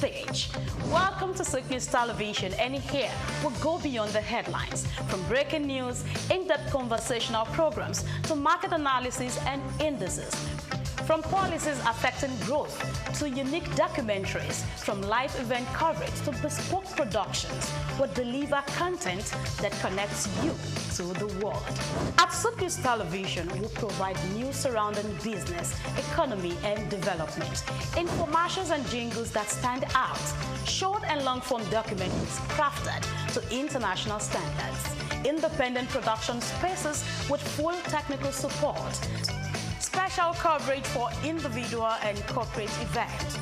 page. Welcome to SOUQ News Television, and here we'll go beyond the headlines, from breaking news, in-depth conversational programs to market analysis and indices. From policies affecting growth to unique documentaries, from live event coverage to bespoke productions, we deliver content that connects you to the world. At SOUQ News Television, we provide news surrounding business, economy, and development, infomercials and jingles that stand out, short and long-form documentaries crafted to international standards, independent production spaces with full technical support, special coverage for individual and corporate events,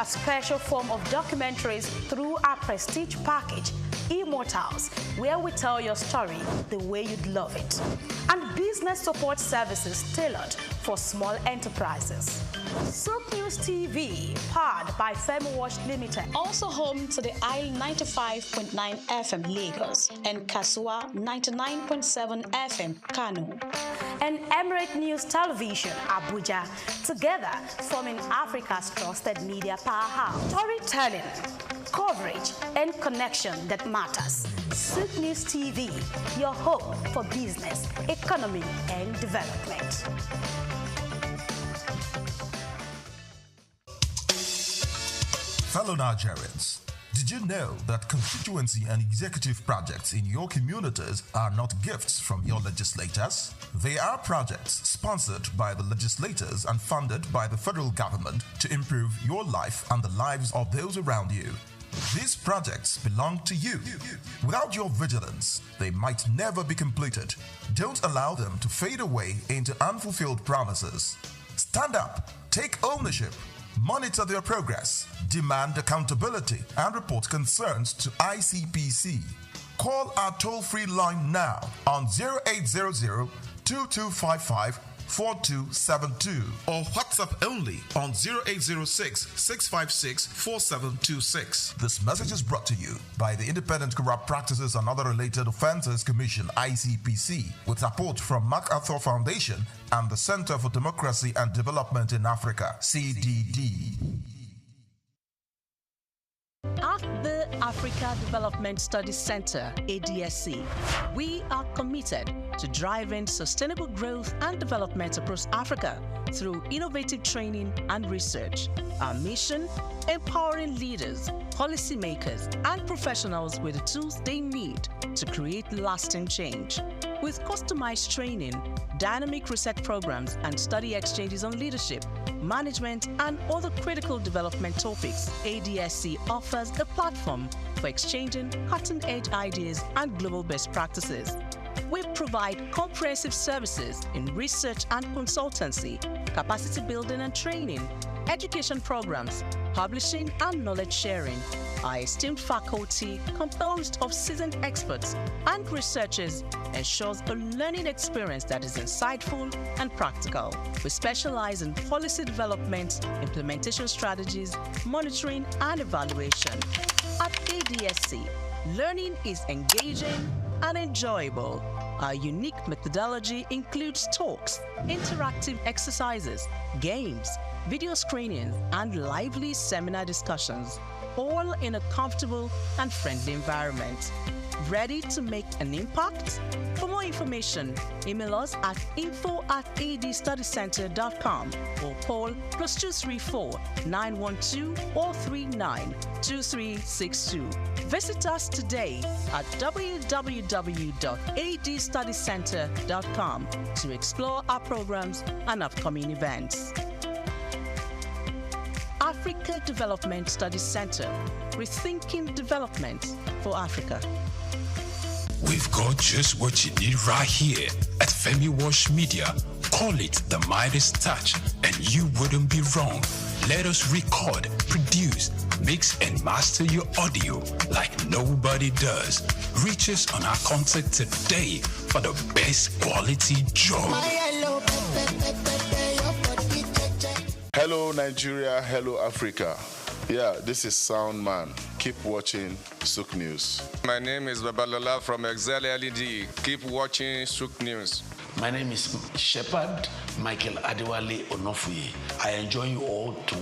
a special form of documentaries through our prestige package, Immortals, where we tell your story the way you'd love it, and business support services tailored for small enterprises. SOUQ News TV, powered by FemiWatch Limited, also home to the Isle 95.9 FM Lagos and Kasua 99.7 FM Kano, and Emirate News Television Abuja, together forming Africa's trusted media powerhouse. Storytelling, coverage, and connection that matters. SOUQ News TV, your home for business, economy, and development. Fellow Nigerians, did you know that constituency and executive projects in your communities are not gifts from your legislators? They are projects sponsored by the legislators and funded by the federal government to improve your life and the lives of those around you. These projects belong to you. Without your vigilance, they might never be completed. Don't allow them to fade away into unfulfilled promises. Stand up, take ownership, monitor their progress, demand accountability, and report concerns to ICPC. Call our toll-free line now on 0800-2255-4272 or WhatsApp only on 0806-656-4726. This message is brought to you by the Independent Corrupt Practices and Other Related Offences Commission, ICPC, with support from MacArthur Foundation and the Center for Democracy and Development in Africa, CDD. At the Africa Development Studies Center, ADSC, we are committed to driving sustainable growth and development across Africa through innovative training and research. Our mission: empowering leaders, policymakers, and professionals with the tools they need to create lasting change. With customized training, dynamic research programs, and study exchanges on leadership, management, and other critical development topics, ADSC offers a platform for exchanging cutting-edge ideas and global best practices. We provide comprehensive services in research and consultancy, capacity building and training, education programs, publishing, and knowledge sharing. Our esteemed faculty, composed of seasoned experts and researchers, ensures a learning experience that is insightful and practical. We specialize in policy development, implementation strategies, monitoring, and evaluation. At ADSC, learning is engaging and enjoyable. Our unique methodology includes talks, interactive exercises, games, video screenings, and lively seminar discussions, all in a comfortable and friendly environment. Ready to make an impact? For more information, email us at info@adstudycenter.com or call +234 912 439 2362. Visit us today at www.adstudycenter.com to explore our programs and upcoming events. Africa Development Studies Center, rethinking development for Africa. We've got just what you need right here at FemiWatch Media. Call it the Midas touch, and you wouldn't be wrong. Let us record, produce, mix, and master your audio like nobody does. Reach us on our contact today for the best quality job. Hello Nigeria, hello Africa. Yeah, this is Sound Man. Keep watching SOUQ News. My name is Babalola from Excel LED. Keep watching SOUQ News. My name is Shepherd Michael Adewale Onofuye. I enjoy you all to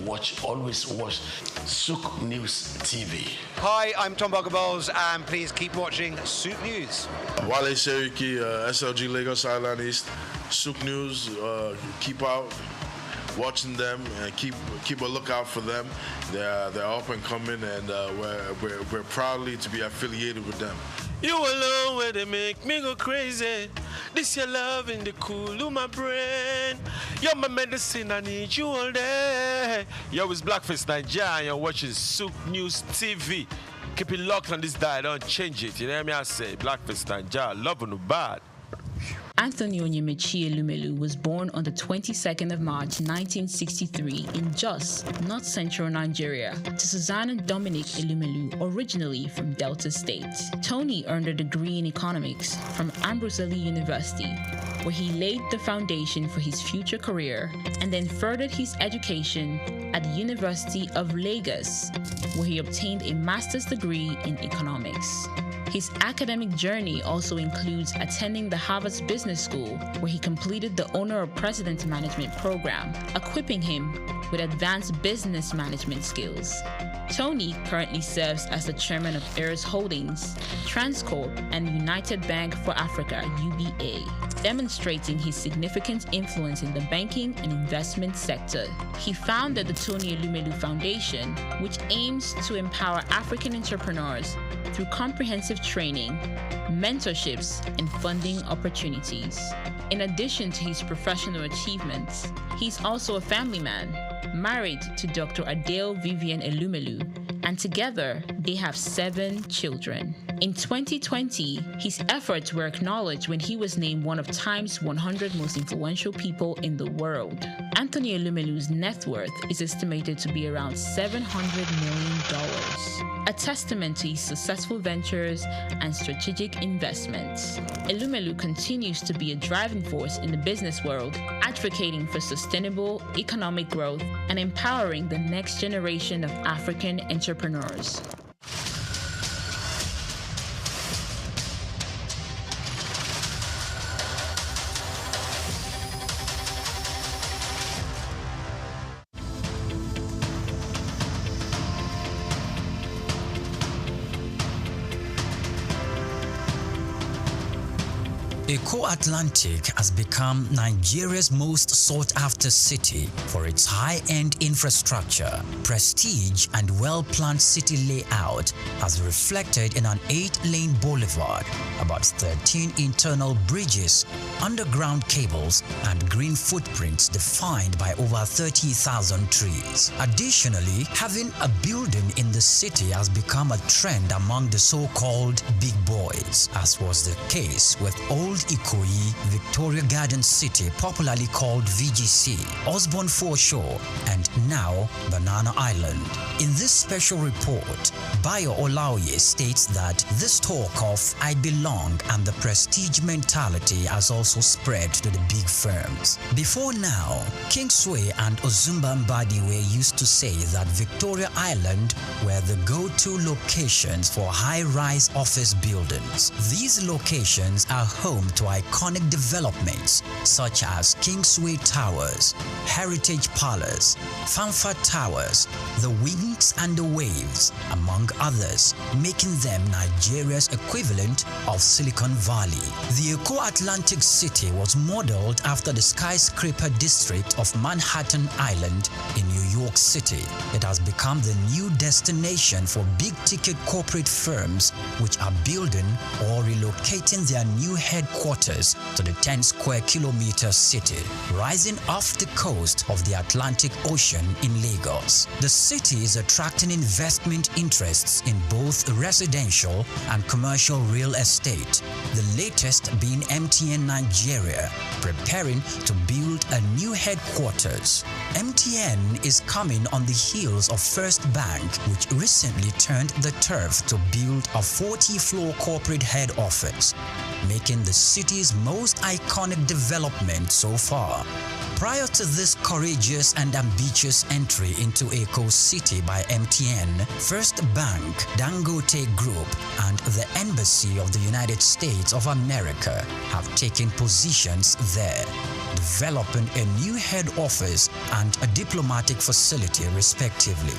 always watch SOUQ News TV. Hi, I'm Tom Boggaballs, and please keep watching SOUQ News. Wale Seriki, SLG Lagos Island East, SOUQ News. Keep out watching them and keep a lookout for them. They're up and coming, and we're proudly to be affiliated with them. You alone where they make me go crazy. This your love in the cool of my brain. You're my medicine, I need you all day. Yo, it's Blackface Nigeria and you're watching SOUQ News TV. Keep it locked on this dial, don't change it. You know what I say? Blackface Nigeria, love on the bad. Anthony Onyemaechi Elumelu was born on the 22nd of March 1963 in Jos, North Central Nigeria, to Susanna Dominic Elumelu, originally from Delta State. Tony earned a degree in economics from Ambrose Ali University, where he laid the foundation for his future career, and then furthered his education at the University of Lagos, where he obtained a master's degree in economics. His academic journey also includes attending the Harvard Business School, where he completed the Owner of President Management program, equipping him with advanced business management skills. Tony currently serves as the chairman of Heirs Holdings, Transcorp, and United Bank for Africa, UBA, demonstrating his significant influence in the banking and investment sector. He founded the Tony Elumelu Foundation, which aims to empower African entrepreneurs through comprehensive training, mentorships, and funding opportunities. In addition to his professional achievements, he's also a family man, married to Dr. Adele Vivian Elumelu, and together they have 7 children. In 2020, his efforts were acknowledged when he was named one of Time's 100 most influential people in the world. Anthony Elumelu's net worth is estimated to be around $700 million, a testament to his successful ventures and strategic investments. Elumelu continues to be a driving force in the business world, advocating for sustainable economic growth and empowering the next generation of African entrepreneurs. Eko Atlantic has become Nigeria's most sought-after city for its high-end infrastructure, prestige, and well-planned city layout, as reflected in an 8-lane boulevard, about 13 internal bridges, underground cables, and green footprints defined by over 30,000 trees. Additionally, having a building in the city has become a trend among the so-called big boys, as was the case with Old Ikoyi, Victoria Garden City, popularly called VGC, Osborne Foreshore, and now Banana Island. In this special report, Bayo Olaoye states that this talk of I belong and the prestige mentality has also spread to the big firms. Before now, Kingsway and Ozumba Mbadi were used to say that Victoria Island were the go-to locations for high-rise office buildings. These locations are home to iconic developments such as Kingsway Towers, Heritage Palace, Fanfare Towers, the Winds and the Waves, among others, making them Nigeria's equivalent of Silicon Valley. The Eko Atlantic City was modeled after the skyscraper district of Manhattan Island in New York City. It has become the new destination for big-ticket corporate firms which are building or relocating their new headquarters to the 10 square kilometer city, rising off the coast of the Atlantic Ocean in Lagos. The city is attracting investment interests in both residential and commercial real estate, the latest being MTN Nigeria, preparing to build a new headquarters. MTN is coming on the heels of First Bank, which recently turned the turf to build a 40-floor corporate head office, making the city's most iconic development so far. Prior to this courageous and ambitious entry into Eko City by MTN, First Bank, Dangote Group, and the Embassy of the United States of America have taken positions there, developing a new head office and a diplomatic facility respectively.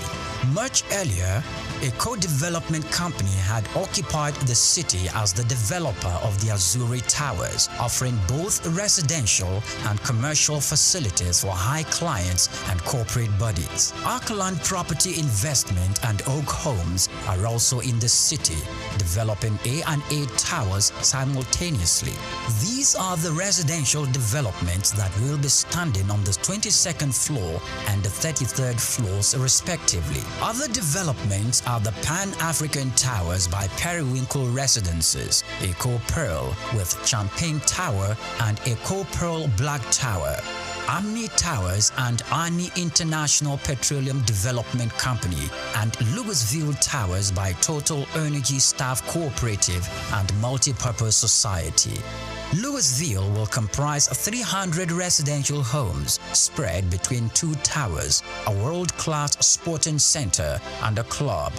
Much earlier, a co-development company had occupied the city as the developer of the Azuri Towers, offering both residential and commercial facilities for high clients and corporate bodies. Arkaland Property Investment and Oak Homes are also in the city, developing A&A Towers simultaneously. These are the residential developments that will be standing on the 22nd floor and the 33rd floors respectively. Other developments are the Pan-African Towers by Periwinkle Residences, Eco Pearl with Champagne Tower and Eco Pearl Black Tower, Amni Towers and Ani International Petroleum Development Company, and Louisville Towers by Total Energy Staff Cooperative and Multipurpose Society. Louisville will comprise 300 residential homes spread between 2 towers, a world-class sporting center and a club,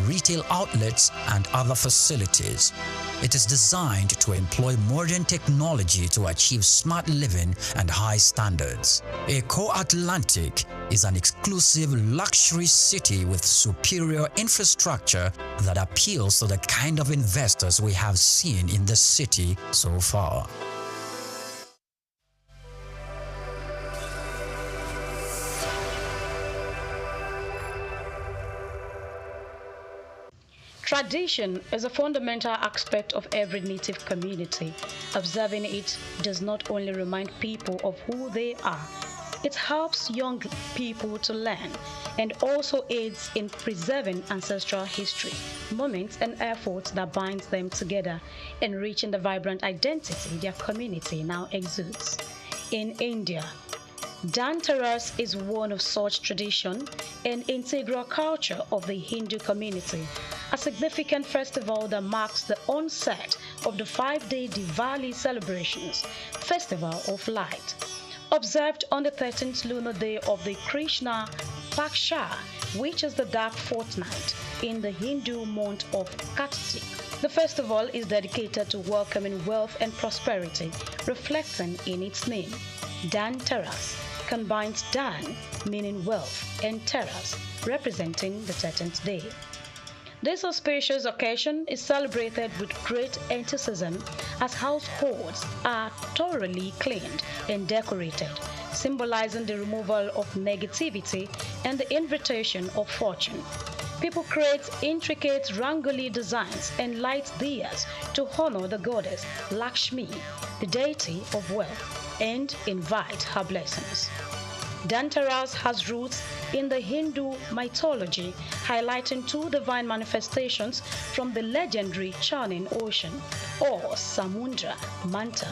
retail outlets, and other facilities. It is designed to employ modern technology to achieve smart living and high standards. Eco Atlantic is an exclusive luxury city with superior infrastructure that appeals to the kind of investors we have seen in the city so far. Tradition is a fundamental aspect of every native community. Observing it does not only remind people of who they are, it helps young people to learn and also aids in preserving ancestral history, moments and efforts that binds them together, enriching the vibrant identity their community now exudes. In India, Dhanteras is one of such tradition and integral culture of the Hindu community, a significant festival that marks the onset of the 5-day Diwali celebrations, Festival of Light, observed on the 13th lunar day of the Krishna Paksha, which is the dark fortnight in the Hindu month of Kartik. The festival is dedicated to welcoming wealth and prosperity, reflecting in its name. Dhanteras combines Dhan, meaning wealth, and Teras, representing the 13th day. This auspicious occasion is celebrated with great enthusiasm as households are thoroughly cleaned and decorated, symbolizing the removal of negativity and the invitation of fortune. People create intricate rangoli designs and light diyas to honor the goddess Lakshmi, the deity of wealth, and invite her blessings. Dhanteras has roots in the Hindu mythology, highlighting 2 divine manifestations from the legendary churning ocean, or Samudra Mantha.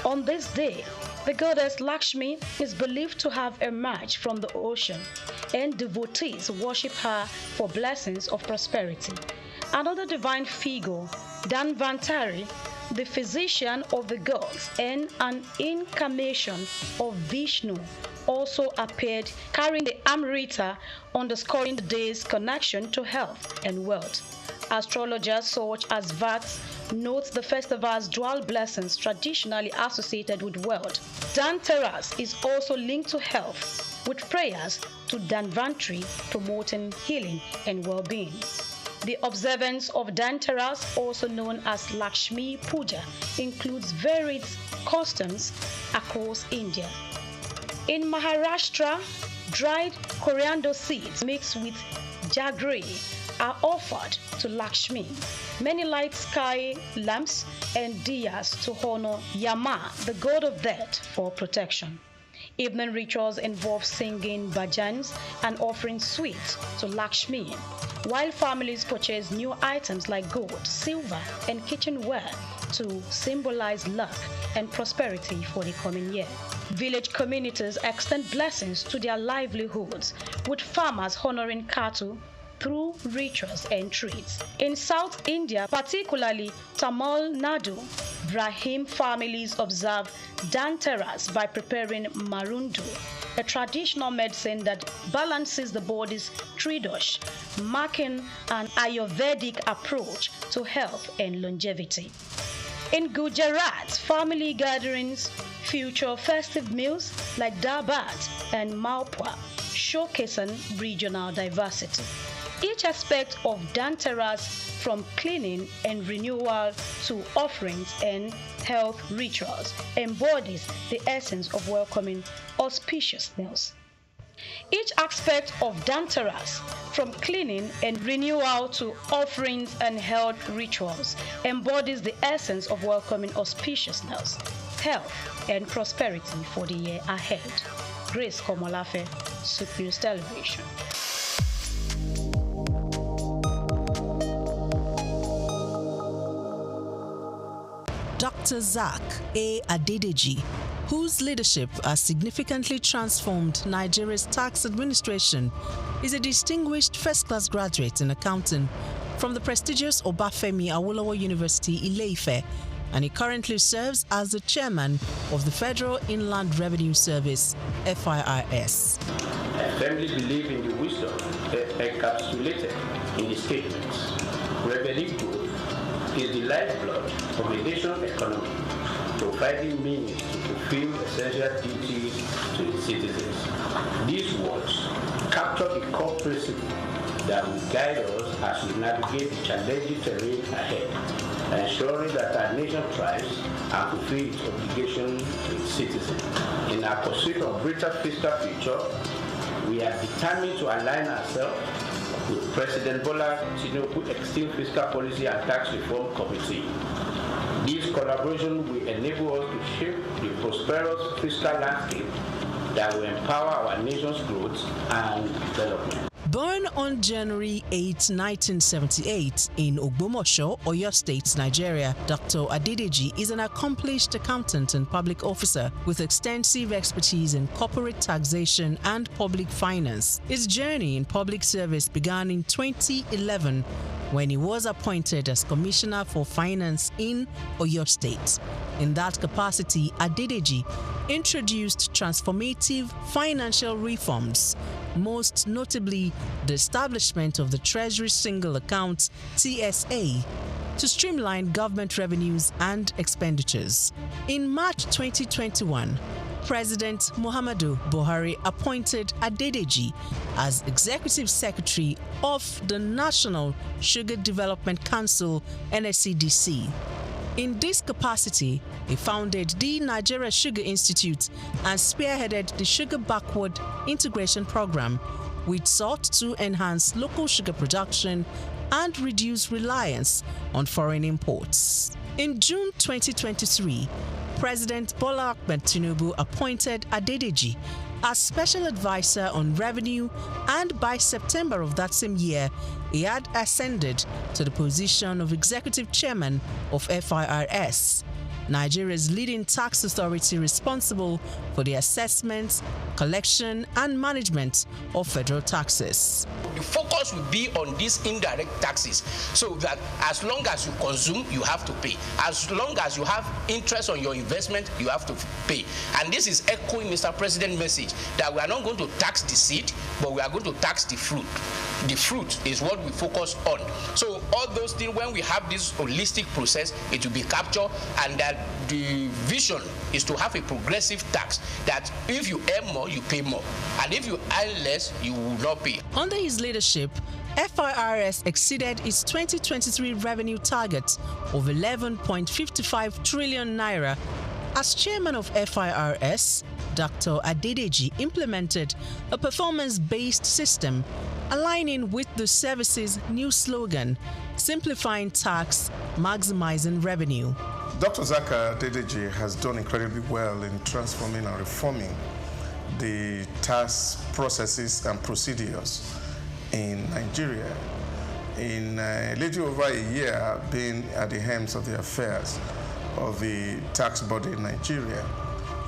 On this day, the goddess Lakshmi is believed to have emerged from the ocean, and devotees worship her for blessings of prosperity. Another divine figure, Dhanvantari, the physician of the gods and an incarnation of Vishnu, also appeared carrying the Amrita, underscoring the day's connection to health and wealth. Astrologers such as Vats note the festival's dual blessings traditionally associated with wealth. Dhanteras is also linked to health, with prayers to Dhanvantari promoting healing and well-being. The observance of Dhanteras, also known as Lakshmi Puja, includes varied customs across India. In Maharashtra, dried coriander seeds mixed with jaggery are offered to Lakshmi. Many light sky lamps and diyas to honor Yama, the god of death, for protection. Evening rituals involve singing bhajans and offering sweets to Lakshmi, while families purchase new items like gold, silver, and kitchenware to symbolize luck and prosperity for the coming year. Village communities extend blessings to their livelihoods, with farmers honoring cattle, through rituals and treats. In South India, particularly Tamil Nadu, Brahmin families observe Dhanteras by preparing marundu, a traditional medicine that balances the body's tridosh, marking an Ayurvedic approach to health and longevity. In Gujarat, family gatherings feature festive meals like dabat and malpua, showcasing regional diversity. Each aspect of Dhanteras, from cleaning and renewal to offerings and health rituals, embodies the essence of welcoming auspicious meals. Each aspect of Dhanteras, from cleaning and renewal to offerings and health rituals, embodies the essence of welcoming auspicious meals, health, and prosperity for the year ahead. Grace Komolafe, SOUQ News Television. Dr. SOUQ A. Adedeji, whose leadership has significantly transformed Nigeria's tax administration, is a distinguished first-class graduate in accounting from the prestigious Obafemi Awolowo University, Ile-Ife, and he currently serves as the chairman of the Federal Inland Revenue Service, FIRS. I firmly believe in the wisdom encapsulated in the statements. Revenue growth is the lifeblood of a nation's economy, providing means to fulfill essential duties to the citizens. These words capture the core principle that will guide us as we navigate the challenging terrain ahead, ensuring that our nation thrives and fulfills its obligation to its citizens. In our pursuit of greater fiscal future, we are determined to align ourselves with President Bola Tinubu Extreme Fiscal Policy and Tax Reform Committee. This collaboration will enable us to shape the prosperous fiscal landscape that will empower our nation's growth and development. Born on January 8, 1978 in Ogbomoso, Oyo State, Nigeria, Dr. Adedeji is an accomplished accountant and public officer with extensive expertise in corporate taxation and public finance. His journey in public service began in 2011 when he was appointed as Commissioner for Finance in Oyo State. In that capacity, Adedeji introduced transformative financial reforms, most notably the establishment of the Treasury Single Account (TSA) to streamline government revenues and expenditures. In March 2021, President Muhammadu Buhari appointed Adedeji as Executive Secretary of the National Sugar Development Council (NSCDC). In this capacity, he founded the Nigeria Sugar Institute and spearheaded the Sugar Backward Integration Program, which sought to enhance local sugar production and reduce reliance on foreign imports. In June 2023, President Bola Ahmed Tinubu appointed Adedeji as Special Advisor on Revenue, and by September of that same year, he had ascended to the position of Executive Chairman of FIRS, Nigeria's leading tax authority responsible for the assessment, collection, and management of federal taxes. The focus will be on these indirect taxes, so that as long as you consume, you have to pay. As long as you have interest on your investment, you have to pay. And this is echoing Mr. President's message that we are not going to tax the seed, but we are going to tax the fruit. The fruit is what we focus on. So all those things, when we have this holistic process, it will be captured, and that the vision is to have a progressive tax, that if you earn more, you pay more, and if you earn less, you will not pay. Under his leadership, FIRS exceeded its 2023 revenue target of 11.55 trillion naira. As chairman of FIRS, Dr. Adedeji implemented a performance-based system aligning with the service's new slogan, simplifying tax, maximizing revenue. Dr. SOUQ Adedeji has done incredibly well in transforming and reforming the tax processes and procedures in Nigeria. In a little over a year being at the helm of the affairs of the tax body in Nigeria,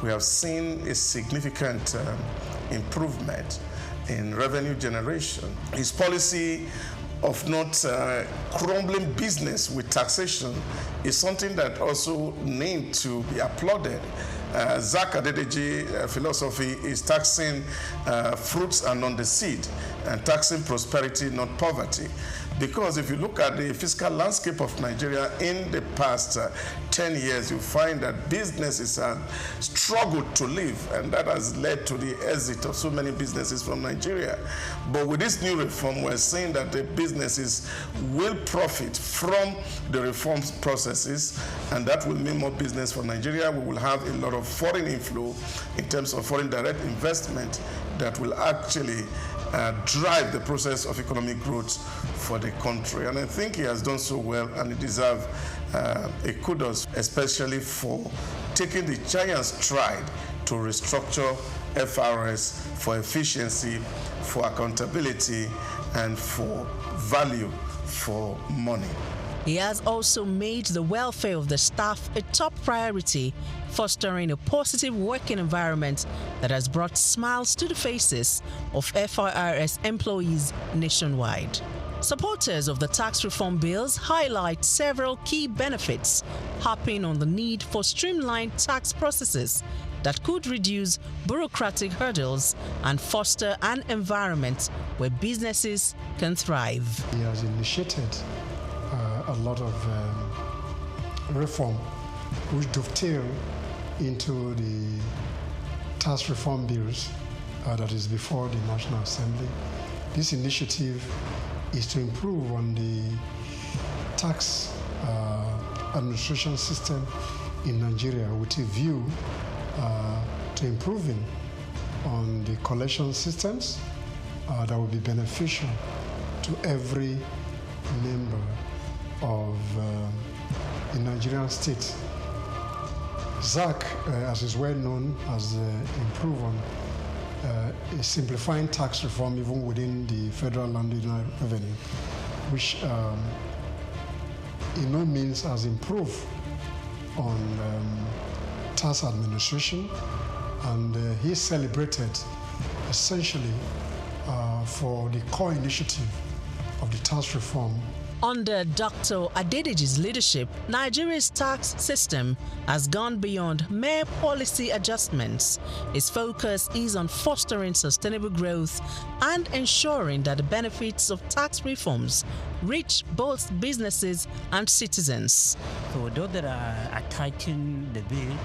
we have seen a significant improvement in revenue generation. His policy of not crumbling business with taxation is something that also needs to be applauded. SOUQ Adedeji philosophy is taxing fruits and not the seed, and taxing prosperity, not poverty. Because if you look at the fiscal landscape of Nigeria in the past 10 years, you find that businesses have struggled to live, and that has led to the exit of so many businesses from Nigeria. But with this new reform, we're seeing that the businesses will profit from the reform processes, and that will mean more business for Nigeria. We will have a lot of foreign inflow in terms of foreign direct investment that will actually drive the process of economic growth for the country. And I think he has done so well, and he deserves a kudos, especially for taking the giant stride to restructure FRS for efficiency, for accountability, and for value for money. He has also made the welfare of the staff a top priority, fostering a positive working environment that has brought smiles to the faces of FRS employees nationwide. Supporters of the tax reform bills highlight several key benefits, harping on the need for streamlined tax processes that could reduce bureaucratic hurdles and foster an environment where businesses can thrive. He has initiated a lot of reform which dovetail into the tax reform bills that is before the National Assembly. This initiative is to improve on the tax administration system in Nigeria with a view to improving on the collection systems that will be beneficial to every member of the Nigerian state. SOUQ, as is well known, has improved on simplifying tax reform even within the federal land revenue, which in no means has improved on tax administration, and he celebrated essentially for the core initiative of the tax reform. Under Dr. Adedeji's leadership, Nigeria's tax system has gone beyond mere policy adjustments. Its focus is on fostering sustainable growth and ensuring that the benefits of tax reforms reach both businesses and citizens. So those that are attacking the bill,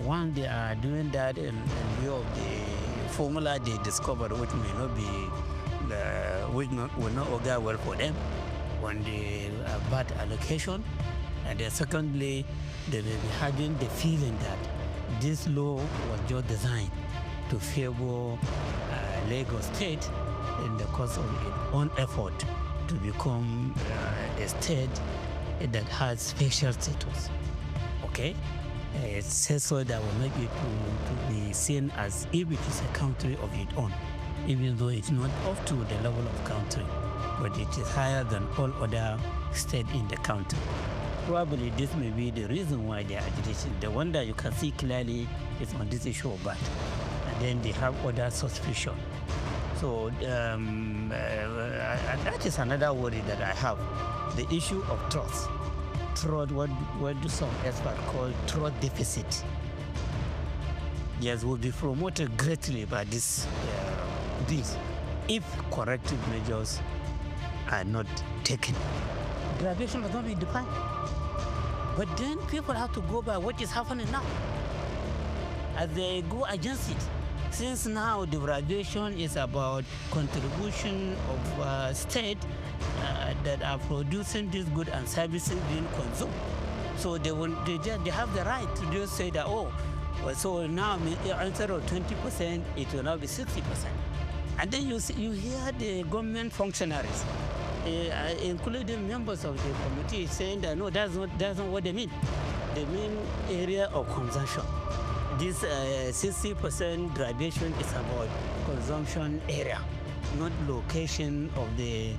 one, they are doing that in view of the formula they discovered, which may not be, will not augur well for them on the bad allocation. And then secondly, they may be having the feeling that this law was just designed to favor Lagos State in the course of its own effort to become a state that has special status. Okay? It says so that will make it to be seen as if it is a country of its own, even though it's not up to the level of country, but it is higher than all other states in the country. Probably this may be the reason why they are agitating. The one that you can see clearly is on this issue of VAT, and then they have other suspicion. So that is another worry that I have, the issue of trust. Trust, what do some experts call trust deficit. Yes, will be promoted greatly by this if corrective measures are not taken. Graduation has not been defined. But then people have to go by what is happening now. As they go against it. Since now the graduation is about contribution of state that are producing these goods and services being consumed. So they have the right to just say that, oh, well, so now instead of 20%, it will now be 60%. And then you hear the government functionaries, including members of the committee, saying that no, that's not what they mean. They mean area of consumption. This 60% graduation is about consumption area, not location of the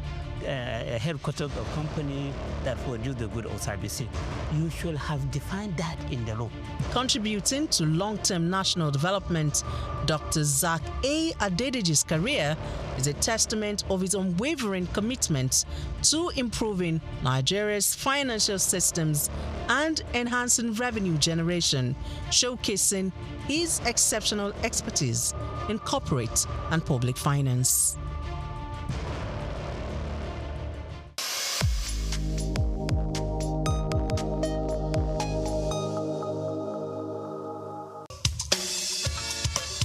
a headquarters of company that produce the good or service. You should have defined that in the law. Contributing to long-term national development, Dr. SOUQ A. Adedeji's career is a testament of his unwavering commitment to improving Nigeria's financial systems and enhancing revenue generation, showcasing his exceptional expertise in corporate and public finance.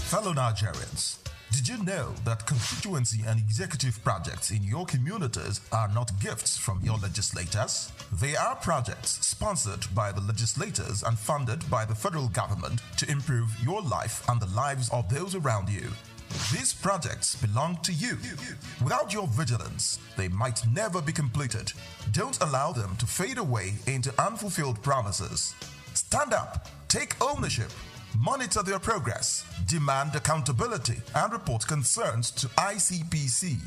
Fellow Nigerians, did you know that constituency and executive projects in your communities are not gifts from your legislators? They are projects sponsored by the legislators and funded by the federal government to improve your life and the lives of those around you. These projects belong to you. Without your vigilance, they might never be completed. Don't allow them to fade away into unfulfilled promises. Stand up, take ownership, monitor their progress, demand accountability, and report concerns to ICPC.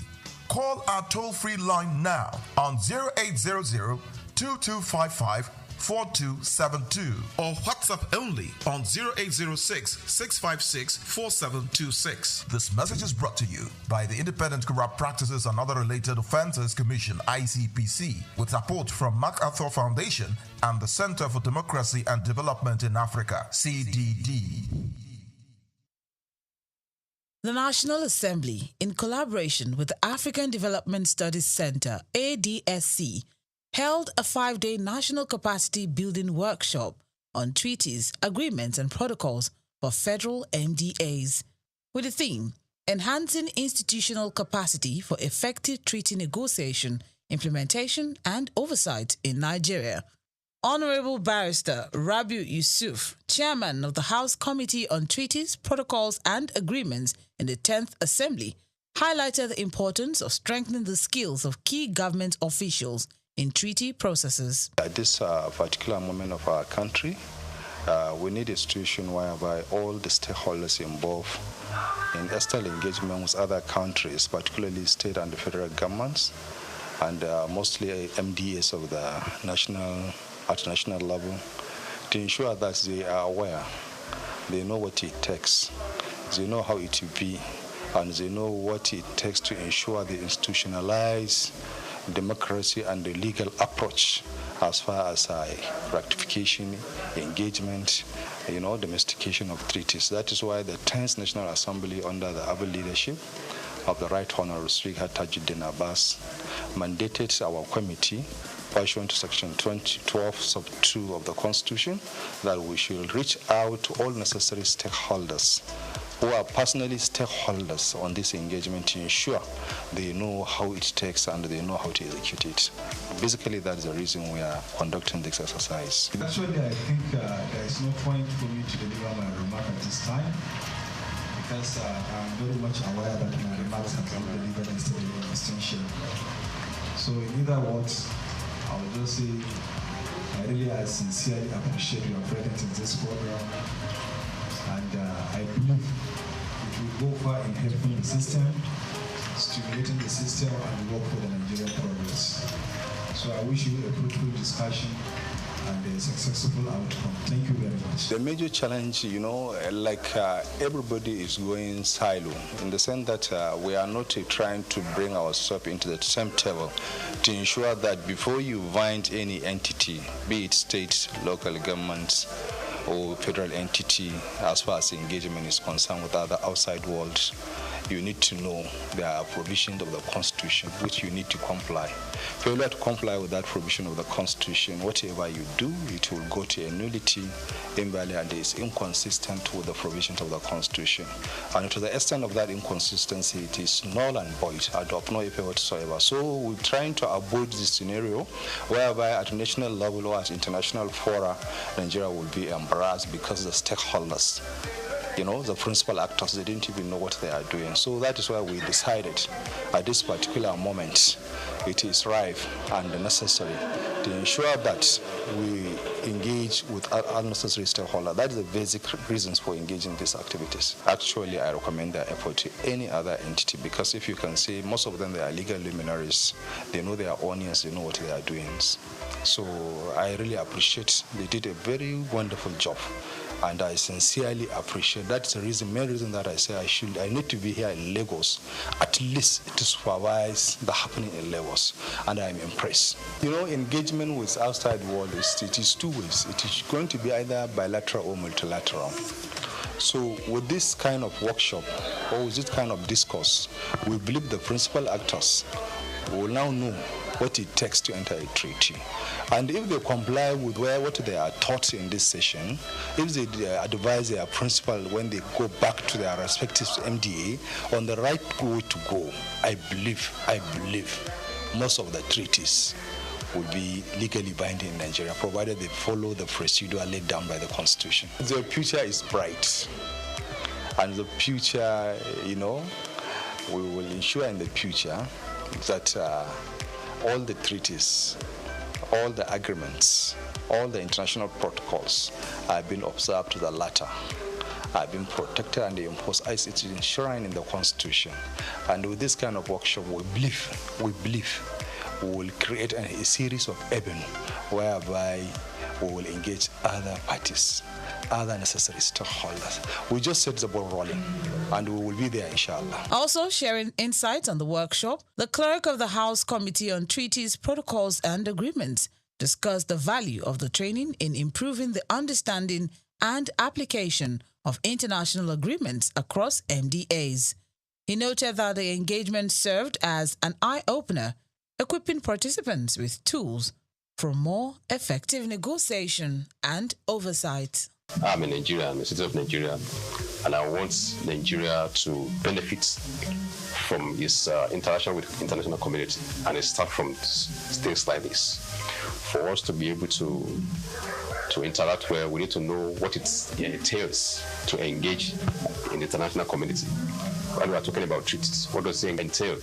Call our toll-free line now on 0800-2255-4272 or WhatsApp only on 0806-656-4726. This message is brought to you by the Independent Corrupt Practices and Other Related Offences Commission, ICPC, with support from MacArthur Foundation and the Center for Democracy and Development in Africa, CDD. The National Assembly, in collaboration with the African Development Studies Center, ADSC, held a 5-day national capacity building workshop on treaties, agreements, and protocols for federal MDAs, with the theme, Enhancing Institutional Capacity for Effective Treaty Negotiation, Implementation, and Oversight in Nigeria. Honorable Barrister Rabiu Yusuf, Chairman of the House Committee on Treaties, Protocols, and Agreements in the 10th Assembly, highlighted the importance of strengthening the skills of key government officials in treaty processes. At this particular moment of our country, we need a situation whereby all the stakeholders involved in external engagement with other countries, particularly state and the federal governments, and mostly MDAs of the at national level, to ensure that they are aware, they know what it takes, they know how it will be, and they know what it takes to ensure they institutionalize democracy and the legal approach as far as ratification, engagement, domestication of treaties. That is why the 10th National Assembly, under the able leadership of the Right Honorable Speaker Tajuddin Abbas, mandated our committee, pursuant to Section 12, Sub 2 of the Constitution, that we should reach out to all necessary stakeholders who are personally stakeholders on this engagement to ensure they know how it takes and they know how to execute it. Basically, that is the reason we are conducting this exercise. Actually, I think there is no point for me to deliver my remark at this time, because I'm very much aware that my remarks have been delivered instead of extension. So in either words, I will just say I really sincerely appreciate your presence in this program, and I believe it will go far in helping the system, stimulating the system, and work for the Nigerian progress. So I wish you a fruitful discussion and a successful outcome. Thank you very much. The major challenge, everybody is going silo, in the sense that we are not trying to bring ourselves into the same table to ensure that before you bind any entity, be it state, local governments, or federal entity, as far as engagement is concerned with other outside world, you need to know there are provisions of the Constitution which you need to comply. Failure to comply with that provision of the Constitution, whatever you do, it will go to a nullity, invalid, and is inconsistent with the provisions of the Constitution. And to the extent of that inconsistency, it is null and void, and of no effect whatsoever. So we're trying to avoid this scenario whereby at national level or at international fora, Nigeria will be embarrassed because the stakeholders, the principal actors, they didn't even know what they are doing. So that is why we decided at this particular moment it is ripe and necessary to ensure that we engage with unnecessary stakeholders. That is the basic reasons for engaging these activities. Actually, I recommend their effort to any other entity because if you can see, most of them, they are legal luminaries. They know their audience, they know what they are doing. So I really appreciate they did a very wonderful job. And I sincerely appreciate. That's the reason, main reason that I say I need to be here in Lagos, at least to supervise the happening in Lagos, and I'm impressed. You know, engagement with outside world it is two ways. It is going to be either bilateral or multilateral. So with this kind of workshop or with this kind of discourse, we believe the principal actors will now know what it takes to enter a treaty. And if they comply with what they are taught in this session, if they advise their principal when they go back to their respective MDA on the right way to go, I believe most of the treaties will be legally binding in Nigeria, provided they follow the procedure laid down by the Constitution. The future is bright. And the future, we will ensure in the future that all the treaties, all the agreements, all the international protocols have been observed to the latter, have been protected and enforced as it is enshrined in the Constitution. And with this kind of workshop, we believe we will create a series of avenues whereby we will engage other parties, other necessary stakeholders. We just set the ball rolling, and we will be there, inshallah. Also sharing insights on the workshop, the clerk of the House Committee on Treaties, Protocols and Agreements discussed the value of the training in improving the understanding and application of international agreements across MDAs. He noted that the engagement served as an eye-opener, equipping participants with tools for more effective negotiation and oversight. I'm a Nigerian, I'm a citizen of Nigeria, and I want Nigeria to benefit from its interaction with the international community, and it starts from things like this. For us to be able to interact well, we need to know what it entails to engage in the international community. When we are talking about treaties, what does it entail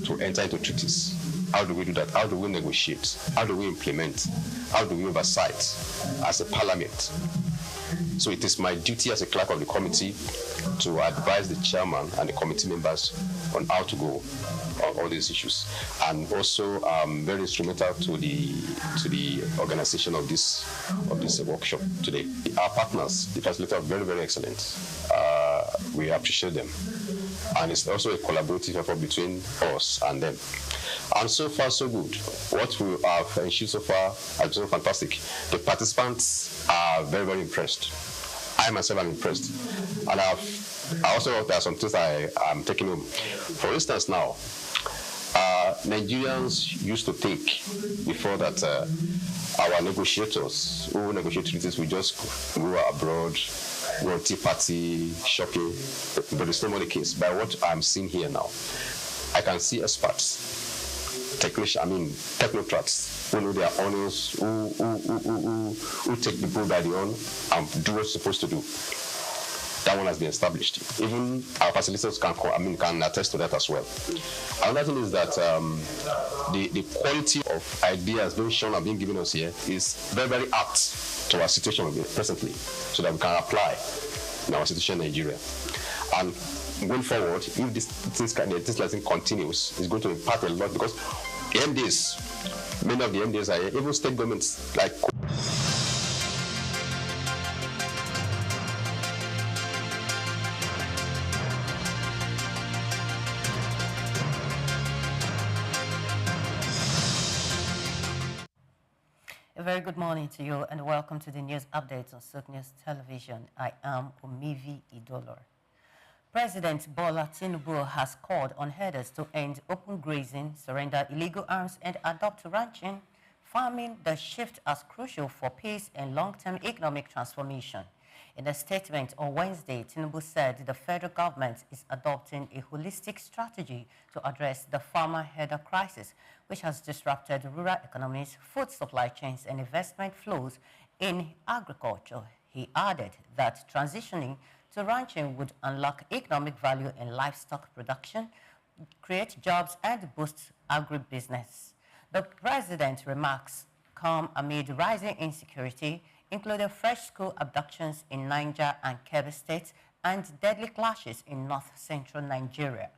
to enter into treaties? How do we do that? How do we negotiate? How do we implement? How do we oversight as a parliament? So it is my duty as a clerk of the committee to advise the chairman and the committee members on how to go on all these issues. And also very instrumental to the organization of this workshop today. Our partners, the facilitators, are very, very excellent. We appreciate them. And it's also a collaborative effort between us and them. And so far, so good. What we have ensured so far has been fantastic. The participants are very, very impressed. I myself am impressed. And I also there are some things I'm taking home. For instance, now, Nigerians used to think before that our negotiators who negotiate treaties will just go abroad, go on tea party, shopping, but it's not more the case. By what I'm seeing here now, I can see experts, technocrats who know their honors, who take the bull by the horn and do what's supposed to do. That one has been established. Even our facilitators can attest to that as well. Another thing is that the quality of ideas being shown and being given us here is very, very apt to our situation presently, so that we can apply in our situation in Nigeria. And going forward, if this lesson continues, it's going to impact a lot because MDs, many of the MDs are here, even state governments like. A very good morning to you and welcome to the news updates on SOUQ News Television. I am Omivi Idolor. President Bola Tinubu has called on herders to end open grazing, surrender illegal arms, and adopt ranching, farming the shift as crucial for peace and long-term economic transformation. In a statement on Wednesday, Tinubu said the federal government is adopting a holistic strategy to address the farmer-herder crisis, which has disrupted rural economies, food supply chains, and investment flows in agriculture. He added that transitioning to ranching would unlock economic value in livestock production, create jobs, and boost agribusiness. The president's remarks come amid rising insecurity, including fresh school abductions in Niger and Kebbi states and deadly clashes in north-central Nigeria.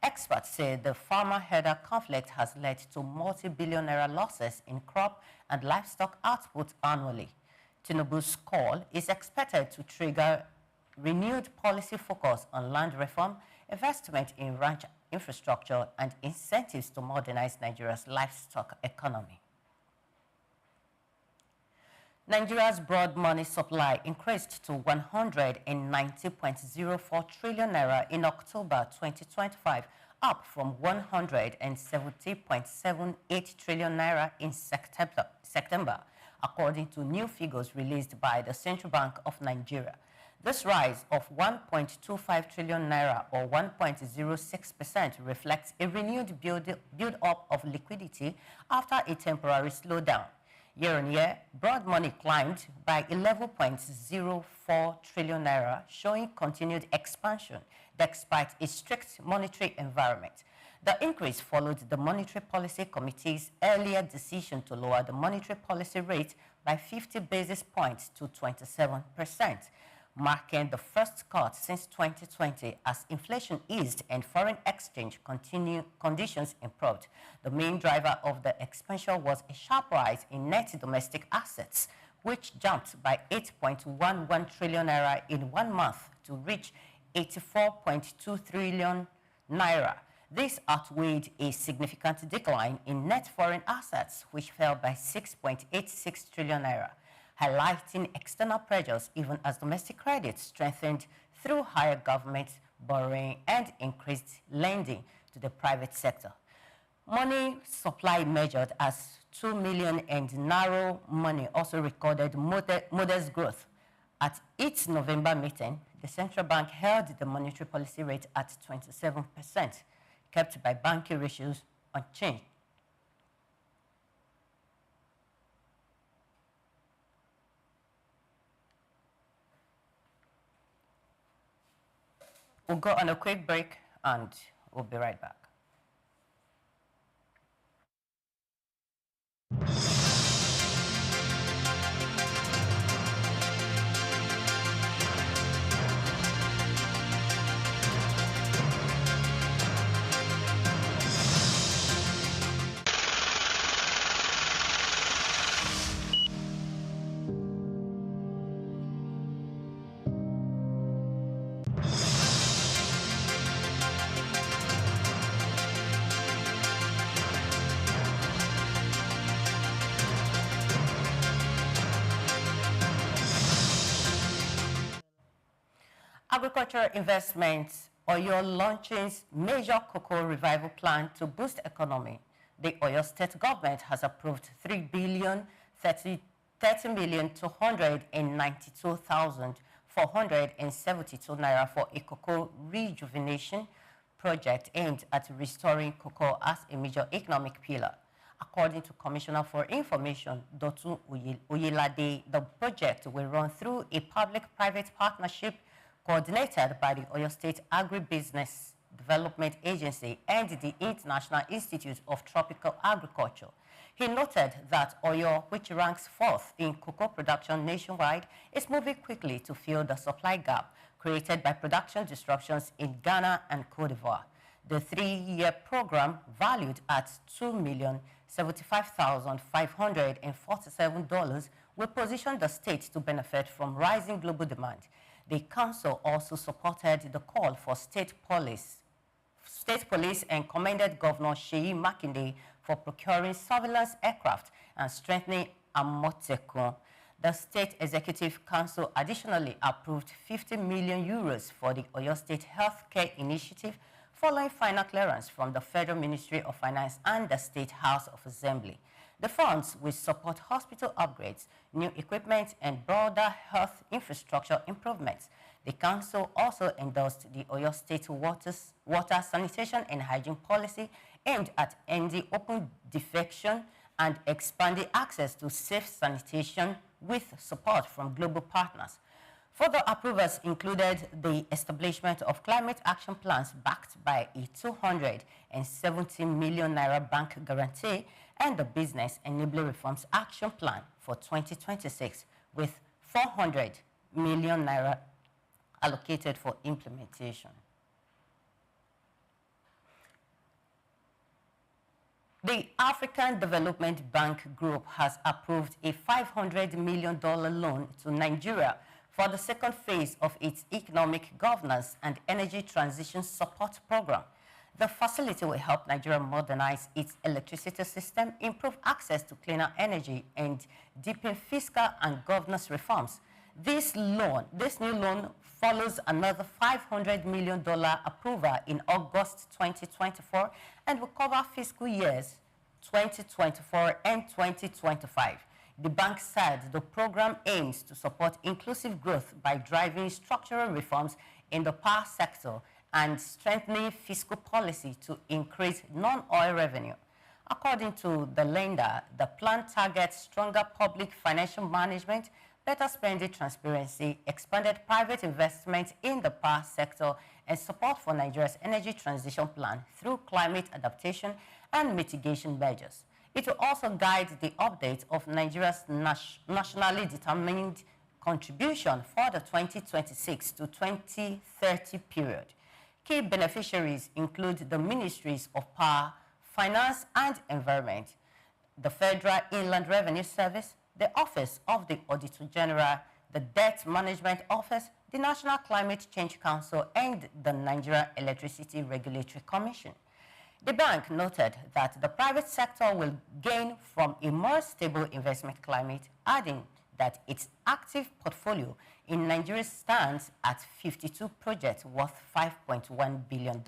Experts say the farmer-herder conflict has led to multi-billion naira losses in crop and livestock output annually. Tinubu's call is expected to trigger renewed policy focus on land reform, investment in ranch infrastructure, and incentives to modernize Nigeria's livestock economy. Nigeria's broad money supply increased to 190.04 trillion naira in October 2025, up from 170.78 trillion naira in September, according to new figures released by the Central Bank of Nigeria. This rise of 1.25 trillion naira, or 1.06%, reflects a renewed build-up of liquidity after a temporary slowdown. Year-on-year, broad money climbed by 11.04 trillion naira, showing continued expansion despite a strict monetary environment. The increase followed the Monetary Policy Committee's earlier decision to lower the monetary policy rate by 50 basis points to 27%, marking the first cut since 2020 as inflation eased and foreign exchange conditions improved. The main driver of the expansion was a sharp rise in net domestic assets, which jumped by 8.11 trillion naira in 1 month to reach 84.2 trillion naira. This outweighed a significant decline in net foreign assets, which fell by 6.86 trillion naira, highlighting external pressures even as domestic credit strengthened through higher government borrowing and increased lending to the private sector. Money supply measured as 2 million and narrow money also recorded modest growth. At its November meeting, the central bank held the monetary policy rate at 27%, kept by banking ratios unchanged. We'll go on a quick break and we'll be right back. Agricultural investments, Oyo launches major cocoa revival plan to boost economy. The Oyo state government has approved 3,30,292,472 naira for a cocoa rejuvenation project aimed at restoring cocoa as a major economic pillar. According to Commissioner for Information, Dotun Oyelade, the project will run through a public-private partnership coordinated by the Oyo State Agribusiness Development Agency and the International Institute of Tropical Agriculture. He noted that Oyo, which ranks 4th in cocoa production nationwide, is moving quickly to fill the supply gap created by production disruptions in Ghana and Cote d'Ivoire. The 3-year program, valued at $2,075,547, will position the state to benefit from rising global demand. The council also supported the call for state police and commended Governor Seyi Makinde for procuring surveillance aircraft and strengthening Amotekun. The State Executive Council additionally approved 50 million euros for the Oyo State Healthcare Initiative following final clearance from the Federal Ministry of Finance and the State House of Assembly. The funds will support hospital upgrades, new equipment, and broader health infrastructure improvements. The Council also endorsed the Oyo State water sanitation and hygiene policy aimed at ending open defecation and expanding access to safe sanitation with support from global partners. Further approvals included the establishment of climate action plans backed by a 270 million naira bank guarantee and the Business Enabling Reforms Action Plan for 2026, with 400 million naira allocated for implementation. The African Development Bank Group has approved a $500 million loan to Nigeria for the second phase of its economic governance and energy transition support program. The facility will help Nigeria modernize its electricity system, improve access to cleaner energy, and deepen fiscal and governance reforms. This new loan follows another $500 million approval in August 2024 and will cover fiscal years 2024 and 2025. The bank said the program aims to support inclusive growth by driving structural reforms in the power sector and strengthening fiscal policy to increase non-oil revenue. According to the lender, the plan targets stronger public financial management, better spending transparency, expanded private investment in the power sector, and support for Nigeria's energy transition plan through climate adaptation and mitigation measures. It will also guide the update of Nigeria's nationally determined contribution for the 2026 to 2030 period. Key beneficiaries include the Ministries of Power, Finance and Environment, the Federal Inland Revenue Service, the Office of the Auditor General, the Debt Management Office, the National Climate Change Council, and the Nigeria Electricity Regulatory Commission. The bank noted that the private sector will gain from a more stable investment climate, adding that its active portfolio in Nigeria stands at 52 projects worth $5.1 billion.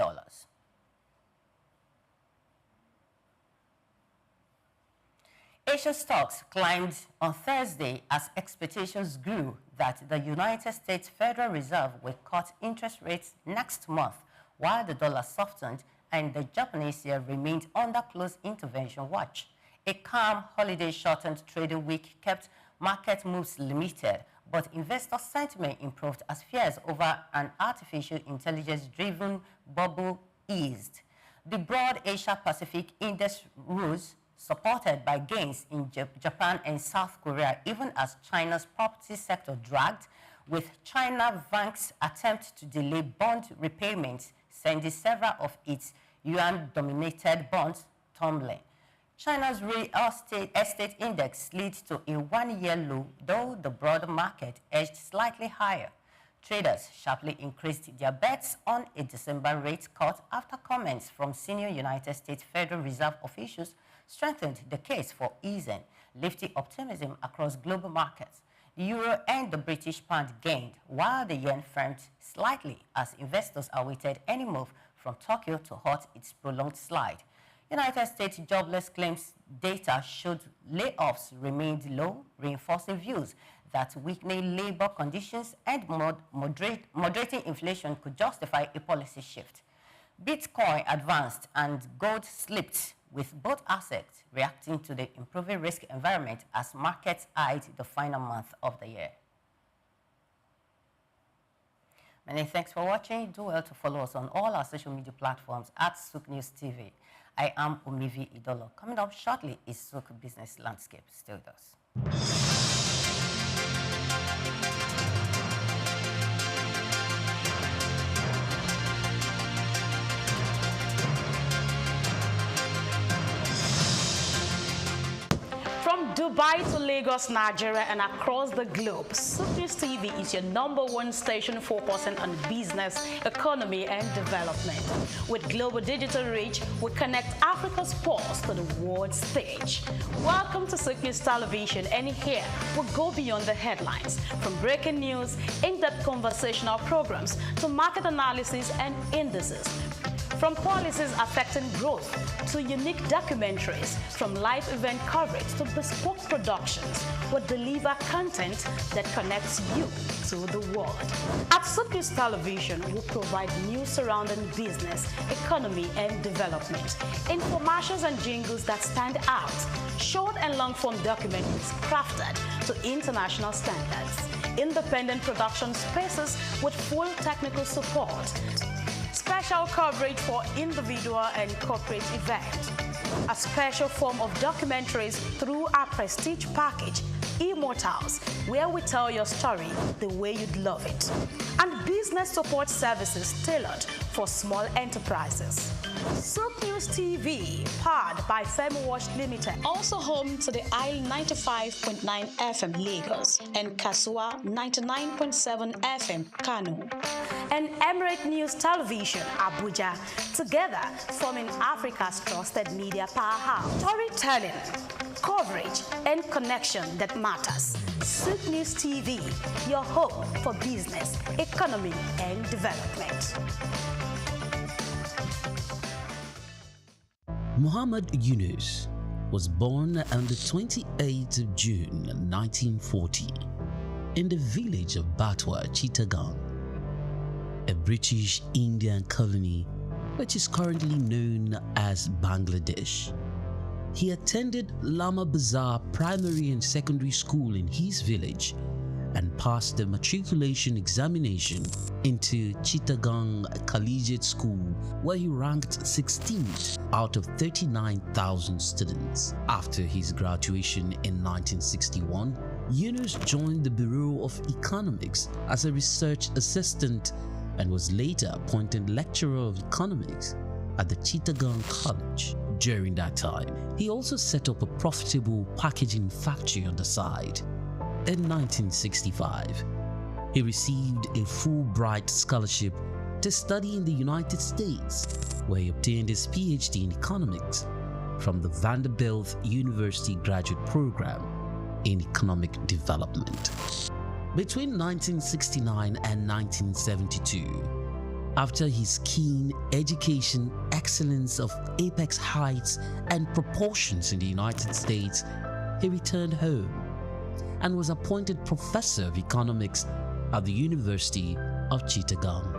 Asian stocks climbed on Thursday as expectations grew that the United States Federal Reserve will cut interest rates next month, while the dollar softened and the Japanese yen remained under close intervention watch. A calm holiday-shortened trading week kept market moves limited, but investor sentiment improved as fears over an artificial intelligence-driven bubble eased. The broad Asia-Pacific index rose, supported by gains in Japan and South Korea, even as China's property sector dragged, with China banks' attempt to delay bond repayments sending several of its yuan-dominated bonds tumbling. China's real estate index slid to a one-year low, though the broader market edged slightly higher. Traders sharply increased their bets on a December rate cut after comments from senior United States Federal Reserve officials strengthened the case for easing, lifting optimism across global markets. The euro and the British pound gained, while the yen firmed slightly as investors awaited any move from Tokyo to halt its prolonged slide. United States jobless claims data showed layoffs remained low, reinforcing views that weakening labor conditions and moderating inflation could justify a policy shift. Bitcoin advanced and gold slipped, with both assets reacting to the improving risk environment as markets eyed the final month of the year. Many thanks for watching. Do well to follow us on all our social media platforms at SOUQ News TV. I am Omivi Idolo. Coming up shortly is SOUQ Business Landscape. Stay with us. Dubai to Lagos, Nigeria, and across the globe, SOUQ News TV is your #1 station focusing on business, economy, and development. With global digital reach, we connect Africa's pulse to the world stage. Welcome to SOUQ News Television, and here we go beyond the headlines, from breaking news, in-depth conversational programs, to market analysis and indices. From policies affecting growth to unique documentaries, from live event coverage to bespoke productions, we deliver content that connects you to the world. At SOUQ News Television, we provide news surrounding business, economy, and development, infomercials and jingles that stand out, short and long-form documentaries crafted to international standards, independent production spaces with full technical support, special coverage for individual and corporate events, a special form of documentaries through our prestige package, Immortals, where we tell your story the way you'd love it, and business support services tailored for small enterprises. SOUQ News TV, powered by FemWatch Limited, also home to the Isle 95.9 FM Lagos and Kasua 99.7 FM Kano, and Emirate News Television Abuja, together forming Africa's trusted media powerhouse. Storytelling, coverage, and connection that matters. SOUQ News TV, your home for business, economy, and development. Muhammad Yunus was born on the 28th of June 1940 in the village of Batwa, Chittagong, a British Indian colony which is currently known as Bangladesh. He attended Lama Bazar Primary and Secondary School in his village and passed the matriculation examination into Chittagong Collegiate School, where he ranked 16th out of 39,000 students. After his graduation in 1961, Yunus joined the Bureau of Economics as a research assistant and was later appointed lecturer of economics at the Chittagong College. During that time, he also set up a profitable packaging factory on the side. In 1965, he received a Fulbright scholarship to study in the United States, where he obtained his PhD in economics from the Vanderbilt University Graduate Program in Economic Development. Between 1969 and 1972, after his keen education excellence of apex heights and proportions in the United States, he returned home and was appointed professor of economics at the University of Chittagong.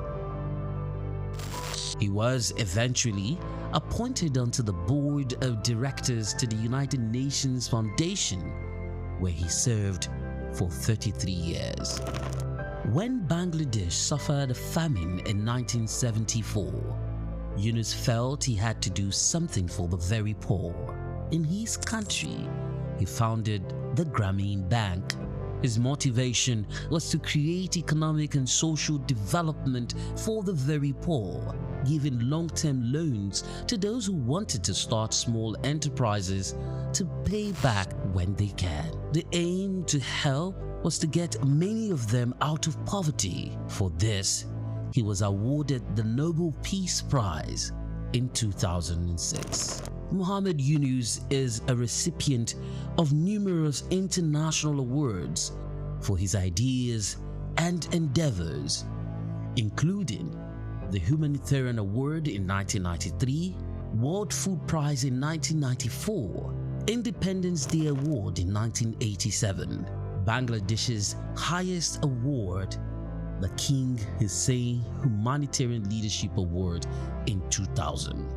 He was eventually appointed onto the board of directors to the United Nations Foundation, where he served for 33 years. When Bangladesh suffered a famine in 1974, Yunus felt he had to do something for the very poor. In his country, he founded the Grameen Bank. His motivation was to create economic and social development for the very poor, giving long-term loans to those who wanted to start small enterprises to pay back when they can. The aim to help was to get many of them out of poverty. For this, he was awarded the Nobel Peace Prize in 2006. Muhammad Yunus is a recipient of numerous international awards for his ideas and endeavors, including the Humanitarian Award in 1993, World Food Prize in 1994, Independence Day Award in 1987, Bangladesh's highest award, the King Hussein Humanitarian Leadership Award in 2000.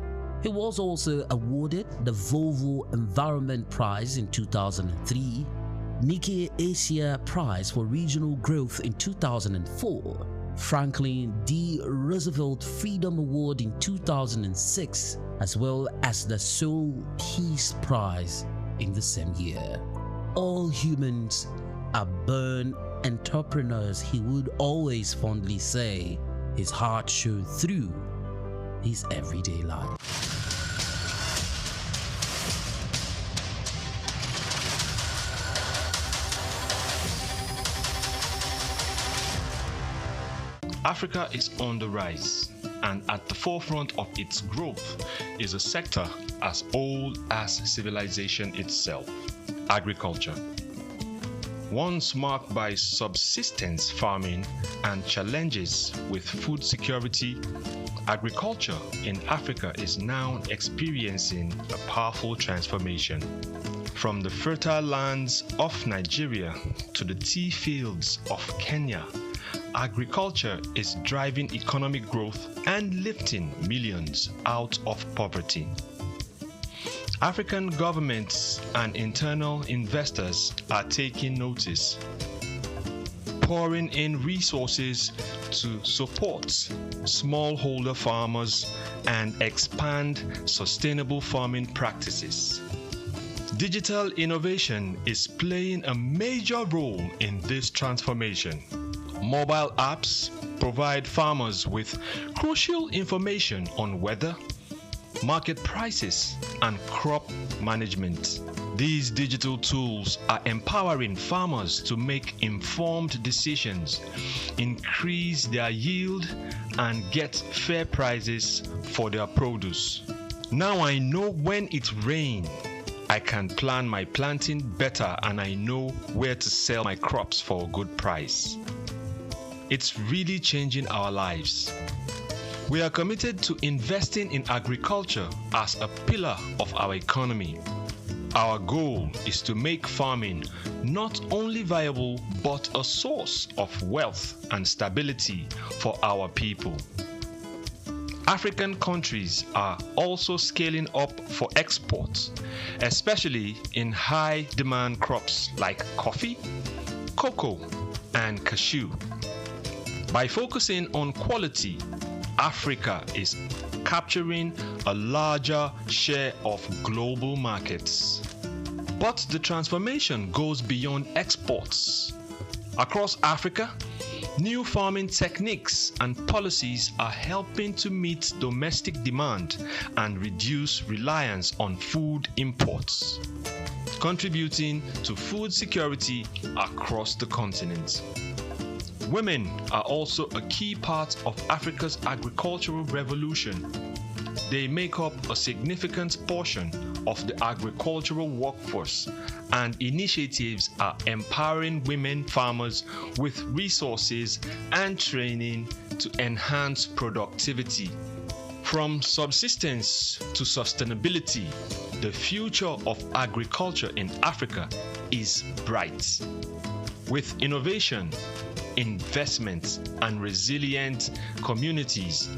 He was also awarded the Volvo Environment Prize in 2003, Nikkei Asia Prize for Regional Growth in 2004, Franklin D. Roosevelt Freedom Award in 2006, as well as the Seoul Peace Prize in the same year. All humans are born entrepreneurs, he would always fondly say. His heart showed through his everyday life. Africa is on the rise, and at the forefront of its growth is a sector as old as civilization itself: agriculture. Once marked by subsistence farming and challenges with food security, agriculture in Africa is now experiencing a powerful transformation. From the fertile lands of Nigeria to the tea fields of Kenya, agriculture is driving economic growth and lifting millions out of poverty. African governments and internal investors are taking notice. pouring in resources to support smallholder farmers and expand sustainable farming practices. Digital innovation is playing a major role in this transformation. Mobile apps provide farmers with crucial information on weather, market prices, and crop management. These digital tools are empowering farmers to make informed decisions, increase their yield, and get fair prices for their produce. Now I know when it rains, I can plan my planting better, and I know where to sell my crops for a good price. It's really changing our lives. We are committed to investing in agriculture as a pillar of our economy. Our goal is to make farming not only viable but a source of wealth and stability for our people. African countries are also scaling up for exports, especially in high-demand crops like coffee, cocoa, and cashew. By focusing on quality, Africa is capturing a larger share of global markets. But the transformation goes beyond exports. Across Africa, new farming techniques and policies are helping to meet domestic demand and reduce reliance on food imports, contributing to food security across the continent. Women are also a key part of Africa's agricultural revolution. They make up a significant portion of the agricultural workforce, and initiatives are empowering women farmers with resources and training to enhance productivity. From subsistence to sustainability, the future of agriculture in Africa is bright. With innovation, investment, and resilient communities,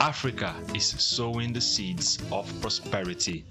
Africa is sowing the seeds of prosperity.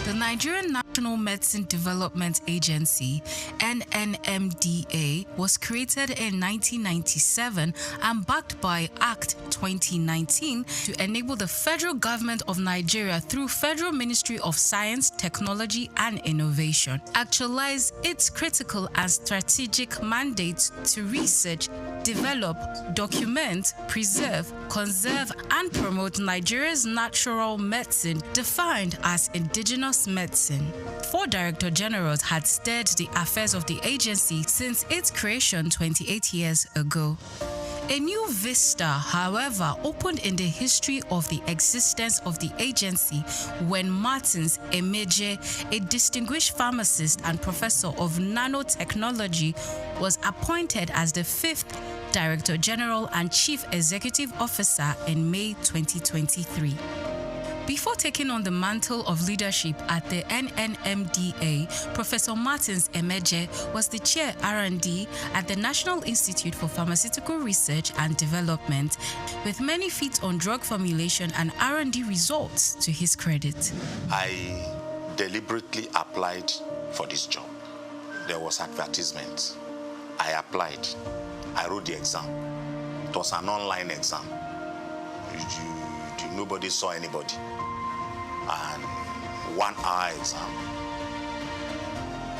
The Nigerian National Medicine Development Agency, NNMDA, was created in 1997 and backed by Act 2019 to enable the federal government of Nigeria through Federal Ministry of Science, Technology and Innovation actualize its critical and strategic mandates to research, develop, document, preserve, conserve, and promote Nigeria's natural medicine, defined as indigenous medicine. 4 Director Generals had steered the affairs of the agency since its creation 28 years ago. A new vista, however, opened in the history of the existence of the agency when Martins Emeje, a distinguished pharmacist and professor of nanotechnology, was appointed as the 5th Director General and Chief Executive Officer in May 2023. Before taking on the mantle of leadership at the NNMDA, Professor Martins Emeje was the Chair R&D at the National Institute for Pharmaceutical Research and Development, with many feats on drug formulation and R&D results to his credit. I deliberately applied for this job. There was advertisement. I applied. I wrote the exam. It was an online exam. Nobody saw anybody. And 1 hour exam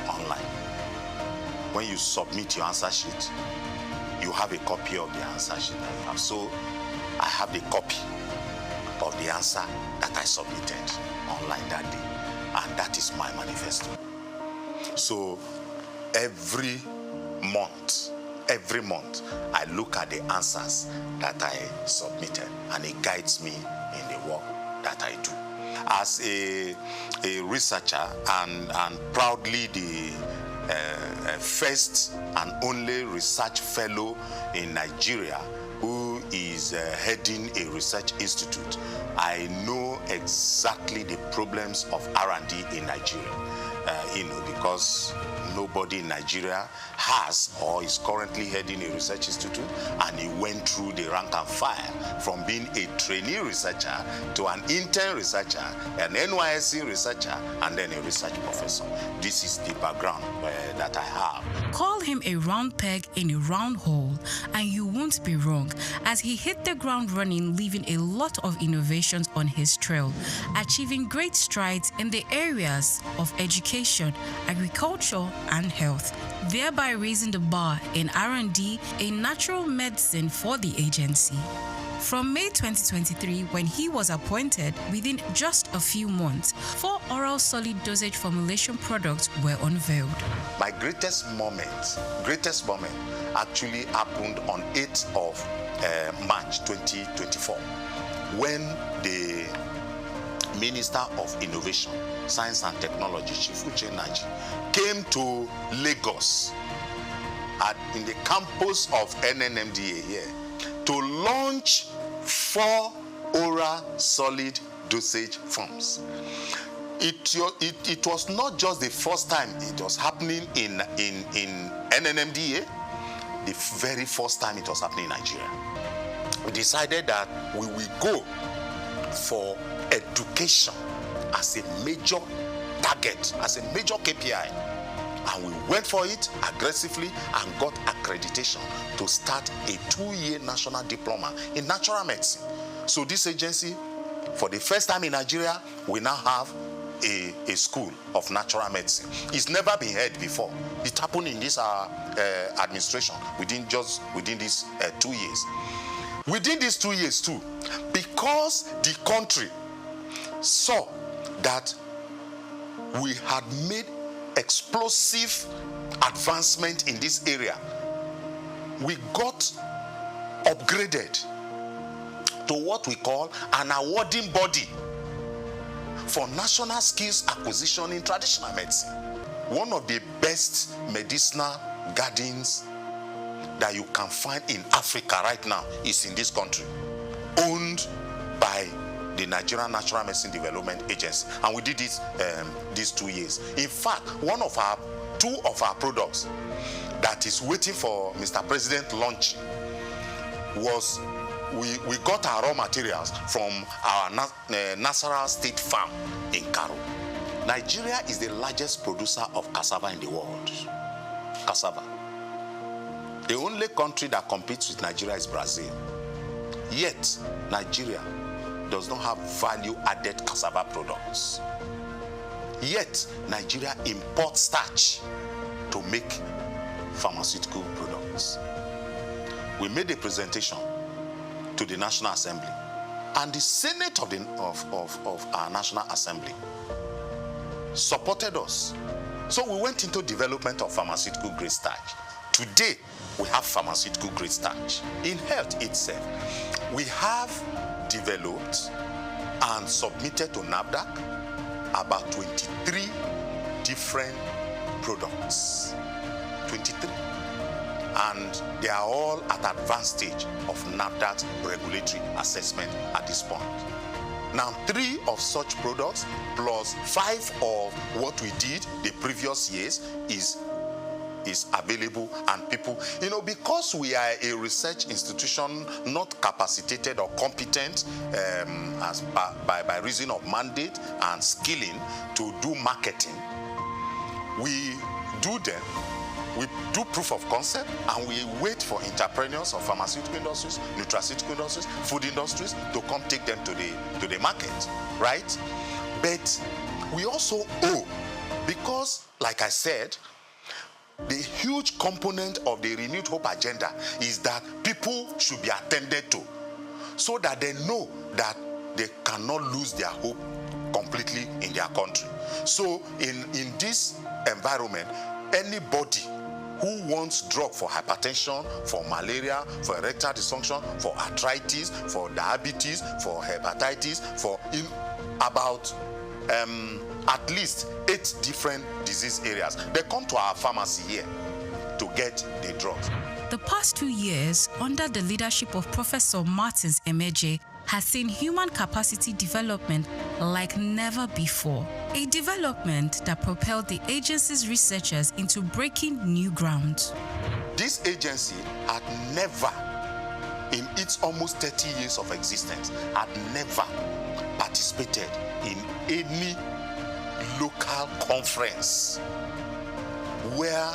online. When you submit your answer sheet, you have a copy of the answer sheet that you have. So I have the copy of the answer that I submitted online that day. And that is my manifesto. So every month, I look at the answers that I submitted, and it guides me in the work that I do. As a researcher and proudly the first and only research fellow in Nigeria who is heading a research institute. I know exactly the problems of R&D in Nigeria, because nobody in Nigeria has or is currently heading a research institute, and he went through the rank and file from being a trainee researcher to an intern researcher, an NYSC researcher, and then a research professor. This is the background that I have. Call him a round peg in a round hole, and you won't be wrong, as he hit the ground running, leaving a lot of innovations on his trail, achieving great strides in the areas of education, agriculture, and health, thereby raising the bar in R&D in natural medicine for the agency. From May 2023, when he was appointed, within just a few months, 4 oral solid dosage formulation products were unveiled. My greatest moment actually happened on 8th of March 2024, when the Minister of Innovation, Science and Technology, Chief Uche Naji, came to Lagos in the campus of NNMDA here to launch 4 oral solid dosage forms. It was not just the first time it was happening in NNMDA, the very first time it was happening in Nigeria. We decided that we will go for education as a major target, as a major KPI. And we went for it aggressively and got accreditation to start a 2-year national diploma in natural medicine. So this agency, for the first time in Nigeria, we now have a school of natural medicine. It's never been heard before. It happened in this administration within these 2 years. Within these 2 years too, because the country saw that we had made explosive advancement in this area, we got upgraded to what we call an awarding body for national skills acquisition in traditional medicine. One of the best medicinal gardens that you can find in Africa right now is in this country, owned by the Nigerian Natural Medicine Development Agency, and we did it these 2 years. In fact, two of our products that is waiting for Mr. President launching was we got our raw materials from our Nasarawa State Farm in Karo. Nigeria is the largest producer of cassava in the world. Cassava. The only country that competes with Nigeria is Brazil. Yet, Nigeria does not have value-added cassava products. Yet, Nigeria imports starch to make pharmaceutical products. We made a presentation to the National Assembly, and the Senate of our National Assembly supported us. So we went into development of pharmaceutical grade starch. Today, we have pharmaceutical grade starch. In health itself, we have developed and submitted to NAFDAC about 23 different products. 23. And they are all at advanced stage of NAFDAC's regulatory assessment at this point. Now, 3 of such products plus 5 of what we did the previous years is available, and people, because we are a research institution not capacitated or competent by reason of mandate and skilling to do marketing, we do proof of concept, and we wait for entrepreneurs of pharmaceutical industries, nutraceutical industries, food industries to come take them to the market, right? But we also owe, because, like I said, the huge component of the Renewed Hope agenda is that people should be attended to, so that they know that they cannot lose their hope completely in their country. So in this environment, anybody who wants drug for hypertension, for malaria, for erectile dysfunction, for arthritis, for diabetes, for hepatitis, for about at least 8 different disease areas. They come to our pharmacy here to get the drugs. The past 2 years, under the leadership of Professor Martins Emeje, has seen human capacity development like never before. A development that propelled the agency's researchers into breaking new ground. This agency had never, in its almost 30 years of existence, had never participated in any local conference where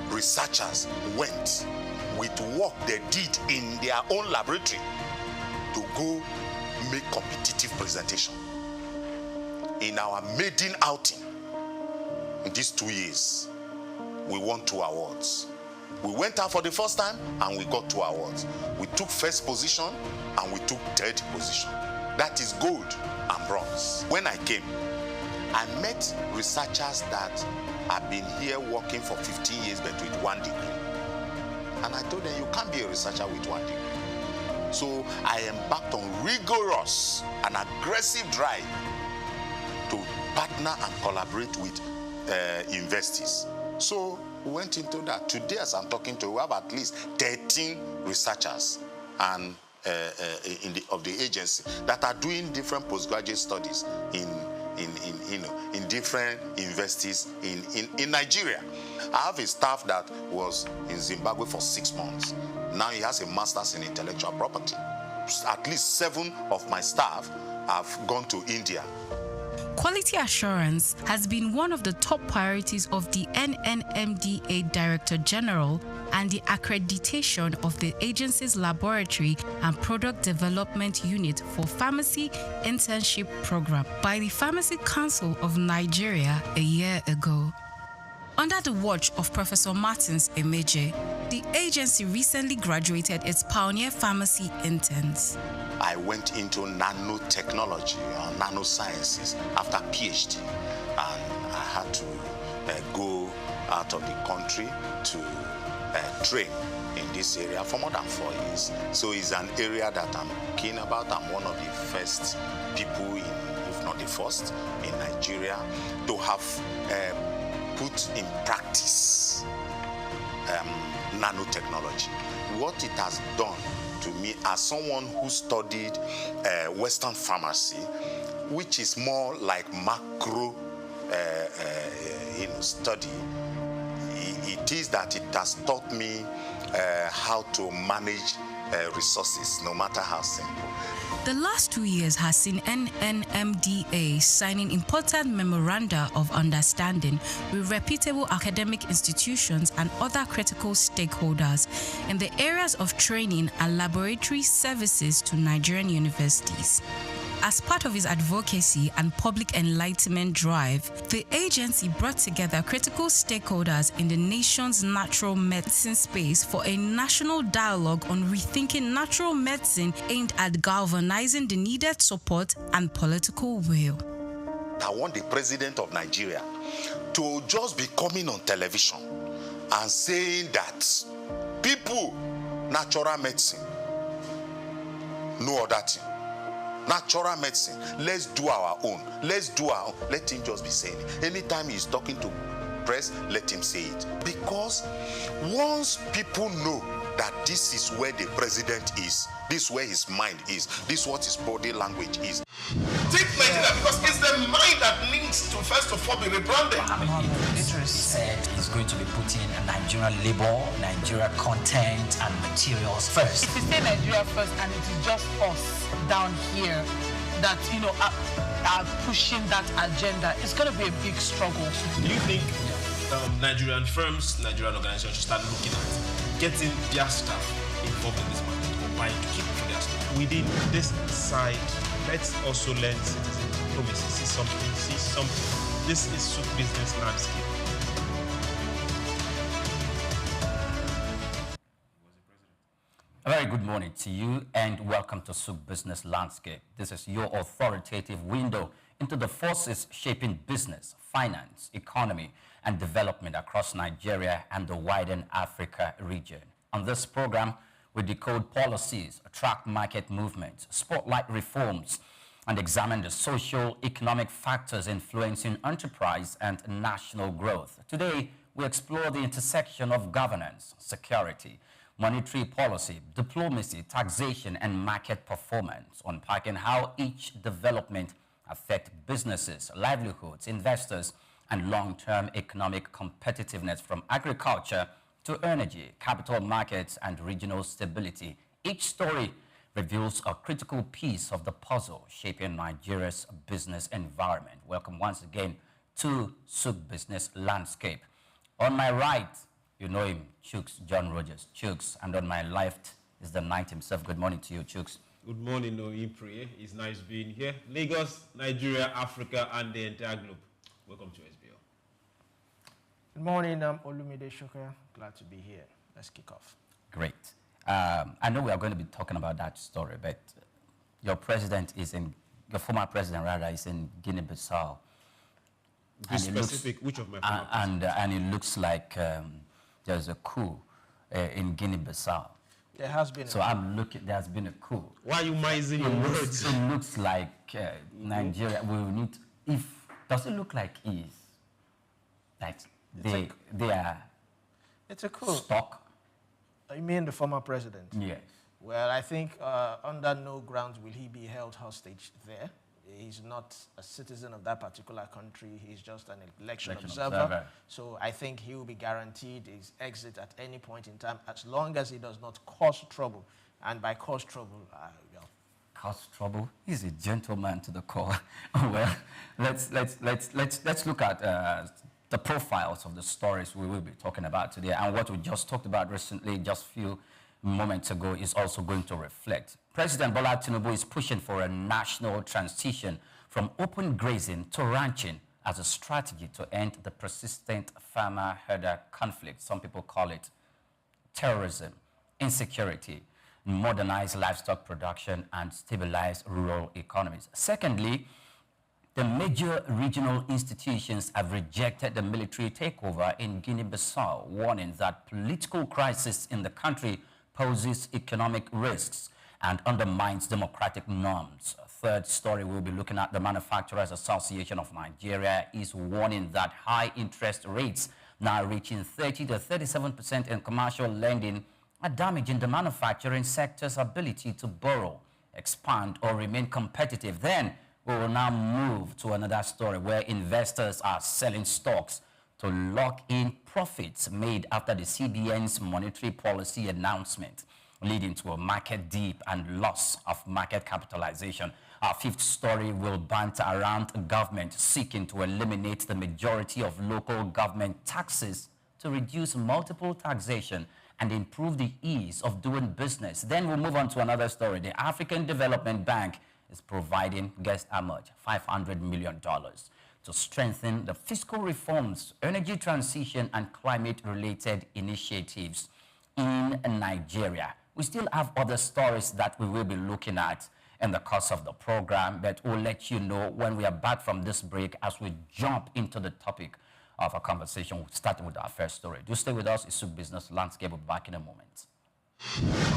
researchers went with work they did in their own laboratory to go make competitive presentation. In our maiden outing, in these 2 years, we won 2 awards. We went out for the first time and we got 2 awards. We took first position and we took third position. That is gold and bronze. When I came, I met researchers that have been here working for 15 years but with 1 degree. And I told them, you can't be a researcher with 1 degree. So I embarked on rigorous and aggressive drive to partner and collaborate with investors. So we went into that. Today, as I'm talking to you, we have at least 13 researchers and of the agency that are doing different postgraduate studies in different universities in Nigeria. I have a staff that was in Zimbabwe for 6 months. Now he has a master's in intellectual property. At least 7 of my staff have gone to India. Quality assurance has been one of the top priorities of the NNMDA Director General and the accreditation of the agency's laboratory and product development unit for pharmacy internship program by the Pharmacy Council of Nigeria a year ago. Under the watch of Professor Martins Emeje, the agency recently graduated its pioneer pharmacy interns. I went into nanotechnology or nanosciences after PhD, and I had to go out of the country to train in this area for more than 4 years. So it's an area that I'm keen about. I'm one of the first people, if not the first, in Nigeria to have put in practice nanotechnology. What it has done to me as someone who studied Western pharmacy, which is more like macro study, it is that it has taught me how to manage resources, no matter how simple. The last 2 years has seen NNMDA signing important memoranda of understanding with reputable academic institutions and other critical stakeholders in the areas of training and laboratory services to Nigerian universities. As part of its advocacy and public enlightenment drive, the agency brought together critical stakeholders in the nation's natural medicine space for a national dialogue on rethinking natural medicine aimed at galvanizing the needed support and political will. I want the president of Nigeria to just be coming on television and saying that people, natural medicine, no other thing. Natural medicine, let's do our own. Let's do our own. Let him just be saying it. Anytime he's talking to press, let him say it. Because once people know that this is where the president is, this is where his mind is, this is what his body language is. Take Nigeria because it's the mind that needs to first of all be rebranded. He said he's going to be putting Nigerian labor, Nigeria content and materials first. If you say Nigeria first and it is just us down here that, are pushing that agenda, it's going to be a big struggle. Do you think Nigerian firms, Nigerian organizations should start looking at getting their staff involved in this market or buying to keep for their staff? Within this side, let's also learn citizen diplomacy, see something. This is SOUQ Business Landscape. A very good morning to you and welcome to SOUQ Business Landscape. This is your authoritative window into the forces shaping business, finance, economy, and development across Nigeria and the wider Africa region. On this program, we decode policies, track market movements, spotlight reforms, and examine the social-economic factors influencing enterprise and national growth. Today, we explore the intersection of governance, security, monetary policy, diplomacy, taxation, and market performance, unpacking how each development affects businesses, livelihoods, investors, and long-term economic competitiveness from agriculture to energy, capital markets, and regional stability. Each story reveals a critical piece of the puzzle shaping Nigeria's business environment. Welcome once again to SOUQ Business Landscape. On my right, you know him, Chooks, John Rogers, Chooks, and on my left is the knight himself. Good morning to you, Chooks. Good morning, Impre. It's nice being here. Lagos, Nigeria, Africa, and the entire globe. Welcome to SBL. Good morning, I'm Olumide Shoka. Glad to be here. Let's kick off. Great. I know we are going to be talking about that story, but your president is in, your former president rather, is in Guinea-Bissau. Be specific, which of my former and it looks like there's a coup in Guinea-Bissau. There has been. So I'm looking. There's been a coup. Why are you mising your words? It looks like Nigeria. We will need. If does it look like is like they are. It's a coup. Stuck. You mean the former president? Yes. Well, I think under no grounds will he be held hostage there. He's not a citizen of that particular country. He's just an election observer. So I think he will be guaranteed his exit at any point in time, as long as he does not cause trouble. And by cause trouble, cause trouble? He's a gentleman to the core. Well, let's look at the profiles of the stories we will be talking about today, and what we just talked about recently, just a few moments ago, is also going to reflect. President Bola Tinubu is pushing for a national transition from open grazing to ranching as a strategy to end the persistent farmer-herder conflict. Some people call it terrorism, insecurity, modernize livestock production, and stabilize rural economies. Secondly, the major regional institutions have rejected the military takeover in Guinea-Bissau, warning that political crisis in the country poses economic risks and undermines democratic norms. A third story we'll be looking at: the Manufacturers Association of Nigeria is warning that high interest rates, now reaching 30 to 37% in commercial lending, are damaging the manufacturing sector's ability to borrow, expand, or remain competitive. Then we will now move to another story where investors are selling stocks to lock in profits made after the CBN's monetary policy announcement, leading to a market dip and loss of market capitalization. Our fifth story will banter around a government seeking to eliminate the majority of local government taxes to reduce multiple taxation and improve the ease of doing business. Then we'll move on to another story. The African Development Bank is providing, guess how much? $500 million to strengthen the fiscal reforms, energy transition, and climate-related initiatives in Nigeria. We still have other stories that we will be looking at in the course of the program, but we'll let you know when we are back from this break as we jump into the topic of our conversation. We'll start with our first story. Do stay with us. It's SOUQ Business Landscape. We'll be back in a moment.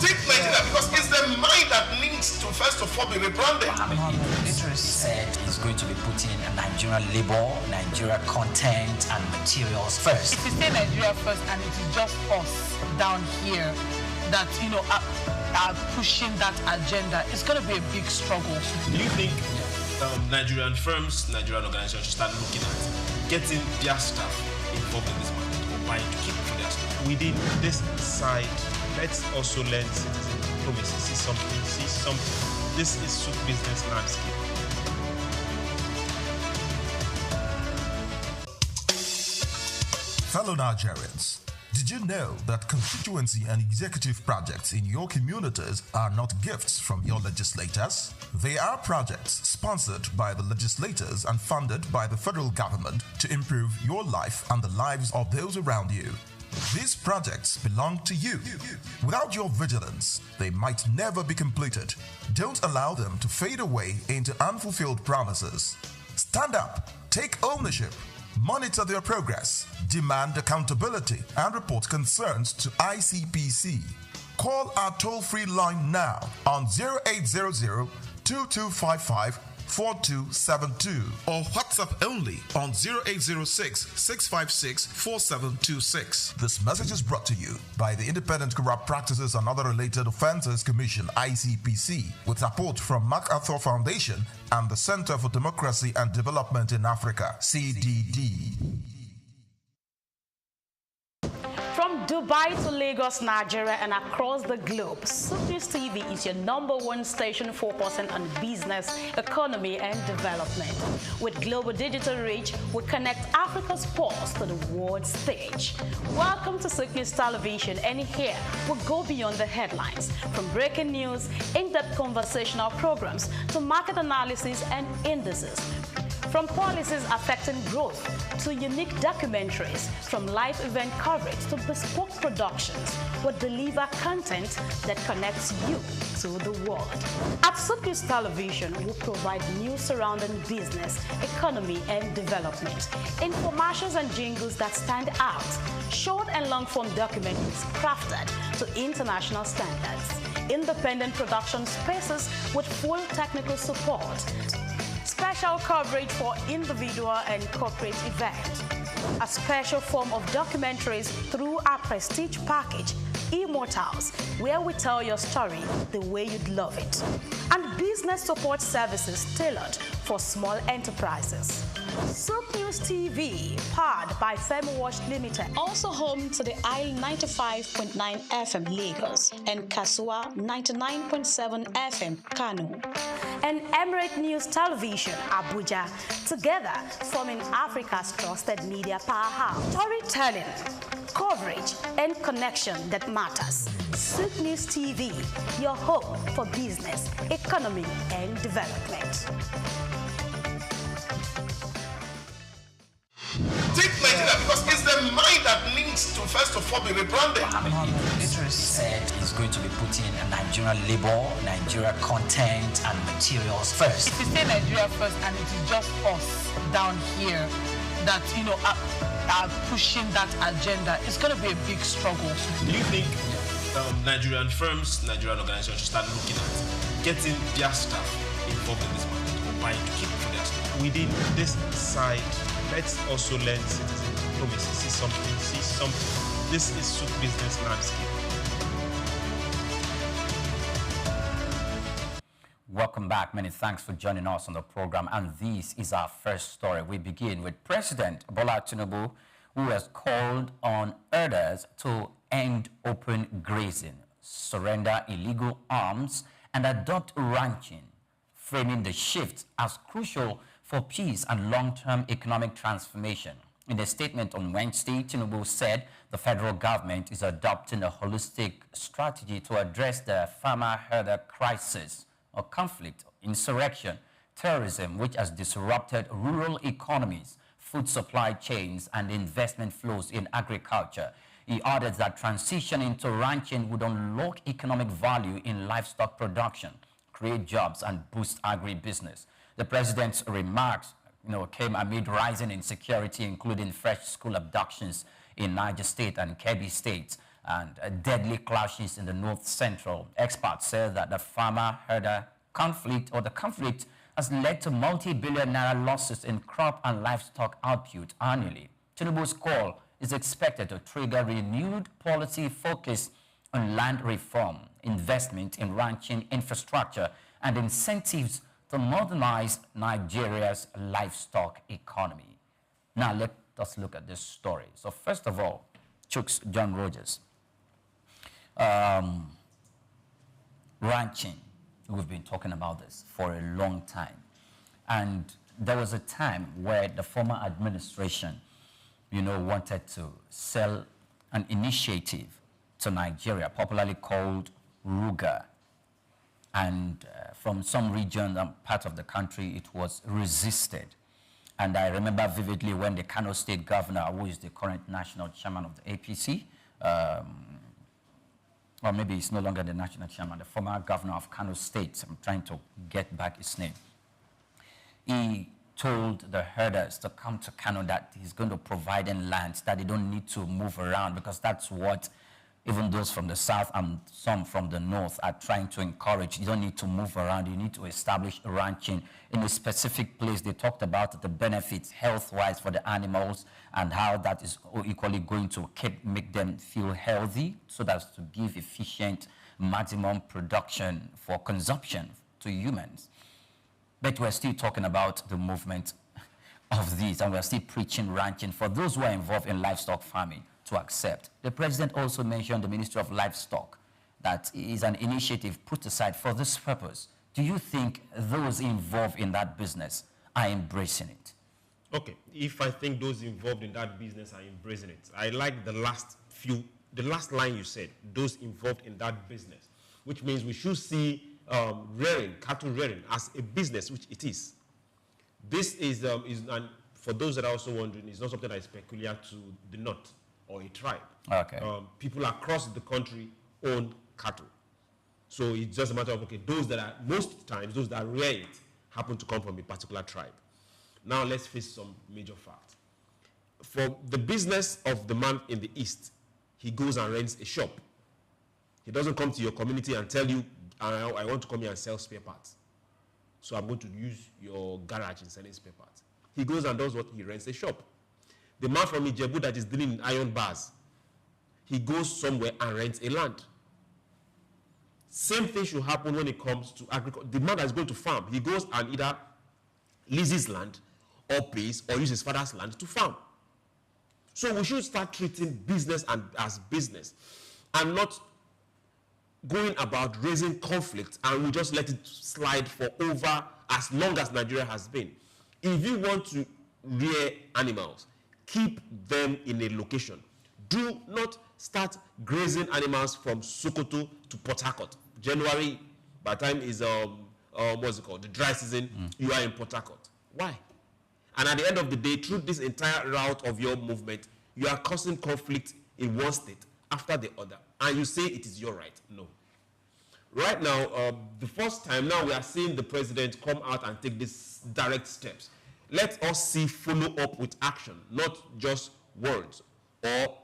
Take Nigeria because it's the mind that needs to first of all be rebranded. Idris said he's going to be putting Nigerian labor, Nigeria content and materials first. If you say Nigeria first and it is just us down here that, are pushing that agenda, it's going to be a big struggle. Do you think Nigerian firms, Nigerian organizations should start looking at getting their staff involved in this market or buying to keep for their staff? Within this side, let's also learn citizen diplomacy. See something. This is SOUQ Business Landscape. Fellow Nigerians, did you know that constituency and executive projects in your communities are not gifts from your legislators? They are projects sponsored by the legislators and funded by the federal government to improve your life and the lives of those around you. These projects belong to you. Without your vigilance, they might never be completed. Don't allow them to fade away into unfulfilled promises. Stand up, take ownership, monitor their progress, demand accountability, and report concerns to ICPC. Call our toll-free line now on 0800-2255 4272 or WhatsApp only on 0806-656-4726. This message is brought to you by the Independent Corrupt Practices and Other Related Offences Commission, ICPC, with support from MacArthur Foundation and the Center for Democracy and Development in Africa, CDD. From Dubai to Lagos, Nigeria, and across the globe, SOUQ News TV is your #1 station focusing on business, economy, and development. With global digital reach, we connect Africa's pulse to the world stage. Welcome to SOUQ News Television, and here we go beyond the headlines. From breaking news, in-depth conversational programs, to market analysis and indices. From policies affecting growth to unique documentaries, from live event coverage to bespoke productions, we deliver content that connects you to the world. At SOUQ News Television, we provide news surrounding business, economy, and development, infomercials and jingles that stand out, short and long-form documentaries crafted to international standards, independent production spaces with full technical support, special coverage for individual and corporate events, a special form of documentaries through our prestige package, Immortals, where we tell your story the way you'd love it, and business support services tailored for small enterprises. SOUQ News TV, powered by FemWatch Limited, also home to the Isle 95.9 FM Lagos and Kasua 99.7 FM Kano, and Emirate News Television Abuja, together forming Africa's trusted media powerhouse. Storytelling, coverage, and connection that matters. SOUQ News TV, your home for business, economy, and development. Take Nigeria because it's the mind that needs to first of all be rebranded. Idris said he's going to be putting Nigerian labor, Nigeria content and materials first. If you say Nigeria first and it is just us down here that, are pushing that agenda, it's going to be a big struggle. Do you think Nigerian firms, Nigerian organizations should start looking at getting their staff involved in this market or buying to keep for their staff? Within this side, let's also learn citizen diplomacy. See something. This is SOUQ Business Landscape. Welcome back. Many thanks for joining us on the program. And this is our first story. We begin with President Bola Tinubu, who has called on herders to end open grazing, surrender illegal arms, and adopt ranching, framing the shift as crucial for peace and long-term economic transformation. In a statement on Wednesday, Tinubu said the federal government is adopting a holistic strategy to address the farmer-herder crisis or conflict, insurrection, terrorism, which has disrupted rural economies, food supply chains, and investment flows in agriculture. He added that transitioning to ranching would unlock economic value in livestock production, create jobs, and boost agribusiness. The president's remarks, came amid rising insecurity, including fresh school abductions in Niger State and Kebbi State, and deadly clashes in the North Central. Experts say that the farmer-herder conflict has led to multi-billion naira losses in crop and livestock output annually. Tinubu's call is expected to trigger renewed policy focus on land reform, investment in ranching infrastructure, and incentives to modernize Nigeria's livestock economy. Now let us look at this story. So first of all, Chuck's John Rogers. Ranching, we've been talking about this for a long time. And there was a time where the former administration, wanted to sell an initiative to Nigeria, popularly called Ruga. And from some region and part of the country, it was resisted. And I remember vividly when the Kano State governor, who is the current national chairman of the APC, or maybe he's no longer the national chairman, the former governor of Kano State, I'm trying to get back his name, he told the herders to come to Kano that he's going to provide them land, that they don't need to move around, because that's what even those from the south and some from the north are trying to encourage. You don't need to move around. You need to establish ranching in a specific place. They talked about the benefits health-wise for the animals and how that is equally going to make them feel healthy so that's to give efficient maximum production for consumption to humans. But we're still talking about the movement of these, and we're still preaching ranching for those who are involved in livestock farming to accept. The president also mentioned the Ministry of Livestock. That is an initiative put aside for this purpose. Do you think those involved in that business are embracing it? Okay, if I think those involved in that business are embracing it, I like the last line you said, those involved in that business, which means we should see cattle rearing as a business, which it is. This is and for those that are also wondering, it's not something that is peculiar to the North or a tribe. Okay. People across the country own cattle. So it's just a matter of, okay, those that are, most times, those that rear it happen to come from a particular tribe. Now let's face some major facts. For the business of the man in the East, he goes and rents a shop. He doesn't come to your community and tell you, I want to come here and sell spare parts. So I'm going to use your garage in selling spare parts. He goes and does what? He rents a shop. The man from Ijebu that is dealing in iron bars, he goes somewhere and rents a land. Same thing should happen when it comes to agriculture. The man that is going to farm, he goes and either leases land or pays or uses his father's land to farm. So we should start treating business as business and not going about raising conflict and we just let it slide for over as long as Nigeria has been. If you want to rear animals, keep them in a location. Do not start grazing animals from Sokoto to Port Harcourt. January, by the time is what's it called? The dry season, you are in Port Harcourt. Why? And at the end of the day, through this entire route of your movement, you are causing conflict in one state after the other. And you say it is your right. No. Right now, the first time now we are seeing the president come out and take these direct steps. Let us see follow up with action, not just words or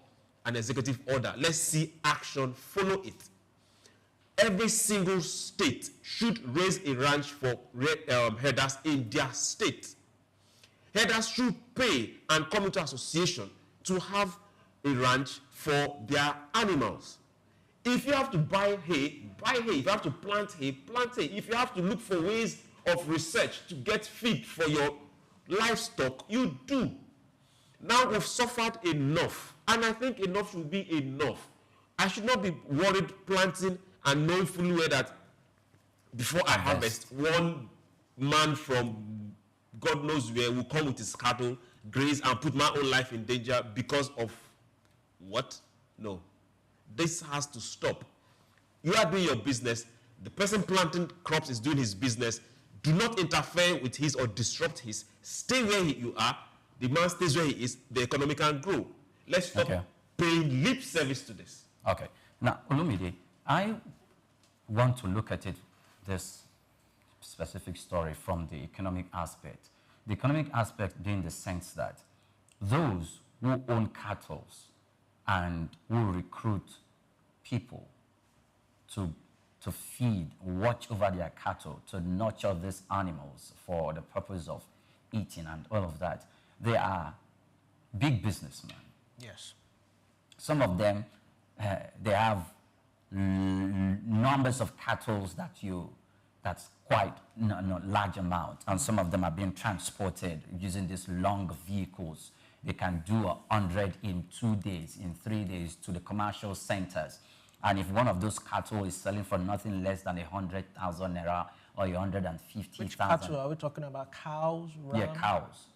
an executive order. Let's see action, follow it. Every single state should raise a ranch for herders in their state. Herders should pay and come into association to have a ranch for their animals. If you have to buy hay, buy hay. If you have to plant hay, plant hay. If you have to look for ways of research to get feed for your livestock, you do. Now we've suffered enough, and I think enough should be enough. I should not be worried planting and knowing fully well that before I harvest, one man from God knows where will come with his cattle, graze, and put my own life in danger because of what? No. This has to stop. You are doing your business. The person planting crops is doing his business. Do not interfere with his or disrupt his. Stay where you are. The man stays where he is. The economy can grow. Let's stop paying lip service to this. Okay. Now, Olumide, I want to look at it, this specific story from the economic aspect. The economic aspect being the sense that those who own cattle and who recruit people to feed, watch over their cattle, to nurture these animals for the purpose of eating and all of that, they are big businessmen. Yes. Some of them, they have numbers of cattle that's quite large amount, and some of them are being transported using these long vehicles. They can do 100 in 2 days, in 3 days to the commercial centers. And if one of those cattle is selling for nothing less than 100,000 naira or 150,000. Which cattle are we talking about? Cows, rams? Yeah, cows.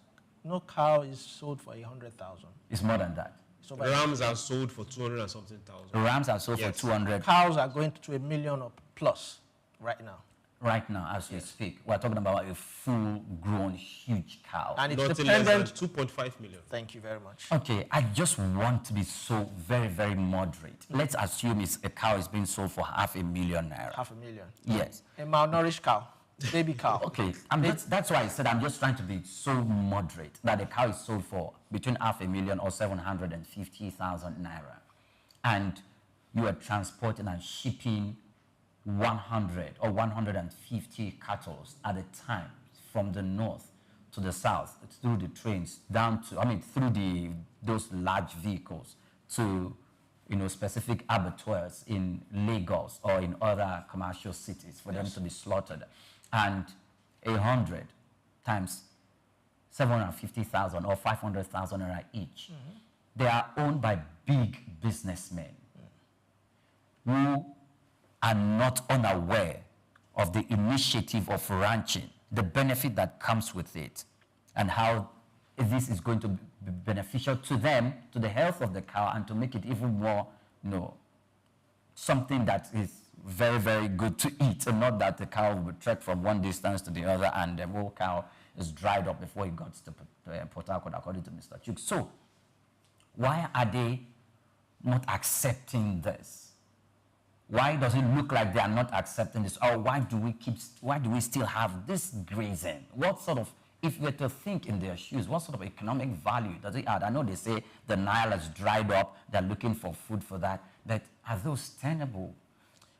No cow is sold for 100,000. It's more than that. So rams are sold for 200 and something thousand. Rams are sold for 200. Cows are going to $1 million or plus right now. Right now, as we speak, we're talking about a full-grown, huge cow. And it's nothing dependent. less than 2.5 million. Thank you very much. Okay, I just want to be so very, very moderate. Let's assume a cow is being sold for 500,000 naira. 500,000. Yes. A malnourished cow, baby cow. Okay, that's why I said I'm just trying to be so moderate that a cow is sold for between 500,000 or 750,000 naira. And you are transporting and shipping 100 or 150 cattle at a time from the north to the south through the trains down to, through those large vehicles to, specific abattoirs in Lagos or in other commercial cities for them to be slaughtered. And 100 times 750,000 or 500,000 naira each. They are owned by big businessmen who are not unaware of the initiative of ranching, the benefit that comes with it, and how this is going to be beneficial to them, to the health of the cow, and to make it even more, something that is very, very good to eat, and not that the cow will trek from one distance to the other and the whole cow is dried up before it got to Port Harcourt, according to Mr. Chuk. So, why are they not accepting this? Why does it look like they are not accepting this? Or why do we still have this grazing? What sort of, if you were to think in their shoes, what sort of economic value does it add? I know they say the Nile has dried up, they're looking for food for that, but are those tenable?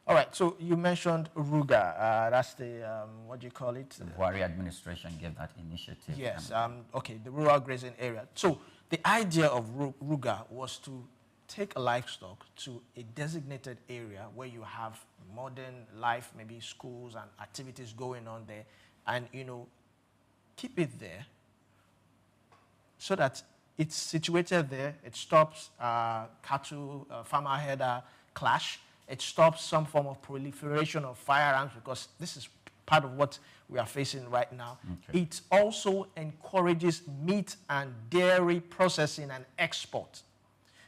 All right, so you mentioned Ruga. That's the, what do you call it? The Buhari administration gave that initiative. Yes, okay, the rural grazing area. So the idea of Ruga was to take livestock to a designated area where you have modern life, maybe schools and activities going on there, and, keep it there so that it's situated there. It stops cattle, farmer-herder clash. It stops some form of proliferation of firearms, because this is part of what we are facing right now. Okay. It also encourages meat and dairy processing and export.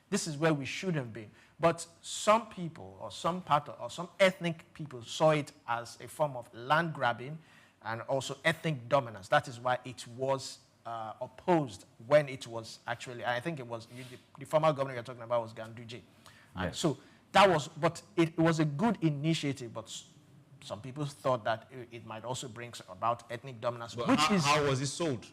This is where we should have been. But some people, or some ethnic people, saw it as a form of land grabbing and also ethnic dominance. That is why it was opposed when it was actually, I think it was, the former governor you're talking about was Ganduje. Yes. So that was, but it was a good initiative, but some people thought that it might also bring about ethnic dominance. But how was it sold?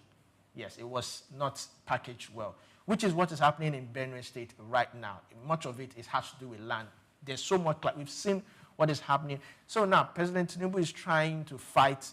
Yes, it was not packaged well, which is what is happening in Benue State right now. Much of it has to do with land. There's so much, we've seen what is happening. So now, President Tinubu is trying to fight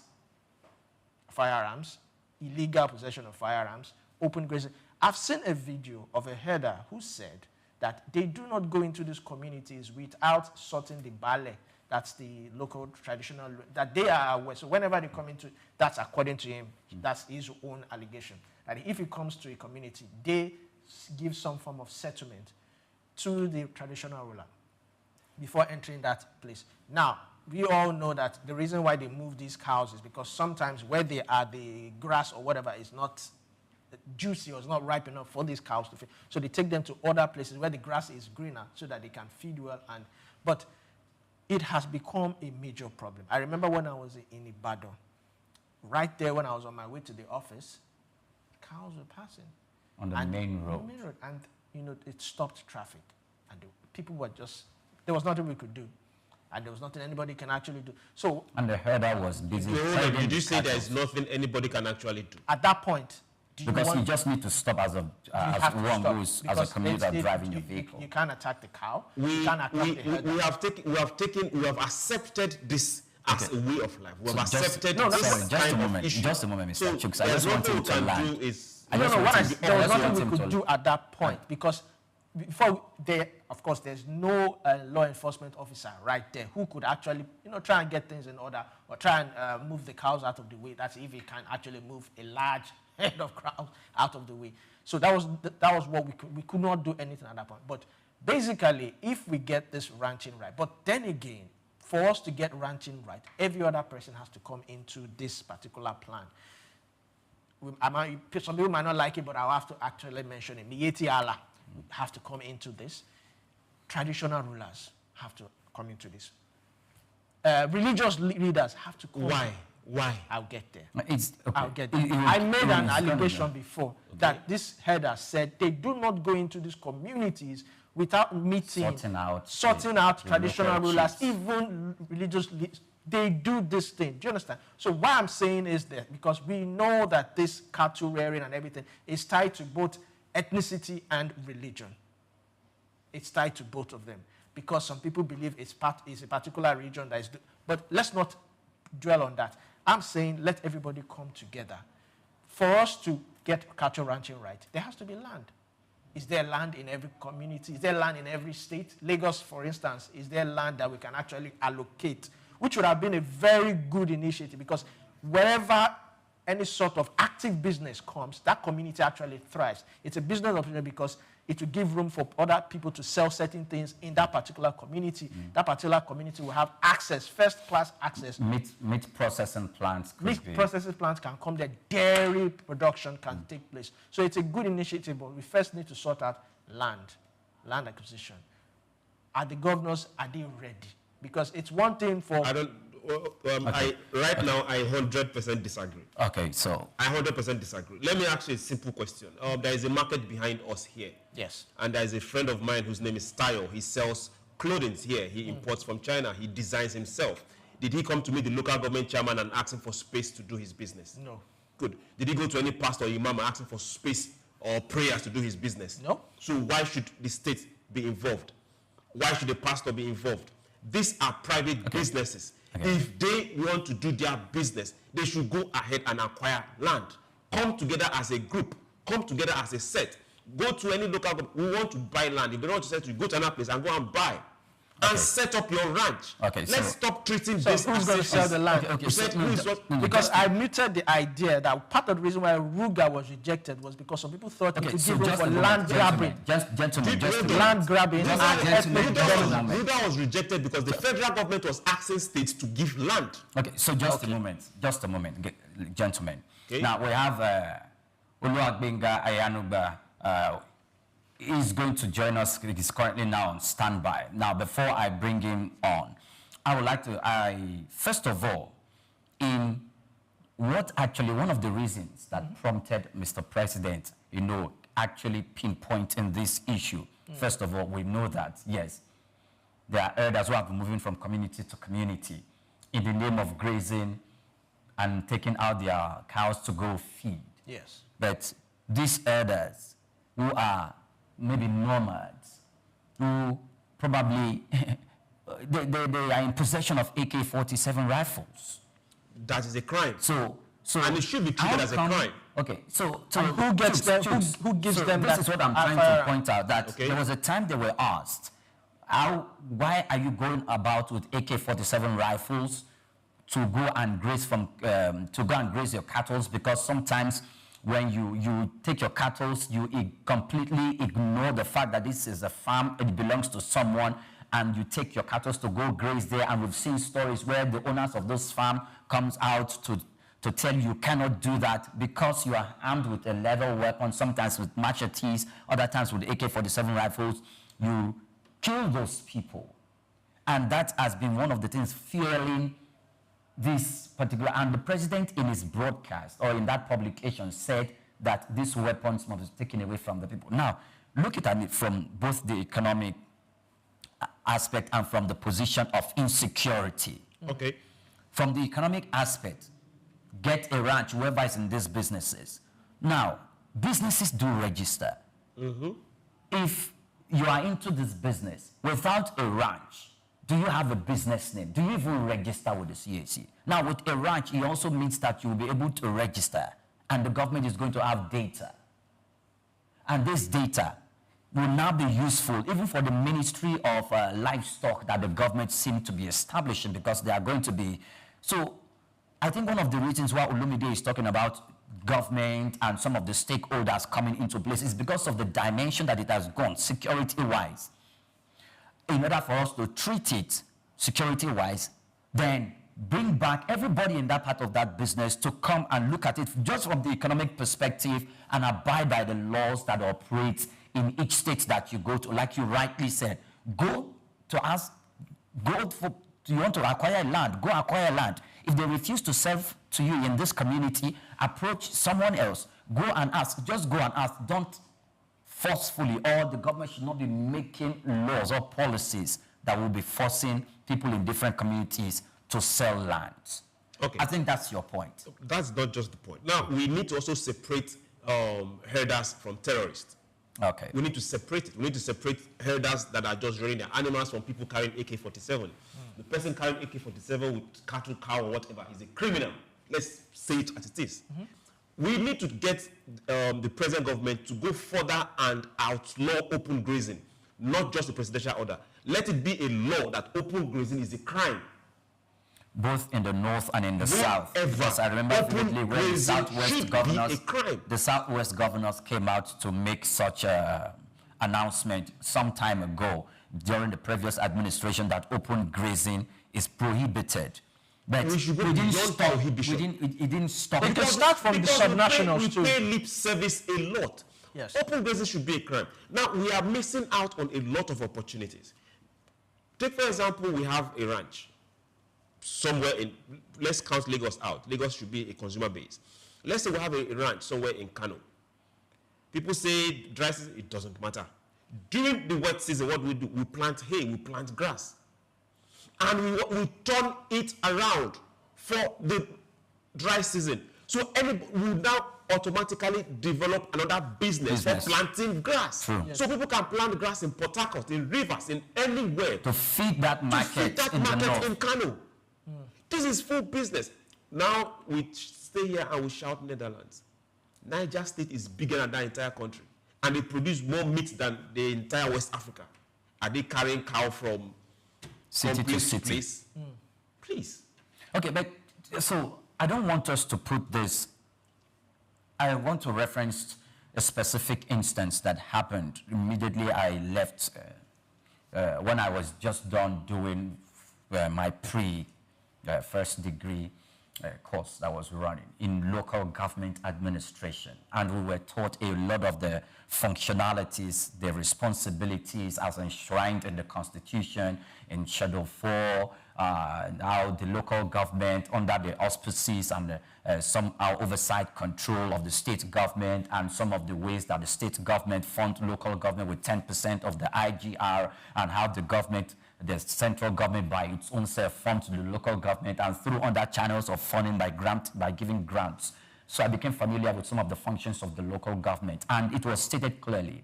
firearms, illegal possession of firearms, open grazing. I've seen a video of a herder who said that they do not go into these communities without sorting the bale, that's the local traditional, that they are aware. So whenever they come into, that's according to him, that's his own allegation. That if he comes to a community, they give some form of settlement to the traditional ruler before entering that place. Now, we all know that the reason why they move these cows is because sometimes where they are, the grass or whatever is not juicy or is not ripe enough for these cows to feed. So they take them to other places where the grass is greener so that they can feed well. But it has become a major problem. I remember when I was in Ibadan, right there when I was on my way to the office, cows were passing. On the main road. And, it stopped traffic. And people were just, there was nothing we could do. And there was nothing anybody can actually do. So, and the herder was busy. Did you say there's nothing anybody can actually do? At that point, because you just need to stop as one who is as a commuter driving your vehicle. You can't attack the cow. You can't attack the herder. We have accepted this as a way of life. We have accepted just a moment, Mr. Chuks. I just want you to land. There was nothing we could do at that point, because before there, of course, there's no law enforcement officer right there who could actually, try and get things in order or try and move the cows out of the way. That's if he can actually move a large head of cows out of the way. So that was what we could not do anything at that point. But basically, if we get this ranching right, but then again, for us to get ranching right, every other person has to come into this particular plan. Some people might not like it, but I'll have to actually mention it. Miyetti Allah have to come into this. Traditional rulers have to come into this. Religious leaders have to come. Why? I'll get there. I'll get there. I made an allegation before that this herder said they do not go into these communities without meeting, sorting out traditional rulers, even religious leaders. They do this thing. Do you understand? So what I'm saying is that because we know that this cattle rearing and everything is tied to both ethnicity and religion. It's tied to both of them. because some people believe it's a particular region that is. But let's not dwell on that. I'm saying let everybody come together. For us to get cattle ranching right, there has to be land. Is there land in every community? Is there land in every state? Lagos, for instance, is there land that we can actually allocate? Which would have been a very good initiative, because wherever any sort of active business comes, that community actually thrives. It's a business opportunity because it will give room for other people to sell certain things in that particular community. That particular community will have access, first-class access. Meat processing plants. Processing plants can come there. Dairy production can take place. So it's a good initiative, but we first need to sort out land acquisition. Are the governors, are they ready? Because it's one thing for... Right now, I 100% disagree. Okay, so... I 100% disagree. Let me ask you a simple question. There is a market behind us here. Yes. And there is a friend of mine whose name is Tayo. He sells clothing here. He imports from China. He designs himself. Did he come to meet the local government chairman and ask him for space to do his business? No. Good. Did he go to any pastor or imam and ask him for space or prayers to do his business? No. So why should the state be involved? Why should the pastor be involved? These are private businesses. If they want to do their business, they should go ahead and acquire land. Come together as a group. Come together as a set. Go to any local government. We want to buy land. If they don't want to sell, you go to another place and go and buy. And set up your ranch. Let's stop treating this. Who's going to sell the land? Because I muted the idea that part of the reason why Ruga was rejected was because some people thought it could give room for land grabbing. Land grabbing and ethnic development. Ruga was rejected because the federal government was asking states to give land. Okay, so just a moment, gentlemen. Now we have Oluwagbenga Ayanuba. He's going to join us. He's currently now on standby. Now, before I bring him on, I would like to, first of all, in what actually, one of the reasons that prompted Mr. President, actually pinpointing this issue, first of all, we know that, yes, there are herders who have been moving from community to community in the name of grazing and taking out their cows to go feed. Yes. But these herders who are maybe nomads, who probably they are in possession of AK-47 rifles. That is a crime. So and it should be treated as a crime. Okay, so who gets them? Who gives them this that? This is what I'm trying to point out. That there was a time they were asked, why are you going about with AK-47 rifles to go and graze your cattle? Because sometimes when you take your cattle, you completely ignore the fact that this is a farm, it belongs to someone, and you take your cattle to go graze there. And we've seen stories where the owners of those farms comes out to tell you cannot do that because you are armed with a lethal weapon, sometimes with machetes, other times with AK-47 rifles. You kill those people. And that has been one of the things fueling this particular, and the president in his broadcast or in that publication said that these weapons must be taken away from the people. Now, look at it from both the economic aspect and from the position of insecurity. Okay. From the economic aspect, get a ranch, whoever is in these businesses. Now, businesses do register. If you are into this business without a ranch, do you have a business name? Do you even register with the CAC? Now, with a ranch, it also means that you will be able to register, and the government is going to have data. And this data will now be useful even for the Ministry of Livestock that the government seems to be establishing, because they are going to be. So I think one of the reasons why Olumide is talking about government and some of the stakeholders coming into place is because of the dimension that it has gone security-wise. In order for us to treat it security-wise, then bring back everybody in that part of that business to come and look at it just from the economic perspective and abide by the laws that operate in each state that you go to. Like you rightly said, you want to acquire land, go acquire land. If they refuse to serve to you in this community, approach someone else. Go and ask. Just go and ask. Don't forcefully, or the government should not be making laws or policies that will be forcing people in different communities to sell lands. Okay. I think that's your point. That's not just the point. Now, we need to also separate herders from terrorists. Okay. We need to separate it. We need to separate herders that are just rearing their animals from people carrying AK-47. The person carrying AK-47 with cattle, cow, or whatever is a criminal. Let's say it as it is. We need to get the present government to go further and outlaw open grazing, not just a presidential order. Let it be a law that open grazing is a crime. Both in the north and in the south. Because I remember vividly when the Southwest governors came out to make such an announcement some time ago during the previous administration that open grazing is prohibited. But we didn't stop. It didn't stop. It can start from the subnationals too. We pay lip service a lot. Yes. Open grazing should be a crime. Now, we are missing out on a lot of opportunities. Take, for example, we have a ranch somewhere in, let's count Lagos out. Lagos should be a consumer base. Let's say we have a ranch somewhere in Kano. People say dry season, it doesn't matter. During the wet season, what we do? We plant hay, we plant grass. And we turn it around for the dry season. So we now automatically develop another business for planting grass. Yes. So people can plant grass in Port Harcourt, in rivers, in anywhere. To feed that market, in Kano. This is full business. Now we stay here and we shout Netherlands. Niger State is bigger than that entire country. And they produce more meat than the entire West Africa. Are they carrying cow from city to city? Place? Please. Okay, but so I don't want us to put this. I want to reference a specific instance that happened immediately I left when I was just done doing my first degree course that was running in local government administration. And we were taught a lot of the functionalities, the responsibilities as enshrined in the Constitution, in Schedule 4, how the local government under the auspices and some oversight control of the state government, and some of the ways that the state government fund local government with 10% of the IGR, and how the central government by its own self funds the local government, and through other channels of funding by giving grants. So I became familiar with some of the functions of the local government, and it was stated clearly,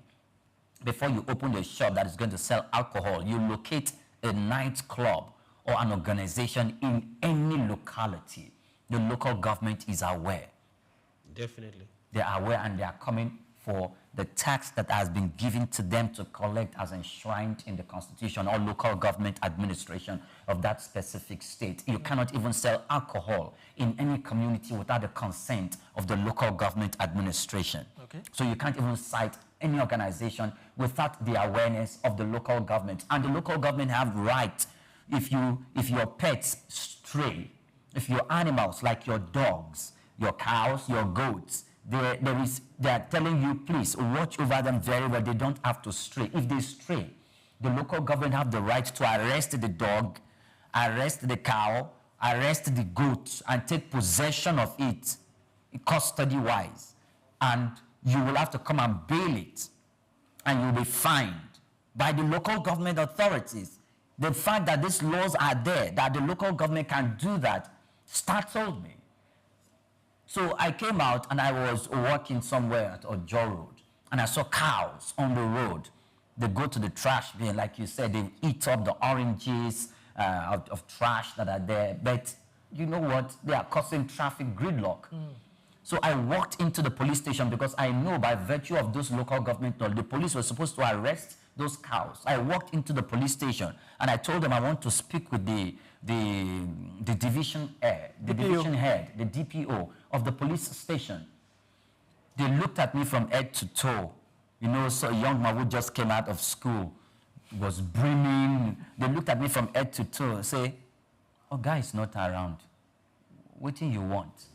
before you open a shop that is going to sell alcohol, you locate a nightclub or an organization in any locality. The local government is aware. Definitely. They are aware, and they are coming for the tax that has been given to them to collect as enshrined in the Constitution or local government administration of that specific state. You cannot even sell alcohol in any community without the consent of the local government administration. Okay. So you can't even cite any organization without the awareness of the local government. And the local government have right, if your pets stray, if your animals like your dogs, your cows, your goats, they are telling you, please watch over them very well. They don't have to stray. If they stray, the local government have the right to arrest the dog, arrest the cow, arrest the goat, and take possession of it, custody-wise. And you will have to come and bail it, and you'll be fined by the local government authorities. The fact that these laws are there, that the local government can do that, startled me. So I came out and I was walking somewhere at Ojo Road, and I saw cows on the road. They go to the trash bin, like you said, they eat up the oranges of trash that are there. But you know what? They are causing traffic gridlock. So I walked into the police station because I know by virtue of those local government laws, the police were supposed to arrest those cows. I walked into the police station and I told them I want to speak with the division head, the DPO of the police station. They looked at me from head to toe. You know, so a young man who just came out of school was brimming. They looked at me from head to toe and say, "Oh, guy is not around. What do you want?"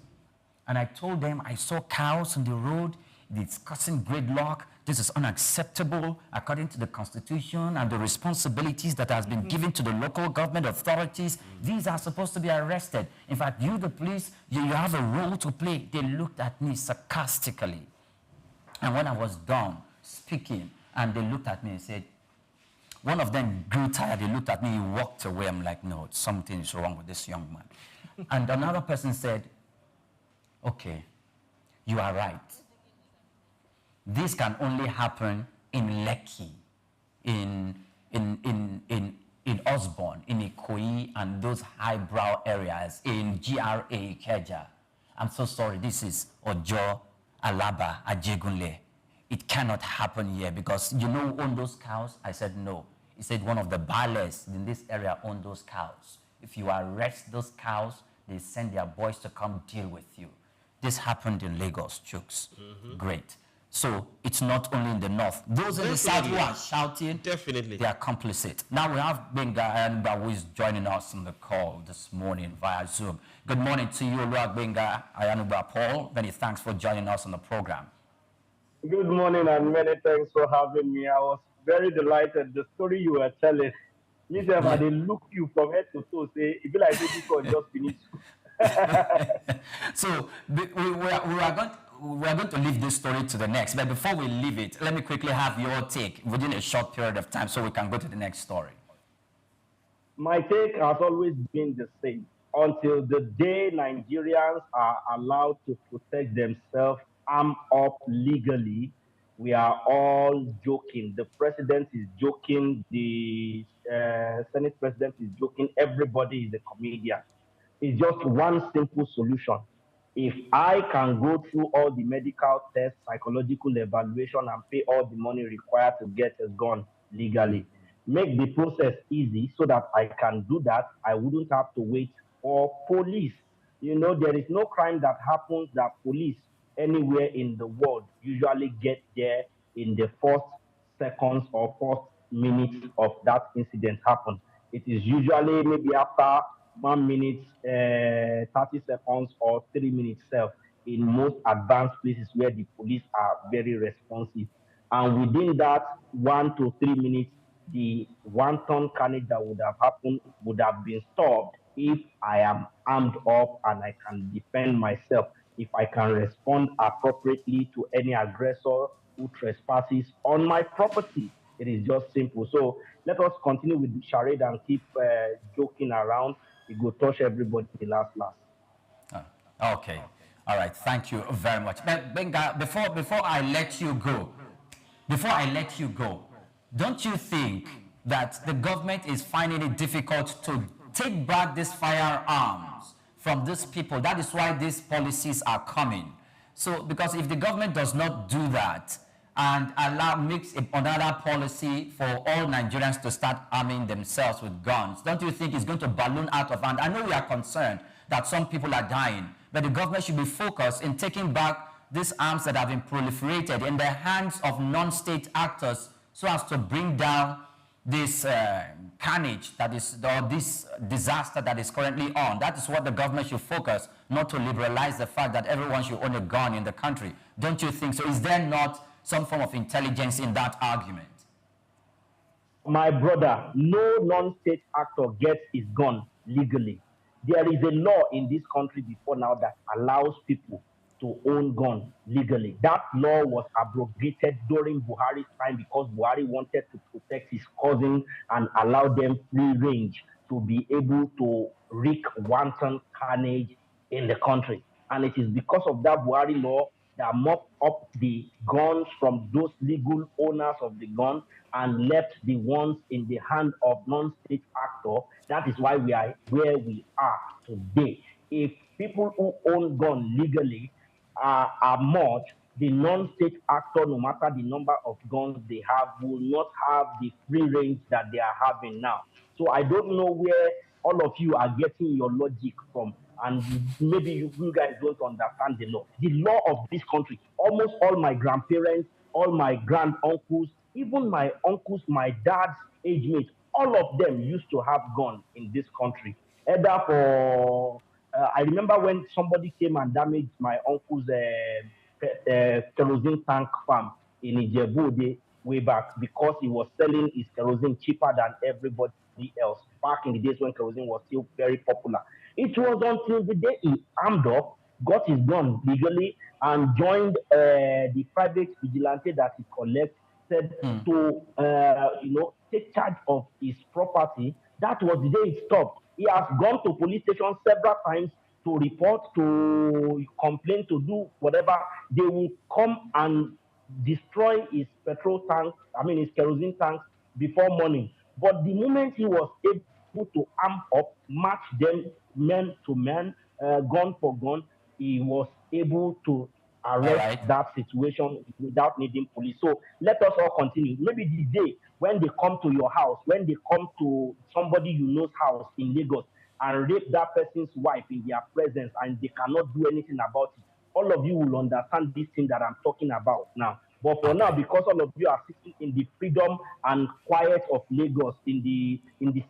And I told them I saw cows on the road. It's causing gridlock. This is unacceptable according to the Constitution and the responsibilities that has been given to the local government authorities. These are supposed to be arrested. In fact, you, the police, you have a role to play. They looked at me sarcastically. And when I was done speaking, and they looked at me and said, one of them grew tired. He looked at me, he walked away. I'm like, no, something is wrong with this young man. And another person said, okay, you are right. This can only happen in Lekki, in Osborne, in Ikoyi, and those highbrow areas, in GRA Ikeja. I'm so sorry, this is Ojo, Alaba, Ajegunle. It cannot happen here because you know who own those cows? I said no. He said one of the ballers in this area own those cows. If you arrest those cows, they send their boys to come deal with you. This happened in Lagos, Chooks. Great. So it's not only in the north. Those in the south who are shouting, they are complicit. Now we have Benga who is joining us on the call this morning via Zoom. Good morning to you, Benga Ayanuba Paul. Many thanks for joining us on the program. Good morning and many thanks for having me. I was very delighted. The story you were telling, Mr. Yeah. They look you from head to toe, say, if you like this one just finished. So we are going to leave this story to the next. But before we leave it, let me quickly have your take within a short period of time so we can go to the next story. My take has always been the same. Until the day Nigerians are allowed to protect themselves, arm up legally, we are all joking. The president is joking. The Senate president is joking. Everybody is a comedian. It's just one simple solution. If I can go through all the medical tests, psychological evaluation, and pay all the money required to get a gun legally, make the process easy so that I can do that. I wouldn't have to wait for police. You know, there is no crime that happens that police anywhere in the world usually get there in the first seconds or first minutes of that incident happen. It is usually maybe after 1 minute, 30 seconds or 3 minutes self in most advanced places where the police are very responsive. And within that 1 to 3 minutes, the wanton carnage that would have happened would have been stopped if I am armed up and I can defend myself, if I can respond appropriately to any aggressor who trespasses on my property. It is just simple. So let us continue with the charade and keep joking around. It will touch everybody last. Okay. All right. Thank you very much. But Benga, before I let you go, don't you think that the government is finding it difficult to take back these firearms from these people? That is why these policies are coming. So, because if the government does not do that and makes another policy for all Nigerians to start arming themselves with guns, don't you think it's going to balloon out of hand? I know we are concerned that some people are dying, but the government should be focused in taking back these arms that have been proliferated in the hands of non-state actors so as to bring down this carnage that is, or this disaster that is currently on. That is what the government should focus, not to liberalize the fact that everyone should own a gun in the country. Don't you think so? Is there not some form of intelligence in that argument? My brother, no non-state actor gets his gun legally. There is a law in this country before now that allows people to own guns legally. That law was abrogated during Buhari's time because Buhari wanted to protect his cousins and allow them free range to be able to wreak wanton carnage in the country. And it is because of that Buhari law that mopped up the guns from those legal owners of the gun and left the ones in the hand of non-state actors. That is why we are where we are today. If people who own guns legally are much, the non-state actor, no matter the number of guns they have, will not have the free range that they are having now. So I don't know where all of you are getting your logic from, and maybe you guys don't understand the law. The law of this country, almost all my grandparents, all my grand uncles, even my uncles, my dad's age mates, all of them used to have guns in this country. Either for I remember when somebody came and damaged my uncle's kerosene tank farm in Ijebu way back because he was selling his kerosene cheaper than everybody else back in the days when kerosene was still very popular. It was until the day he armed up, got his gun legally, and joined the private vigilante that he collected to take charge of his property. That was the day it stopped. He has gone to police station several times to report, to complain, to do whatever. They will come and destroy his petrol tank, his kerosene tanks before morning. But the moment he was able to arm up, match them man to man, gun for gun, he was able to arrest that situation without needing police. So let us all continue. Maybe the day when they come to your house, when they come to somebody you know's house in Lagos and rape that person's wife in their presence and they cannot do anything about it, all of you will understand this thing that I'm talking about now. But for now, because all of you are sitting in the freedom and quiet of Lagos, in the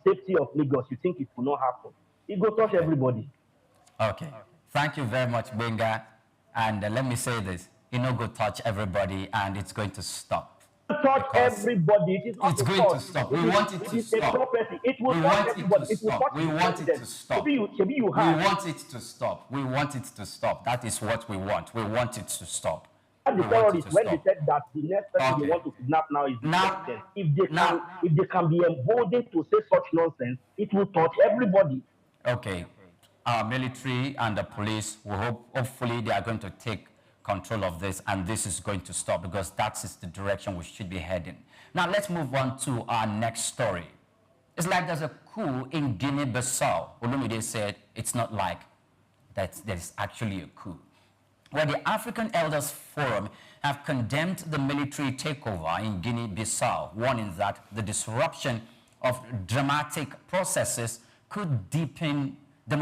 safety of Lagos, you think it will not happen. It will touch everybody. Okay. Thank you very much, Benga. And let me say this. It no go touch everybody, and it's going to stop. Touch everybody. It is it's going to stop. We want it to stop. It will touch everybody. It will touch we want it to stop. We want it to stop. We want it to stop. That is what we want. We want it to stop. The terrorists, when they said that the next person they want to kidnap now is the president, if they can be emboldened to say such nonsense, it will touch everybody. Okay. Our military and the police will hopefully they are going to take control of this, and this is going to stop, because that is the direction we should be heading. Now let's move on to our next story. It's like there's a coup in Guinea-Bissau. Olumide said it's not like that there's actually a coup, where the African Elders Forum have condemned the military takeover in Guinea-Bissau, warning that the disruption of democratic processes could deepen the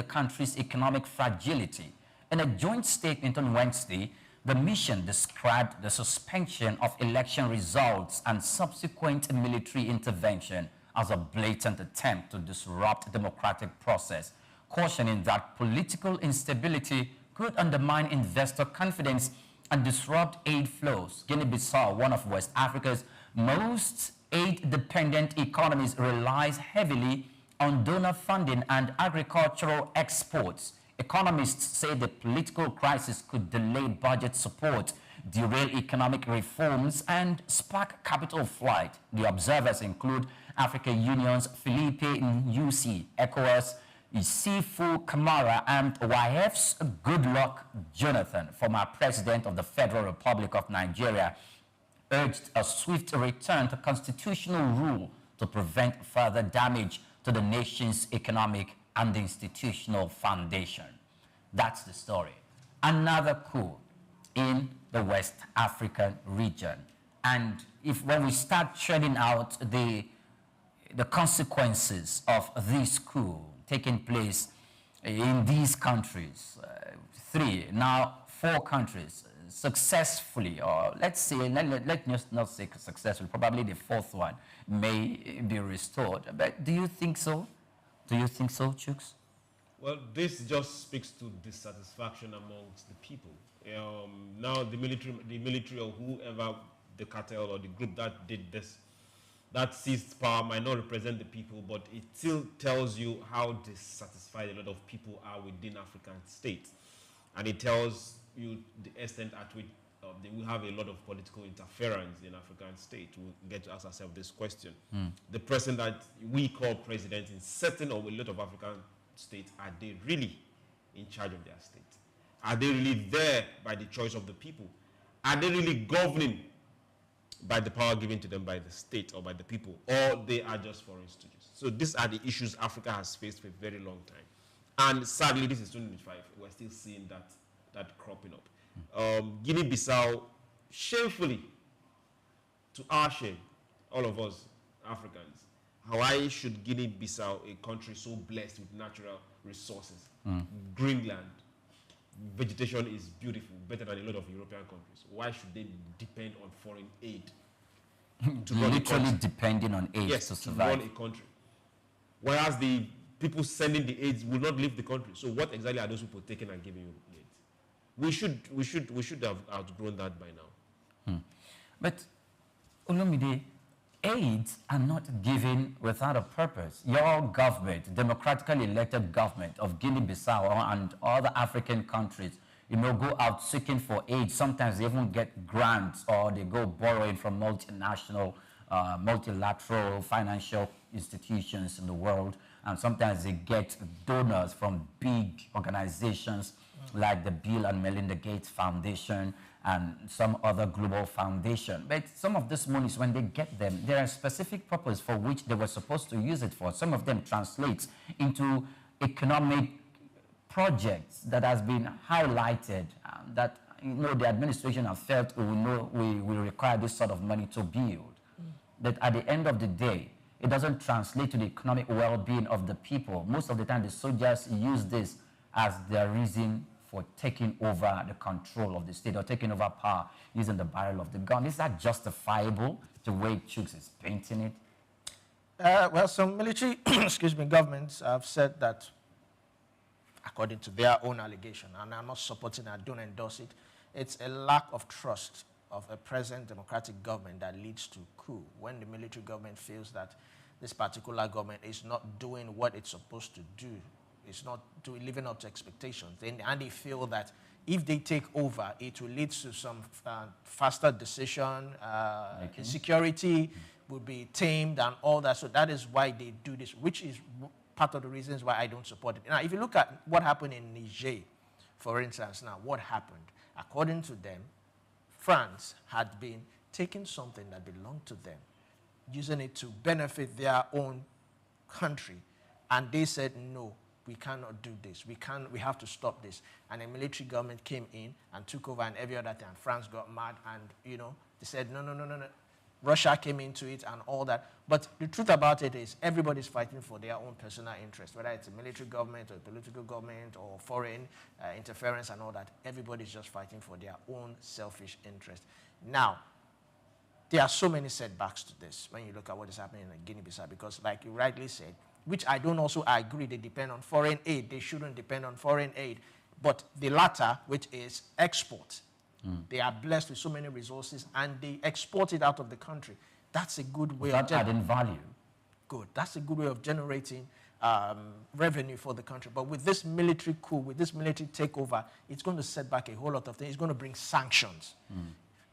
country's economic fragility. In a joint statement on Wednesday, the mission described the suspension of election results and subsequent military intervention as a blatant attempt to disrupt democratic process, cautioning that political instability could undermine investor confidence and disrupt aid flows. Guinea-Bissau, one of West Africa's most aid-dependent economies, relies heavily on donor funding and agricultural exports. Economists say the political crisis could delay budget support, derail economic reforms, and spark capital flight. The observers include African Union's Philippe Nyusi, ECOWAS, Isifu Kamara, and YF's Goodluck Jonathan, former president of the Federal Republic of Nigeria, urged a swift return to constitutional rule to prevent further damage to the nation's economic and institutional foundation. That's the story. Another coup in the West African region. And when we start treading out the consequences of this coup taking place in these countries, 4 countries, successfully, or let's say, let's not say successfully, probably the 4th one may be restored. But do you think so? Do you think so, Chooks? Well, this just speaks to dissatisfaction amongst the people. Now the military or whoever, the cartel or the group that did this, that seized power, might not represent the people, but it still tells you how dissatisfied a lot of people are within African states. And it tells you the extent at which they will have a lot of political interference in African states. We'll get to ask ourselves this question. The person that we call president in certain or a lot of African states, are they really in charge of their state? Are they really there by the choice of the people? Are they really governing by the power given to them by the state or by the people? Or they are just foreign stooges? So these are the issues Africa has faced for a very long time. And sadly, this is 2025. We're still seeing that cropping up. Guinea-Bissau, shamefully, to our shame, all of us Africans, why should Guinea-Bissau, a country so blessed with natural resources, green land, vegetation is beautiful, better than a lot of European countries, why should they depend on foreign aid to run a country? Literally depending on aid to survive. Run a country. Whereas the people sending the aids will not leave the country. So what exactly are those people taking and giving you aid? We should have outgrown that by now. But Olumide, aids are not given without a purpose. Your government, democratically elected government of Guinea-Bissau and other African countries, go out seeking for aid. Sometimes they even get grants, or they go borrowing from multinational, multilateral financial institutions in the world. And sometimes they get donors from big organizations like the Bill and Melinda Gates Foundation and some other global foundation. But some of these monies, when they get them, there are specific purpose for which they were supposed to use it for. Some of them translates into economic projects that has been highlighted that the administration have felt we require this sort of money to build. That at the end of the day, it doesn't translate to the economic well-being of the people. Most of the time, the soldiers use this as their reason for taking over the control of the state or taking over power using the barrel of the gun. Is that justifiable, the way SOUQ is painting it? Well, some military, governments have said that, according to their own allegation, and I'm not supporting it, I don't endorse it, it's a lack of trust of a present democratic government that leads to coup. When the military government feels that this particular government is not doing what it's supposed to do, it's not living up to expectations, and they feel that if they take over, it will lead to some faster decision, security will be tamed and all that. So that is why they do this, which is part of the reasons why I don't support it. Now, if you look at what happened in Niger, for instance, now, what happened? According to them, France had been taking something that belonged to them, using it to benefit their own country, and they said, no, we cannot do this. We have to stop this. And a military government came in and took over and every other thing, and France got mad and, they said, no. Russia came into it and all that. But the truth about it is everybody's fighting for their own personal interest, whether it's a military government or a political government or foreign interference and all that. Everybody's just fighting for their own selfish interest. Now, there are so many setbacks to this when you look at what is happening in Guinea-Bissau, because like you rightly said, which I don't also agree, they depend on foreign aid. They shouldn't depend on foreign aid. But the latter, which is export, they are blessed with so many resources and they export it out of the country. That's a good way of adding value. Good. That's a good way of generating revenue for the country. But with this military coup, with this military takeover, it's going to set back a whole lot of things. It's going to bring sanctions.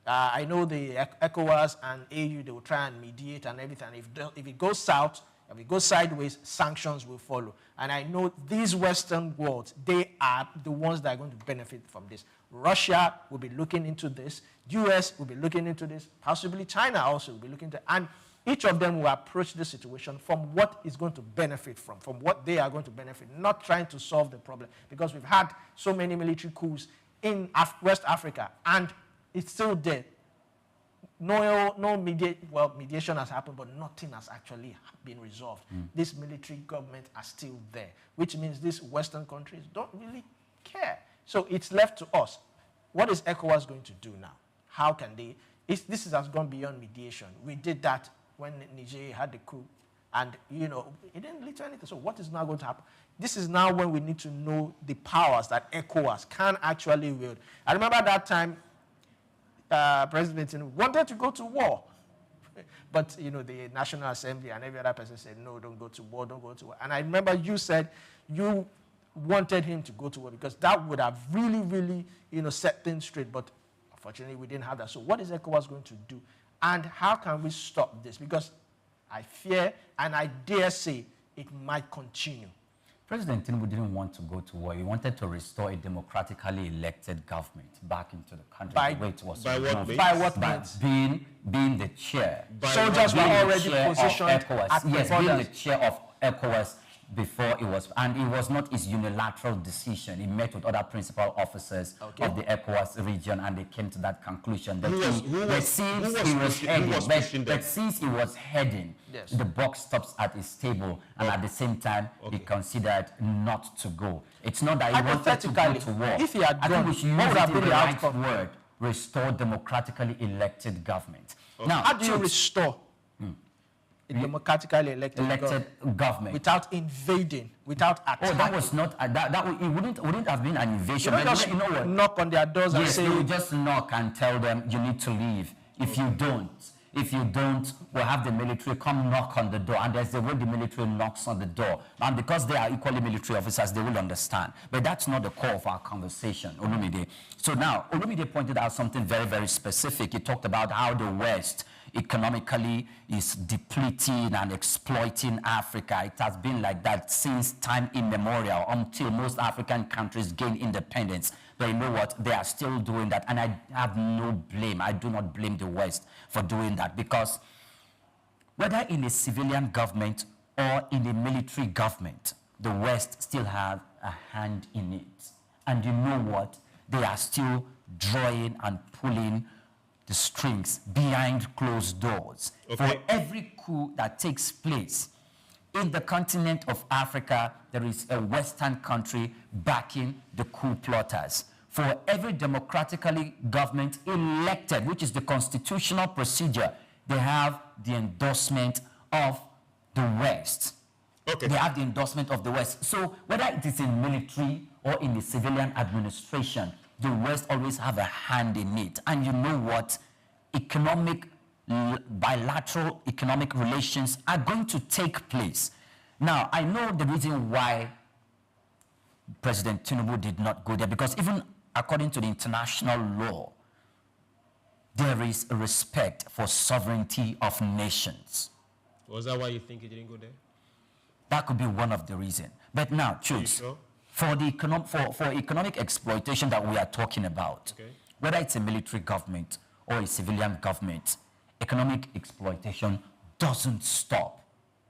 I know the ECOWAS and AU, they will try and mediate and everything. If it goes south, if it goes sideways, sanctions will follow. And I know these Western worlds, they are the ones that are going to benefit from this. Russia will be looking into this. US will be looking into this. Possibly China also will be looking into it. And each of them will approach the situation from what is going to benefit from what they are going to benefit, not trying to solve the problem. Because we've had so many military coups in West Africa, and it's still there. Mediation has happened, but nothing has actually been resolved. This military government are still there, which means these Western countries don't really care. So it's left to us. What is ECOWAS going to do now? How can they? This has gone beyond mediation. We did that when Niger had the coup, and it didn't lead to anything. So what is now going to happen? This is now when we need to know the powers that ECOWAS can actually wield. I remember that time, President Tinubu wanted to go to war. But, the National Assembly and every other person said, no, don't go to war, don't go to war. And I remember you said you wanted him to go to war because that would have really, really, set things straight. But unfortunately, we didn't have that. So what is ECOWAS going to do? And how can we stop this? Because I fear and I dare say it might continue. President Tinubu didn't want to go to war. He wanted to restore a democratically elected government back into the country. By what means? Being the chair. Soldiers were already positioned at the being the chair of ECOWAS before it was, and it was not his unilateral decision. He met with other principal officers of the ECOWAS region, and they came to that conclusion. Since he was heading, yes, the buck stops at his table, and at the same time, he considered not to go. It's not that he wanted to go to war. If he had I think we should use it in the right word: restore democratically elected government. Now, how do you restore a democratically elected government without invading, without attacking? Oh, that was not it wouldn't have been an invasion. You just what? Knock on their doors and say, you just knock and tell them you need to leave. If you don't, we'll have the military come knock on the door, and there's the way the military knocks on the door. And because they are equally military officers, they will understand. But that's not the core of our conversation, Olumide. So now, Olumide pointed out something very, very specific. He talked about how the West economically is depleting and exploiting Africa. It has been like that since time immemorial until most African countries gain independence. But you know what? They are still doing that. And I have no blame. I do not blame the West for doing that, because whether in a civilian government or in a military government, the West still have a hand in it. And you know what? They are still drawing and pulling the strings behind closed doors. Okay. For every coup that takes place in the continent of Africa, there is a Western country backing the coup plotters. For every democratically government elected, which is the constitutional procedure, they have the endorsement of the West. Okay. They have the endorsement of the West. So whether it is in military or in the civilian administration, the West always have a hand in it. And you know what? Bilateral economic relations are going to take place. Now, I know the reason why President Tinubu did not go there, because even according to the international law, there is a respect for sovereignty of nations. Was that why you think he didn't go there? That could be one of the reasons. But now, choose. Sure? For economic exploitation that we are talking about, okay, whether it's a military government or a civilian government, economic exploitation doesn't stop,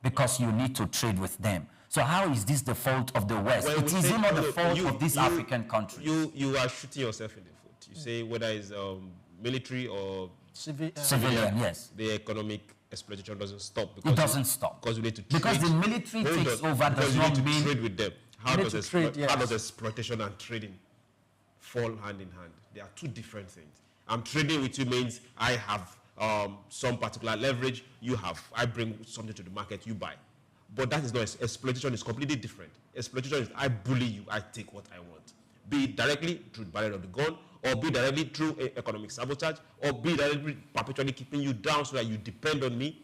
because you need to trade with them. So how is this the fault of the West? It is not the fault of these African countries. You are shooting yourself in the foot. You say whether it's military or civilian, yes. The economic exploitation doesn't stop. It doesn't stop. Because we need to trade. Because the military takes over does not mean... trade with them. How does exploitation and trading fall hand in hand? They are two different things. I'm trading with you means I have some particular leverage, you have. I bring something to the market, you buy. But that is not, exploitation is completely different. Exploitation is I bully you, I take what I want. Be it directly through the barrel of the gun, or be directly through economic sabotage, or be directly perpetually keeping you down so that you depend on me,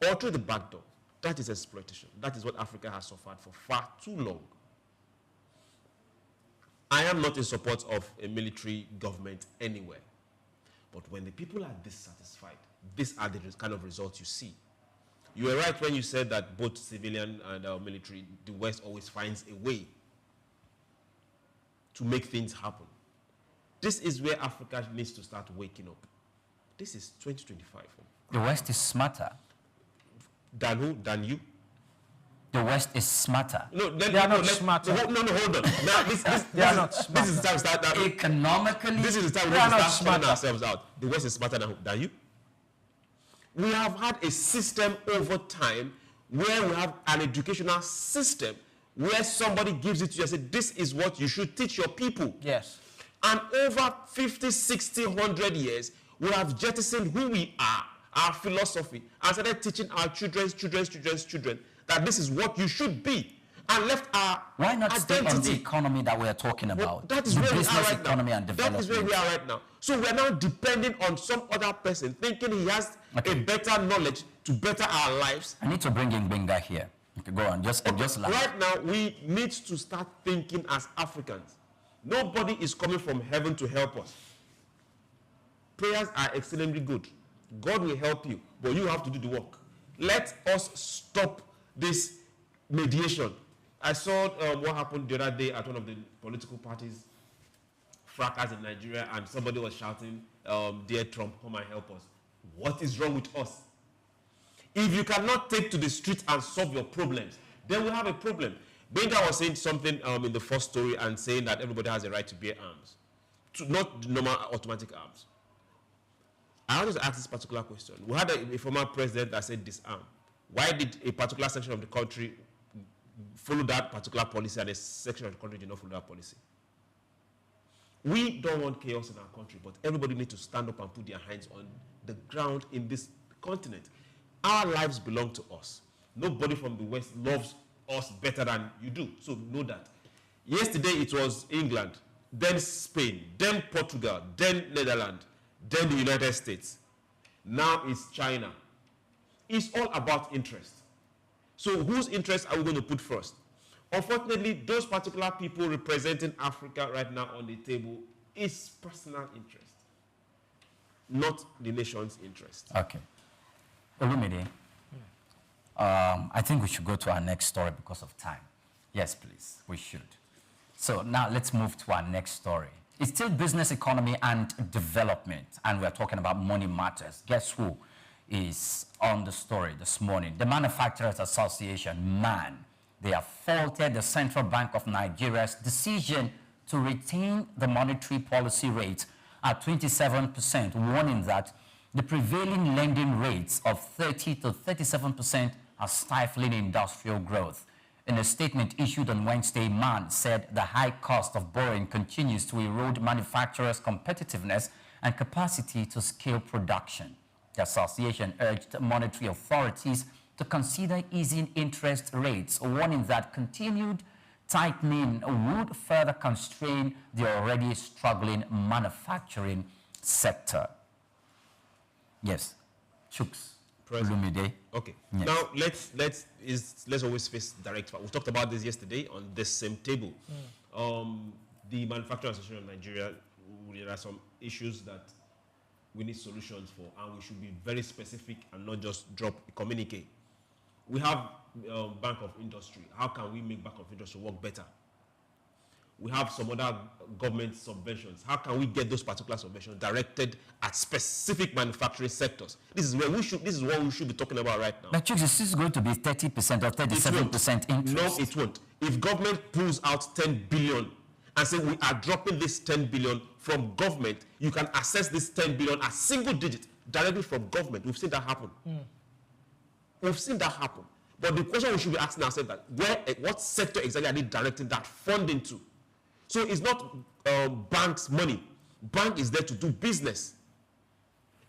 or through the back door. That is exploitation. That is what Africa has suffered for far too long. I am not in support of a military government anywhere. But when the people are dissatisfied, these are the kind of results you see. You were right when you said that both civilian and military, the West always finds a way to make things happen. This is where Africa needs to start waking up. This is 2025. The West is smarter. Than who? Than you? The West is smarter. No, they are not smarter. Hold on. Now, they are not smarter. This is the time to start. Economically, this is the time we start sorting ourselves out. The West is smarter than you. We have had a system over time where we have an educational system where somebody gives it to you and says, this is what you should teach your people. Yes. And over 50, 60, 100 years, we have jettisoned who we are, our philosophy, and started teaching our children's children that this is what you should be, and left our Why not identity. Stay on the economy that we are talking about? Well, that is where we are right now. And that is where we are right now. So we are now depending on some other person, thinking he has a better knowledge to better our lives. I need to bring in Benga here. Okay, go on, just right now, we need to start thinking as Africans. Nobody is coming from heaven to help us. Prayers are exceedingly good. God will help you, but you have to do the work. Let us stop this mediation. I saw what happened the other day at one of the political parties' fracas in Nigeria, and somebody was shouting, dear Trump, come and help us. What is wrong with us? If you cannot take to the street and solve your problems, then we have a problem. Benga was saying something in the first story and saying that everybody has a right to bear arms, not normal automatic arms. I want to ask this particular question. We had a former president that said disarm. Why did a particular section of the country follow that particular policy and a section of the country did not follow that policy? We don't want chaos in our country, but everybody needs to stand up and put their hands on the ground in this continent. Our lives belong to us. Nobody from the West loves us better than you do, so know that. Yesterday it was England, then Spain, then Portugal, then Netherlands, then the United States. Now it's China. It's all about interest. So whose interest are we going to put first? Unfortunately, those particular people representing Africa right now on the table is personal interest, not the nation's interest. Okay. Olumide, I think we should go to our next story because of time. Yes, please, we should. So now let's move to our next story. It's still business, economy, and development, and we're talking about money matters. Guess who is on the story this morning? The Manufacturers Association, MAN. They have faulted the Central Bank of Nigeria's decision to retain the monetary policy rate at 27%, warning that the prevailing lending rates of 30 to 37% are stifling industrial growth. In a statement issued on Wednesday, MAN said the high cost of borrowing continues to erode manufacturers' competitiveness and capacity to scale production. The association urged monetary authorities to consider easing interest rates, warning that continued tightening would further constrain the already struggling manufacturing sector. Yes, Chuks. Olumide. Okay. Yes. Now let's always face direct fact. We talked about this yesterday on this same table. The Manufacturers Association of Nigeria, there are some issues that we need solutions for, and we should be very specific and not just drop a communique. We have Bank of Industry. How can we make Bank of Industry work better? We have some other government subventions. How can we get those particular subventions directed at specific manufacturing sectors? This is what we should be talking about right now. But Chuks, this is going to be 30% or 37% interest. No, it won't. If government pulls out 10 billion and say we are dropping this 10 billion from government, you can access this 10 billion as single digit directly from government. We've seen that happen. We've seen that happen. But the question we should be asking ourselves that what sector exactly are they directing that funding to? So it's not bank's money. Bank is there to do business.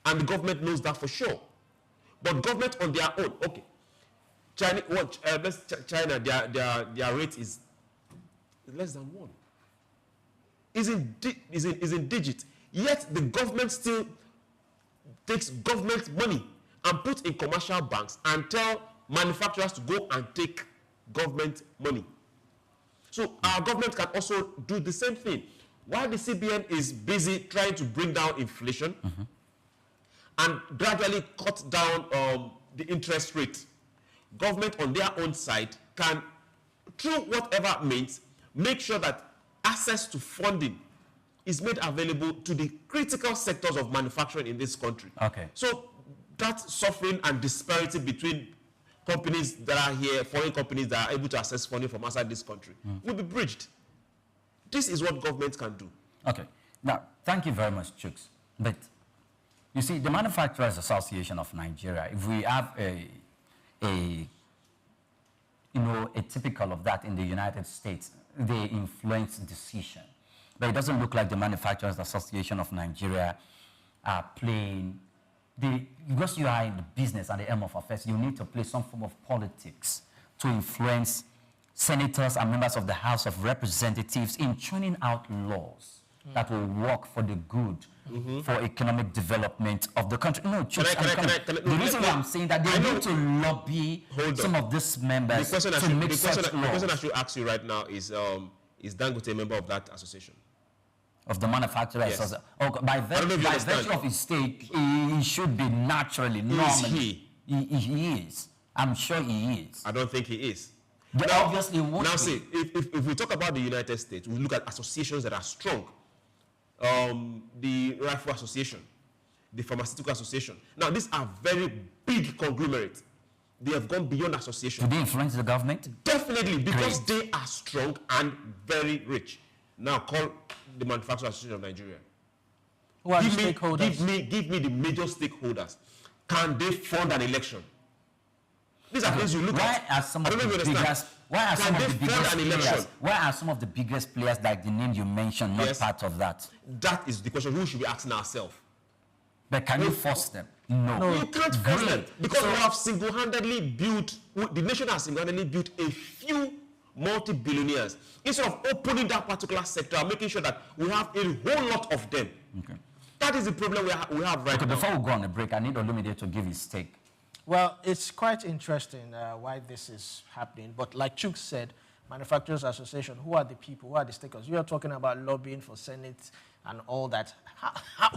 And the government knows that for sure. But government on their own, okay. China, their rate is less than 1. Is in digit. Yet the government still takes government money and put in commercial banks and tell manufacturers to go and take government money. So our government can also do the same thing. While the CBN is busy trying to bring down inflation and gradually cut down the interest rate, government on their own side can, through whatever means, make sure that access to funding is made available to the critical sectors of manufacturing in this country. Okay. So that suffering and disparity between companies that are here, foreign companies that are able to access funding from outside this country, will be bridged. This is what government can do. Okay. Now, thank you very much, Chuks. But you see, the Manufacturers Association of Nigeria, if we have a typical of that in the United States, they influence decision. But it doesn't look like the Manufacturers Association of Nigeria are playing. Because you are in the business and the aim of affairs, you need to play some form of politics to influence senators and members of the House of Representatives in churning out laws that will work for the good, for economic development of the country. No, the reason why I'm saying that they need to lobby some of these members to make such laws. The question I should ask you right now is Dangote a member of that association? Of the Manufacturers. Yes. By virtue of his stake, he should be naturally, normally. He is. I'm sure he is. I don't think he is. Now, obviously won't now be. see, if we talk about the United States, we look at associations that are strong. The Rifle Association, the Pharmaceutical Association. Now, these are very big conglomerates. They have gone beyond association. Do they influence the government? Definitely, because they are strong and very rich. Now, call the Manufacturers Association of Nigeria. Who are the stakeholders? Give me the major stakeholders. Can they fund an election? These are things you look at. Why are some of the biggest players, like the name you mentioned, not part of that? That is the question we should be asking ourselves. But can you force them? No. You can't force them. Because we have single-handedly built, the nation has single-handedly built a few multi-billionaires. Instead of opening that particular sector and making sure that we have a whole lot of them. Okay. That is the problem we have right now. Before we go on a break, I need Olumide to give his take. Well, it's quite interesting why this is happening. But like Chuk said, Manufacturers Association, who are the people, who are the stakeholders? You are talking about lobbying for Senate and all that.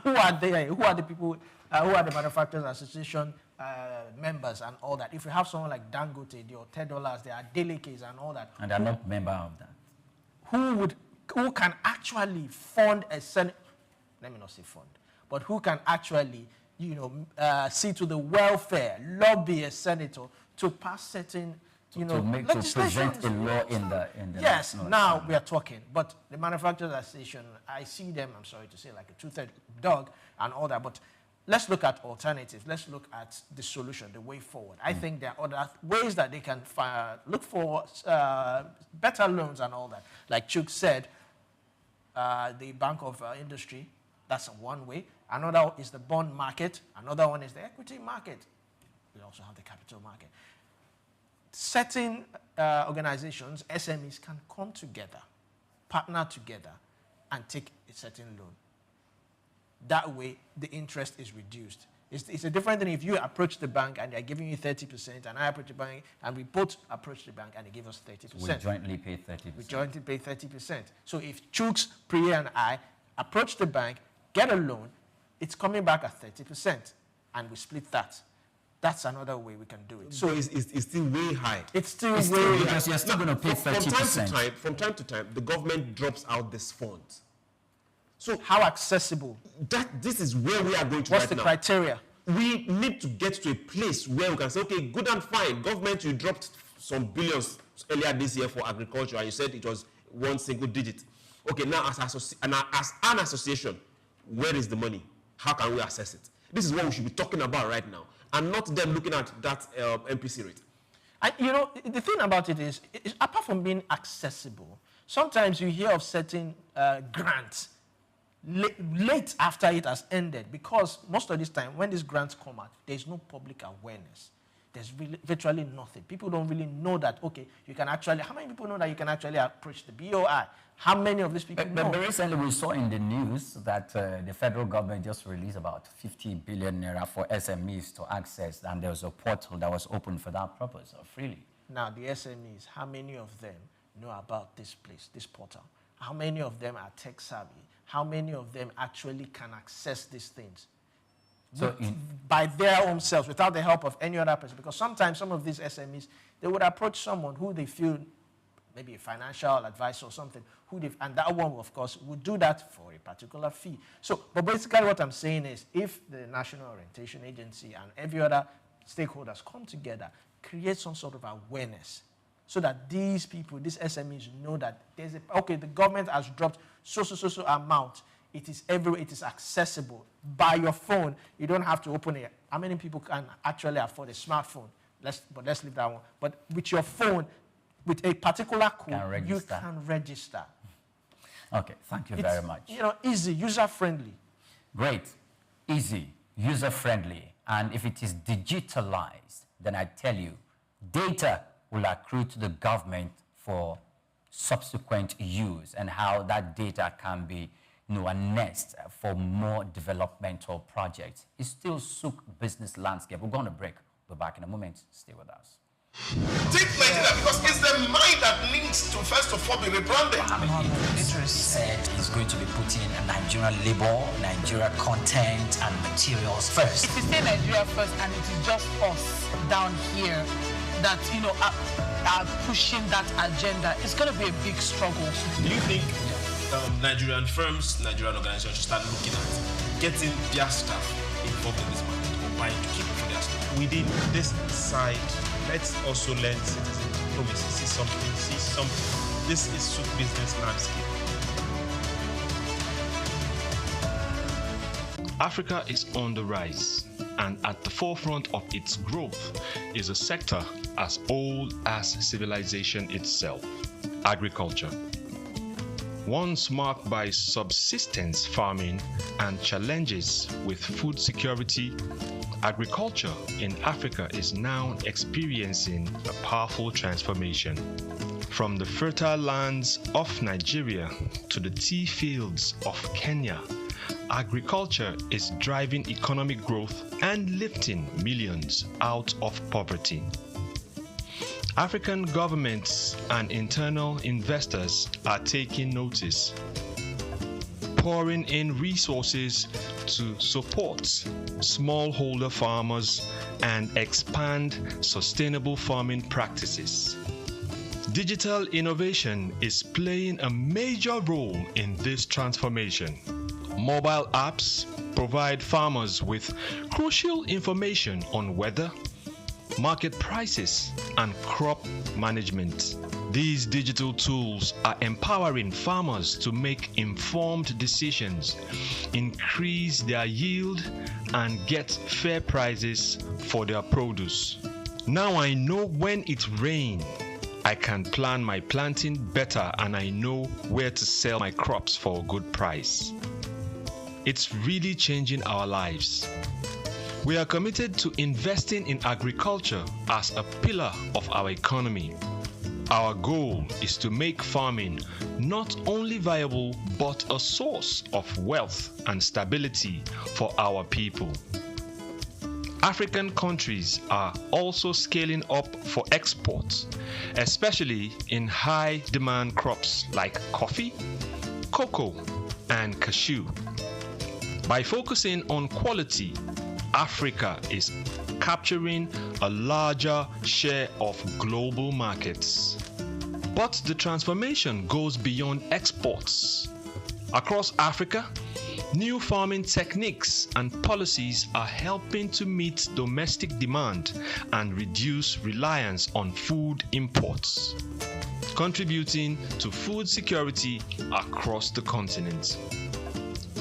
Who are they? Who are the people, who are the Manufacturers Association members and all that. If you have someone like Dangote, your $10, there are delegates and all that. And they're not member of that. Who can actually fund a Senate? Let me not say fund, but who can actually, see to the welfare, lobby a senator to pass certain, to present a law in the yes, now we are talking. But the Manufacturers Association, I see them, I'm sorry to say, like a two-third dog and all that. But let's look at alternatives. Let's look at the solution, the way forward. I think there are other ways that they can look for better loans and all that. Like Chuk said, the Bank of Industry, that's one way. Another is the bond market. Another one is the equity market. We also have the capital market. Certain organizations, SMEs, can come together, partner together, and take a certain loan. That way, the interest is reduced. It's a different thing if you approach the bank and they're giving you 30%, and I approach the bank, and we both approach the bank and they give us 30%. So we jointly pay 30%. We jointly pay 30%. So if Chooks, Priya, and I approach the bank, get a loan, it's coming back at 30%, and we split that. That's another way we can do it. So it's still way high. It's still way high. Because you're still going to pay 30%. From time to time, the government drops out this fund. So how accessible? This is where we are going to. What's the criteria? We need to get to a place where we can say, okay, good and fine. Government, you dropped some billions earlier this year for agriculture, and you said it was one single digit. Okay, now as an association, where is the money? How can we access it? This is what we should be talking about right now, and not them looking at that MPC rate. And the thing about it is, apart from being accessible, sometimes you hear of certain grants late after it has ended, because most of this time, when these grants come out, there's no public awareness. There's virtually nothing. People don't really know that, okay, you can actually, how many people know that you can actually approach the BOI? How many of these people know? But recently we saw in the news that the federal government just released about 50 billion naira for SMEs to access, and there was a portal that was open for that purpose, freely. Now, the SMEs, how many of them know about this place, this portal? How many of them are tech savvy? How many of them actually can access these things? So by their own selves, without the help of any other person? Because sometimes some of these SMEs, they would approach someone who they feel, maybe a financial advisor or something, and that one, of course, would do that for a particular fee. So, but basically what I'm saying is, if the National Orientation Agency and every other stakeholders come together, create some sort of awareness, so that these people, these SMEs, know that there's the government has dropped so amount. It is everywhere. It is accessible by your phone. You don't have to open it. How many people can actually afford a smartphone? Let's leave that one. But with your phone, with a particular code, you can register. Okay, thank you very much. Easy, user-friendly. Great, easy, user-friendly. And if it is digitalized, then I tell you, data will accrue to the government for subsequent use, and how that data can be harnessed for more developmental projects. It's still SOUQ Business Landscape. We're going to break. We're back in a moment. Stay with us. Take Nigeria, because it's the mind that needs to first of all be rebranded. Idris said he's going to be putting Nigerian labor, Nigeria content and materials first. If you say Nigeria first and it is just us down here that are pushing that agenda, it's going to be a big struggle. Do you think Nigerian firms, Nigerian organizations should start looking at getting their staff involved in this market, or buying to keep for their staff? Within this side, let's also learn citizen diplomacy. See something. This is SOUQ Business Landscape. Africa is on the rise, and at the forefront of its growth is a sector as old as civilization itself, agriculture. Once marked by subsistence farming and challenges with food security, agriculture in Africa is now experiencing a powerful transformation. From the fertile lands of Nigeria to the tea fields of Kenya, agriculture is driving economic growth and lifting millions out of poverty. African governments and internal investors are taking notice. pouring in resources to support smallholder farmers and expand sustainable farming practices. Digital innovation is playing a major role in this transformation. Mobile apps provide farmers with crucial information on weather, market prices, and crop management. These digital tools are empowering farmers to make informed decisions, increase their yield, and get fair prices for their produce. Now I know when it rains, I can plan my planting better, and I know where to sell my crops for a good price. It's really changing our lives. We are committed to investing in agriculture as a pillar of our economy. Our goal is to make farming not only viable but a source of wealth and stability for our people. African countries are also scaling up for exports, especially in high-demand crops like coffee, cocoa, and cashew. By focusing on quality, Africa is capturing a larger share of global markets. But the transformation goes beyond exports. Across Africa, new farming techniques and policies are helping to meet domestic demand and reduce reliance on food imports, contributing to food security across the continent.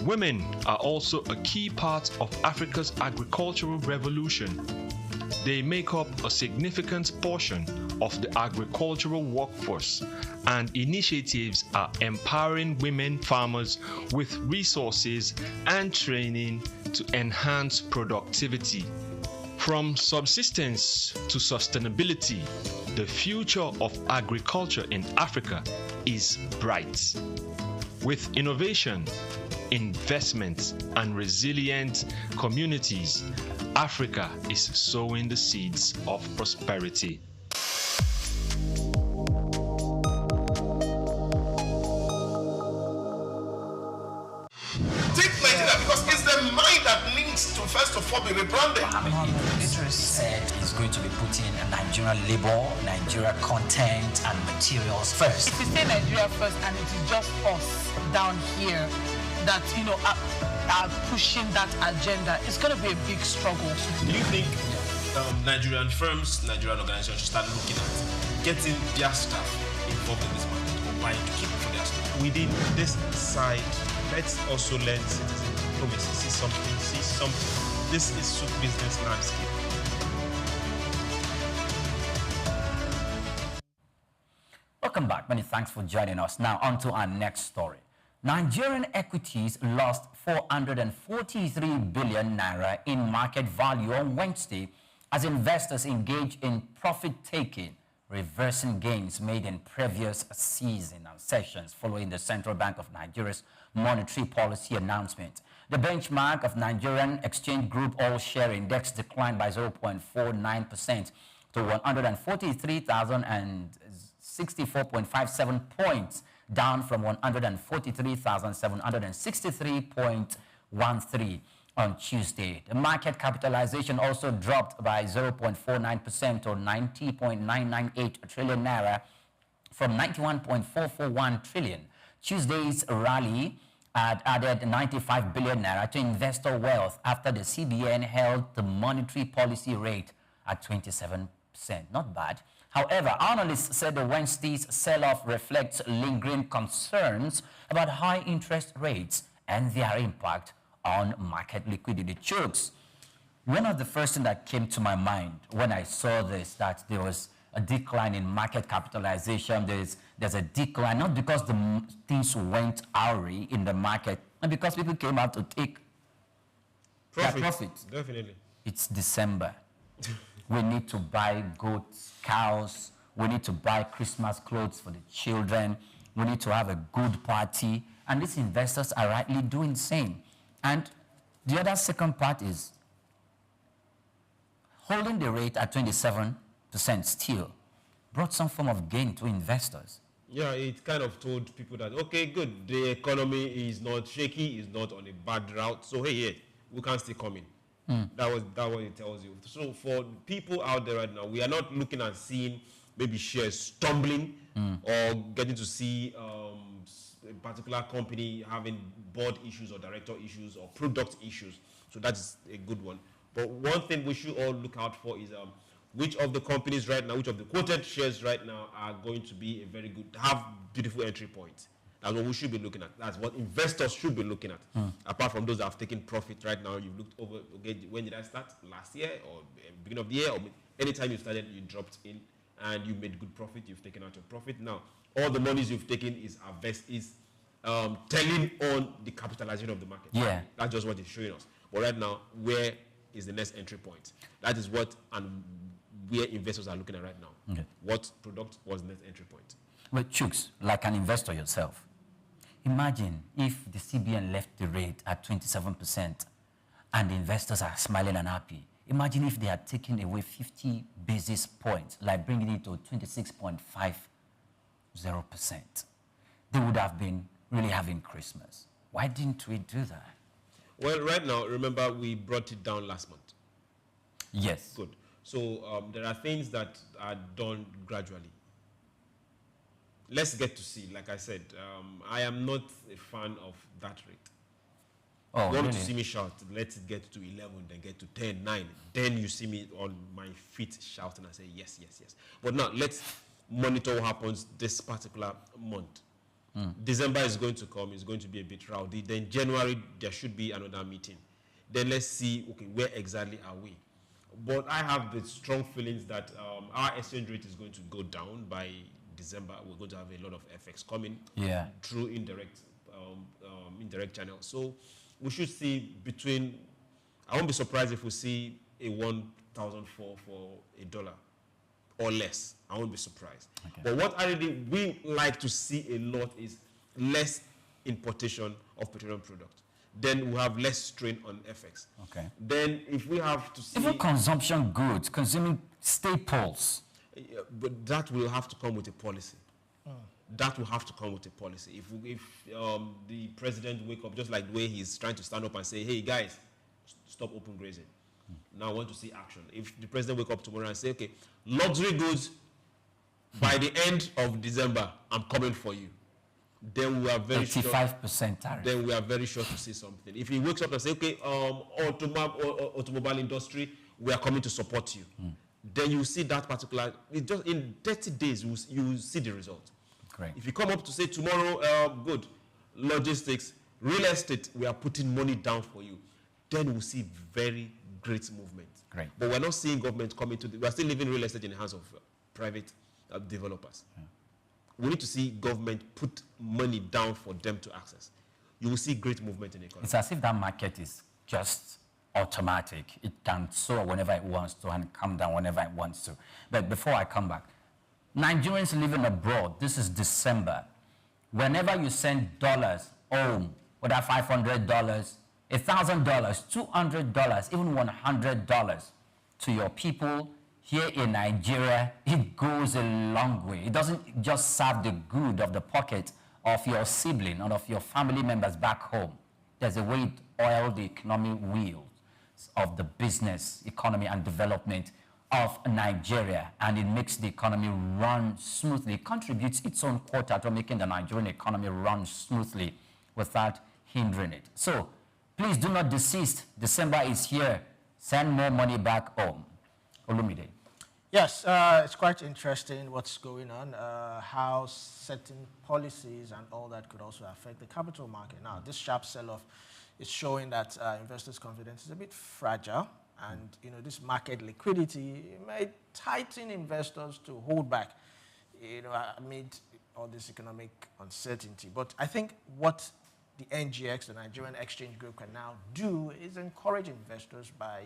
Women are also a key part of Africa's agricultural revolution. They make up a significant portion of the agricultural workforce, and initiatives are empowering women farmers with resources and training to enhance productivity. From subsistence to sustainability, the future of agriculture in Africa is bright. With innovation, investment, and resilient communities, Africa is sowing the seeds of prosperity. Take Nigeria because it's the mind that needs to first of all be rebranded. Idris said he's going to be putting Nigerian labor, Nigeria content, and materials first. If you say Nigeria first and it is just us down here that, are pushing that agenda, it's going to be a big struggle. Do you think Nigerian firms, Nigerian organizations should start looking at getting their staff involved in this market or buying to keep it for their staff? Within this side, let's also learn citizen diplomacy. See something. This is SOUQ Business Landscape. Welcome back. Many thanks for joining us. Now on to our next story. Nigerian equities lost 443 billion naira in market value on Wednesday as investors engage in profit-taking, reversing gains made in previous season and sessions following the Central Bank of Nigeria's monetary policy announcement. The benchmark of Nigerian Exchange Group All-Share Index declined by 0.49% to 143,064.57 points, down from 143,763.13 on Tuesday. The market capitalization also dropped by 0.49% to 90.998 trillion naira from 91.441 trillion. Tuesday's rally had added 95 billion naira to investor wealth after the CBN held the monetary policy rate at 27%. Not bad. However, analysts said the Wednesday's sell-off reflects lingering concerns about high interest rates and their impact on market liquidity. Chooks, one of the first things that came to my mind when I saw this, that there was a decline in market capitalization. There's a decline, not because the things went awry in the market, and because people came out to take their profit. Definitely. It's December. We need to buy goats, cows. We need to buy Christmas clothes for the children. We need to have a good party. And these investors are rightly doing the same. And the other second part is holding the rate at 27% still brought some form of gain to investors. Yeah, it kind of told people that, okay, good, the economy is not shaky, is not on a bad route, so hey, yeah, we can still come in. That what it tells you. So for people out there right now, we are not looking at seeing maybe shares stumbling or getting to see a particular company having board issues or director issues or product issues. So that's a good one. But one thing we should all look out for is which of the companies right now, which of the quoted shares right now are going to be a very good, have beautiful entry points. That's what we should be looking at. That's what investors should be looking at. Apart from those that have taken profit right now, you've looked over, okay, when did I start? Last year or beginning of the year? Or anytime you started, you dropped in and you made good profit, you've taken out your profit. Now, all the monies you've taken is telling on the capitalization of the market. Yeah. That's just what it's showing us. But right now, where is the next entry point? That is what and where investors are looking at right now. Okay. What product was the next entry point? Well, Chooks, like an investor yourself, imagine if the CBN left the rate at 27% and the investors are smiling and happy. Imagine if they had taken away 50 basis points, like bringing it to 26.50%. They would have been really having Christmas. Why didn't we do that? Well, right now, remember, we brought it down last month. Yes. Good. So there are things that are done gradually. Let's get to see. Like I said, I am not a fan of that rate. Oh, you want really? to see me shout, let it get to 11, then get to 10, 9. Then you see me on my feet shouting and say, yes, yes, yes. But now, let's monitor what happens this particular month. December is going to come. It's going to be a bit rowdy. Then January, there should be another meeting. Then let's see, okay, where exactly are we? But I have the strong feelings that our exchange rate is going to go down by December. We're going to have a lot of FX coming through indirect channels. So we should see between, I won't be surprised if we see a 1,004 for $1 or less. I won't be surprised. Okay. But what we like to see a lot is less importation of petroleum products. Then we have less strain on FX. Okay. Then if we have to see... Even consumption goods, consuming staples. But that will have to come with a policy. That will have to come with a policy. If the president wake up, just like the way he's trying to stand up and say, hey, guys, stop open grazing. Now I want to see action. If the president wake up tomorrow and say, okay, luxury goods, by the end of December, I'm coming for you. Then we are very 85% tariff. Then we are very sure to see something. If he wakes up and say, okay, automobile industry, we are coming to support you. Then you see that particular, just in 30 days, you will see the result. Great. If you come up to say tomorrow, good, logistics, real estate, we are putting money down for you, then we'll see very great movement. Great. But we're not seeing government coming to, we are still leaving real estate in the hands of private developers. We need to see government put money down for them to access. You will see great movement in the economy. It's as if that market is just automatic. It can soar whenever it wants to and come down whenever it wants to. But before I come back, Nigerians living abroad, this is December. Whenever you send dollars home, whether $500, $1,000, $200, even $100 to your people here in Nigeria, it goes a long way. It doesn't just serve the good of the pocket of your sibling or of your family members back home. There's a way it oils the economic wheels of the business, economy, and development of Nigeria, and it makes the economy run smoothly. It contributes its own quota to making the Nigerian economy run smoothly without hindering it. So please do not desist. December is here. Send more money back home. Olumide. Yes, it's quite interesting what's going on, how certain policies and all that could also affect the capital market. Now, this sharp sell-off is showing that investors' confidence is a bit fragile, and this market liquidity may tighten investors to hold back, amid all this economic uncertainty. But I think what the NGX, the Nigerian Exchange Group, can now do is encourage investors by,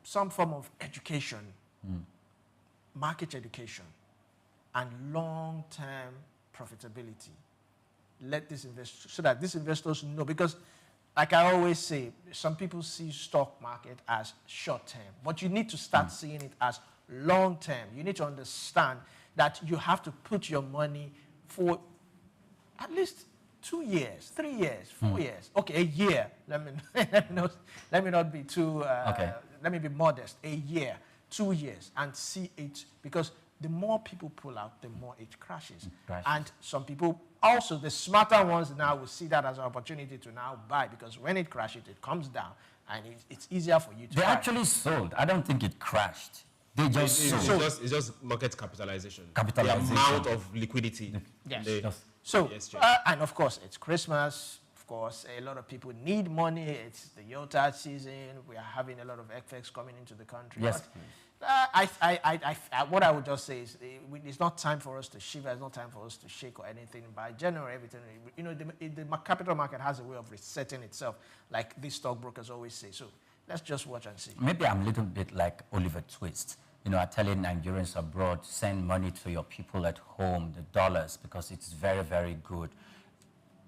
some form of education, market education, and long-term profitability. Let this investors, so that these investors know, because like I always say, some people see stock market as short-term, but you need to start seeing it as long-term. You need to understand that you have to put your money for at least 2 years, 3 years, 4 years. Okay, a year. Let me not be too. Let me be modest. A year, 2 years, and see it, because the more people pull out, the more it crashes. And some people, also the smarter ones now, will see that as an opportunity to now buy, because when it crashes, it comes down, and it's easier for you to They buy. actually sold. I don't think it crashed. They just sold. It's just market capitalization. Capitalization. The amount of liquidity. Yes. So, and of course, it's Christmas. Of course, a lot of people need money. It's the Yota season. We are having a lot of FX coming into the country. Yes. What I would just say is, it's not time for us to shiver. It's not time for us to shake or anything. By January, everything, the capital market has a way of resetting itself, like these stockbrokers always say. So let's just watch and see. Maybe I'm a little bit like Oliver Twist. I telling Nigerians abroad, send money to your people at home, the dollars, because it's very, very good.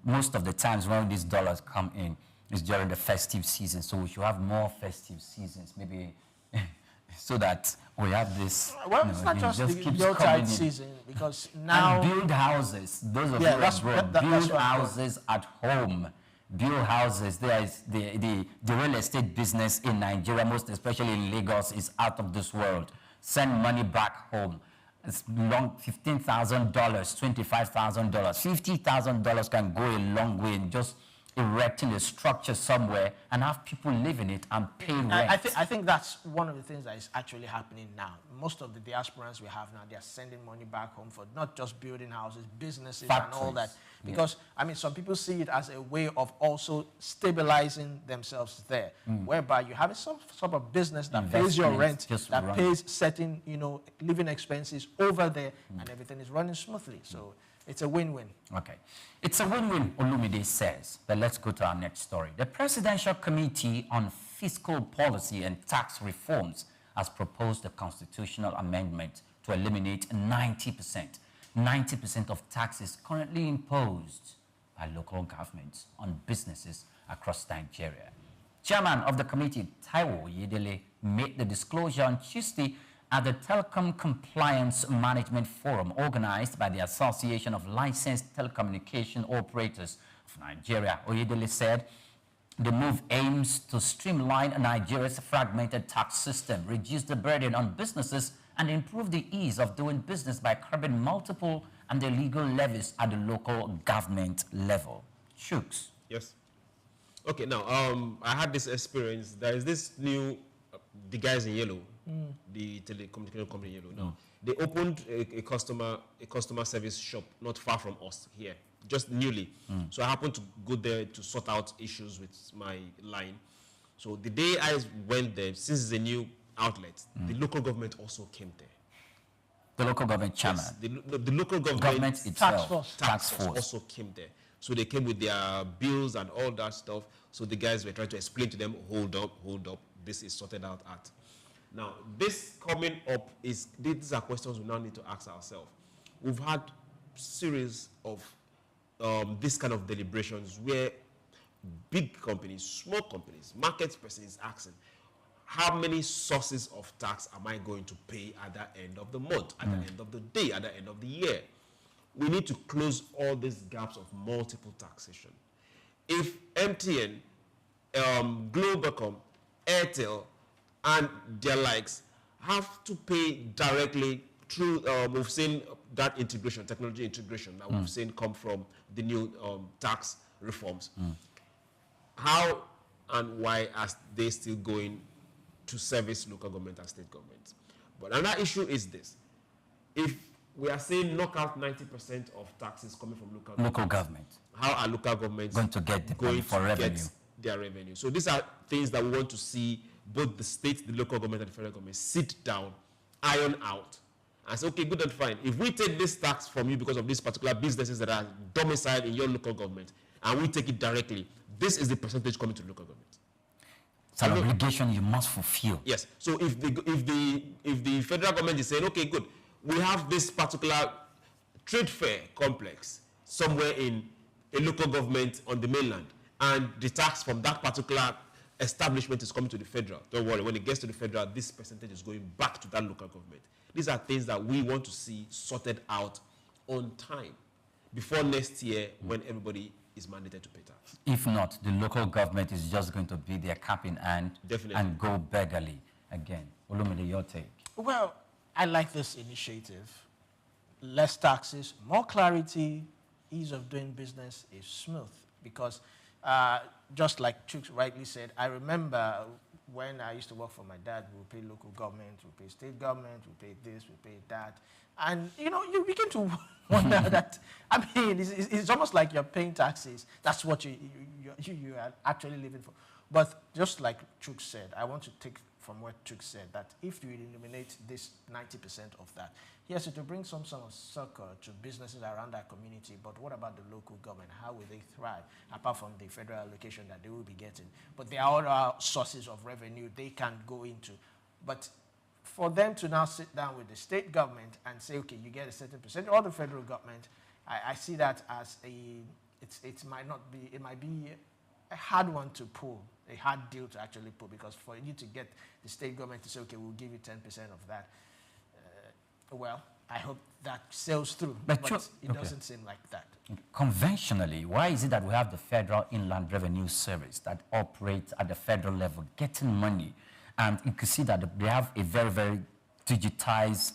Most of the times when these dollars come in, it's during the festive season. So we should have more festive seasons, maybe, so that we have this. Well, it's not just the Yuletide season, because now. And build houses. Those of you abroad, build houses at home. Build houses. There is the real estate business in Nigeria, most especially in Lagos, is out of this world. Send money back home. It's long, $15,000, $25,000, $50,000 can go a long way in just erecting a structure somewhere and have people live in it and pay rent. I think that's one of the things that is actually happening now. Most of the diasporans we have now, they are sending money back home for not just building houses, businesses, factories, and all that. Because, I mean, some people see it as a way of also stabilizing themselves there, whereby you have some sort of business that pays your rent, that pays certain, living expenses over there, and everything is running smoothly. So it's a win-win. Okay. It's a win-win, Olumide says. But let's go to our next story. The Presidential Committee on Fiscal Policy and Tax Reforms has proposed a constitutional amendment to eliminate 90% of taxes currently imposed by local governments on businesses across Nigeria. Chairman of the committee, Taiwo Yedele, made the disclosure on Tuesday at the Telecom Compliance Management Forum organized by the Association of Licensed Telecommunication Operators of Nigeria. Oyedele said the move aims to streamline Nigeria's fragmented tax system, reduce the burden on businesses, and improve the ease of doing business by curbing multiple and illegal levies at the local government level. SOUQ. Yes. Okay, now, I had this experience. There is this new, the guys in yellow, the telecommunication company in yellow. Now, they opened a customer service shop not far from us here, just newly. So I happened to go there to sort out issues with my line. So the day I went there, since it's a new outlet, the local government also came there. The local government chairman? Yes, the local government itself. Tax force also came there. So they came with their bills and all that stuff. So the guys were trying to explain to them, hold up, this is sorted out at. Now, this coming up these are questions we now need to ask ourselves. We've had series of this kind of deliberations where big companies, small companies, market person is asking, how many sources of tax am I going to pay at the end of the month, at the end of the day, at the end of the year? We need to close all these gaps of multiple taxation. If MTN, Globacom, Airtel, and their likes have to pay directly through, we've seen that integration, technology integration that we've seen come from the new tax reforms. How and why are they still going to service local government and state governments? But another issue is this. If we are saying knock out 90% of taxes coming from local government, how are local governments going to get their revenue? So these are things that we want to see both the state, the local government, and the federal government sit down, iron out, and say, okay, good and fine. If we take this tax from you because of these particular businesses that are domiciled in your local government, and we take it directly, this is the percentage coming to local government. It's an obligation you must fulfill. Yes. So if the federal government is saying, okay, good, we have this particular trade fair complex somewhere in a local government on the mainland, and the tax from that particular establishment is coming to the federal. Don't worry, when it gets to the federal, this percentage is going back to that local government. These are things that we want to see sorted out on time before next year when everybody is mandated to pay tax. If not, the local government is just going to be their cap in hand and go beggarly again. Olumide, your take? Well, I like this initiative. Less taxes, more clarity, ease of doing business is smooth. Because just like Chooks rightly said, I remember when I used to work for my dad, we would pay local government, we pay state government, we pay this, we pay that. And, you know, you begin to wonder that, I mean, it's almost like you're paying taxes. That's what you are actually living for. But just like Chooks said, I want to take from what Chooks said, that if you eliminate this 90% of that, yes, it will bring some sort of succor to businesses around that community, but what about the local government? How will they thrive, apart from the federal allocation that they will be getting? But there are other sources of revenue they can go into. But for them to now sit down with the state government and say, okay, you get a certain percentage, or the federal government, I see that as it might be a hard one to pull, a hard deal to actually pull, because for you to get the state government to say, okay, we'll give you 10% of that, well, I hope that sails through, but it doesn't seem like that. Conventionally, why is it that we have the Federal Inland Revenue Service that operates at the federal level, getting money, and you can see that they have a very, very digitized,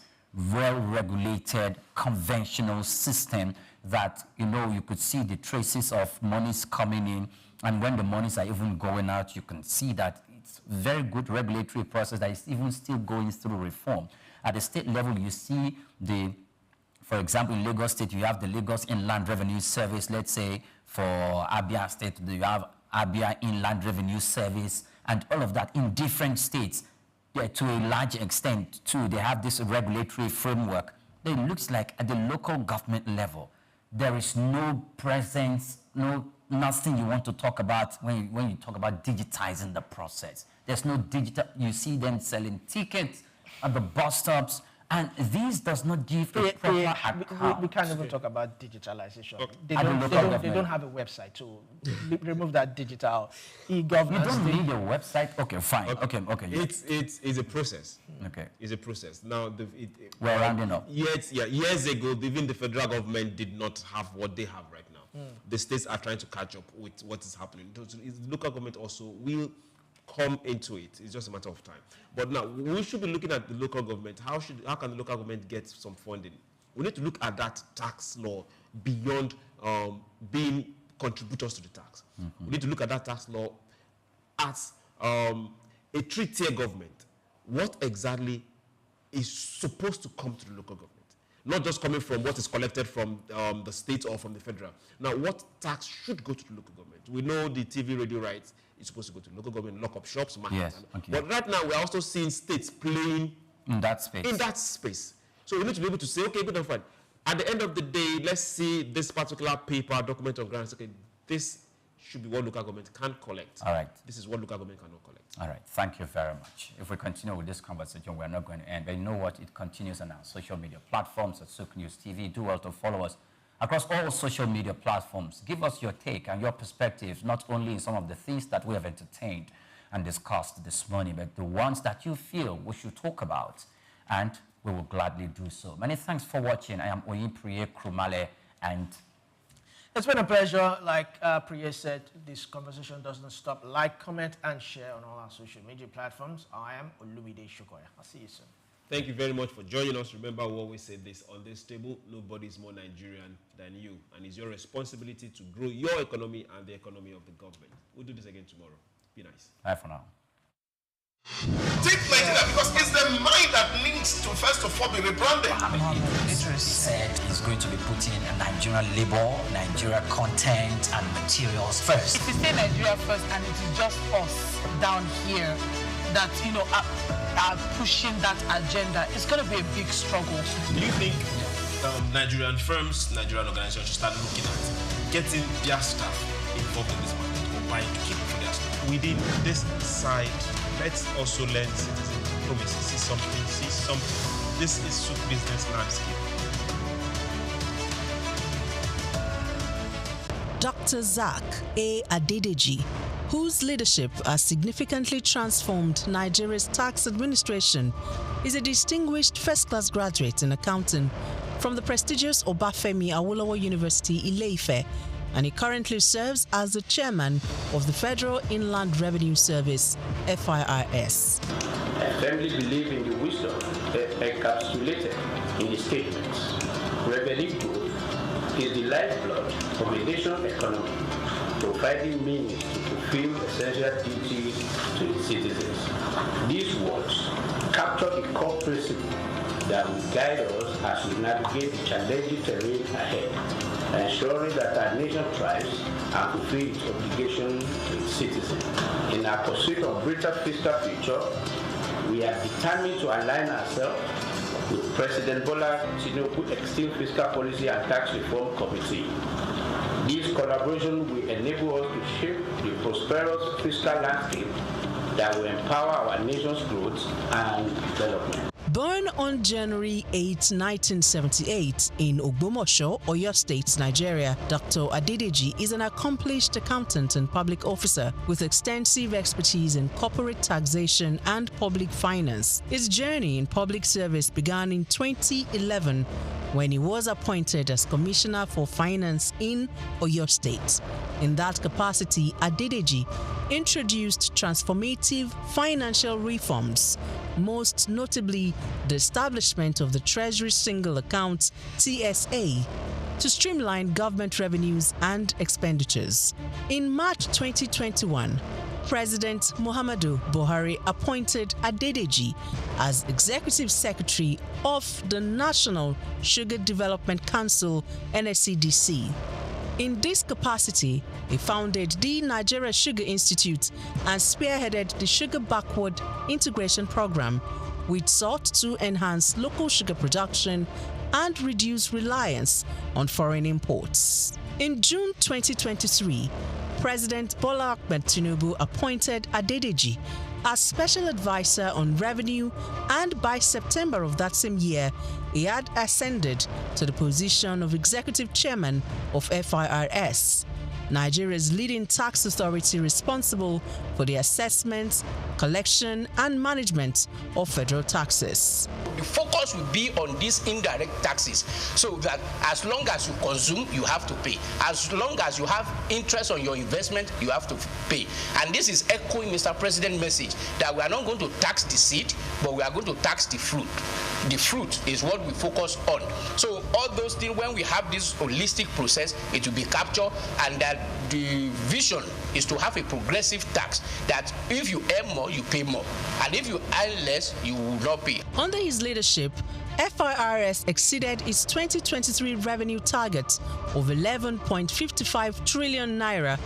well-regulated, conventional system that, you know, you could see the traces of monies coming in, and when the monies are even going out, you can see that it's a very good regulatory process that is even still going through reform. At the state level, you see for example, in Lagos State, you have the Lagos Inland Revenue Service. Let's say for Abia State, you have Abia Inland Revenue Service, and all of that in different states. To a large extent, too, they have this regulatory framework. It looks like at the local government level, there is no presence, nothing you want to talk about when you talk about digitizing the process. There's no digital. You see them selling tickets at the bus stops, and this does not give a proper account. We can't even talk about digitalization. They don't have a website, so remove that digital e-governance. You don't need a website? Okay, fine. Okay. It's a process. Okay. It's a process. Now, we're rounding up. Years ago, even the federal government did not have what they have right now. The states are trying to catch up with what is happening. The local government also will come into it. It's just a matter of time. But now, we should be looking at the local government. How can the local government get some funding? We need to look at that tax law beyond being contributors to the tax. We need to look at that tax law as a three-tier government. What exactly is supposed to come to the local government? Not just coming from what is collected from the state or from the federal. Now, what tax should go to the local government? We know the TV radio rights is supposed to go to the local government, lock up shops, markets. Yes, okay. But right now, we're also seeing states playing in that space. So we need to be able to say, okay, good and fine. At the end of the day, let's see this particular paper, document on grants. Okay, this should be what local government can collect. All right. This is what local government cannot collect. All right. Thank you very much. If we continue with this conversation, we're not going to end. But you know what? It continues on our social media platforms at SOUQ News TV. Do well to follow us across all social media platforms. Give us your take and your perspectives, not only in some of the things that we have entertained and discussed this morning, but the ones that you feel we should talk about, and we will gladly do so. Many thanks for watching. I am Oyin Krumale, and it's been a pleasure. Like Priya said, this conversation doesn't stop. Like, comment, and share on all our social media platforms. I am Olumide Shokoya. I'll see you soon. Thank you very much for joining us. Remember, we always say this on this table: nobody is more Nigerian than you, and it's your responsibility to grow your economy and the economy of the government. We'll do this again tomorrow. Be nice. Bye for now. Take Nigeria, because it's the mind that needs to first of all be rebranded. Literally said he's going to be putting Nigerian labor, Nigeria content and materials first. If you say Nigeria first and it is just us down here that, you know, are pushing that agenda, it's going to be a big struggle. Do you think Nigerian firms, Nigerian organizations should start looking at getting their staff involved in this market or buying to keep for their staff? Within this side, let's also learn citizen diplomacy. See something. This is SOUQ Business Landscape. Dr. SOUQ A. Adedeji, whose leadership has significantly transformed Nigeria's tax administration, is a distinguished first-class graduate in accounting from the prestigious Obafemi Awolowo University, Ile-Ife, and he currently serves as the chairman of the Federal Inland Revenue Service, FIRS. I firmly believe in the wisdom encapsulated in the statements. Revenue growth is the lifeblood of a nation's economy, providing means to fulfill essential duties to its citizens. These words capture the core principle that will guide us as we navigate the challenging terrain ahead, ensuring that our nation thrives and fulfills its obligation to its citizens. In our pursuit of greater fiscal future, we are determined to align ourselves with President Bola Tinubu Extreme Fiscal Policy and Tax Reform Committee. This collaboration will enable us to shape the prosperous fiscal landscape that will empower our nation's growth and development. Born on January 8, 1978 in Ogbomoso, Oyo State, Nigeria, Dr. Adedeji is an accomplished accountant and public officer with extensive expertise in corporate taxation and public finance. His journey in public service began in 2011 when he was appointed as Commissioner for Finance in Oyo State. In that capacity, Adedeji introduced transformative financial reforms, most notably the establishment of the Treasury Single Account (TSA) to streamline government revenues and expenditures. In March 2021, President Muhammadu Buhari appointed Adedeji as Executive Secretary of the National Sugar Development Council (NSCDC). In this capacity, he founded the Nigeria Sugar Institute and spearheaded the Sugar Backward Integration Program, which sought to enhance local sugar production and reduce reliance on foreign imports. In June 2023, President Bola Ahmed Tinubu appointed Adedeji as Special Advisor on Revenue, and by September of that same year, he had ascended to the position of Executive Chairman of FIRS, Nigeria's leading tax authority responsible for the assessment, collection, and management of federal taxes. The focus will be on these indirect taxes, so that as long as you consume, you have to pay. As long as you have interest on your investment, you have to pay. And this is echoing Mr. President's message that we are not going to tax the seed, but we are going to tax the fruit. The fruit is what we focus on. So all those things, when we have this holistic process, it will be captured, and that the vision is to have a progressive tax, that if you earn more, you pay more, and if you earn less, you will not pay. Under his leadership, FIRS exceeded its 2023 revenue target of 11.55 trillion naira.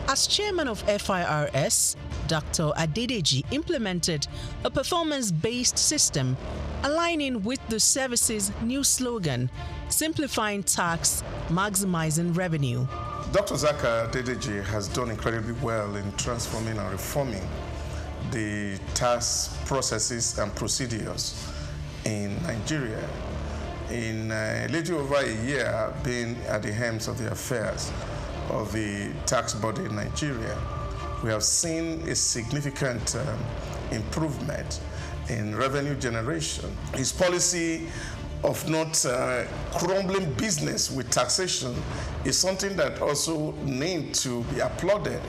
As chairman of FIRS, Dr. Adedeji implemented a performance-based system aligning with the service's new slogan, simplifying tax, maximizing revenue. Dr. Zaka Adedeji has done incredibly well in transforming and reforming the tax processes and procedures in Nigeria. In a little over a year being at the helm of the affairs of the tax body in Nigeria, we have seen a significant improvement in revenue generation. His policy of not crumbling business with taxation is something that also needs to be applauded.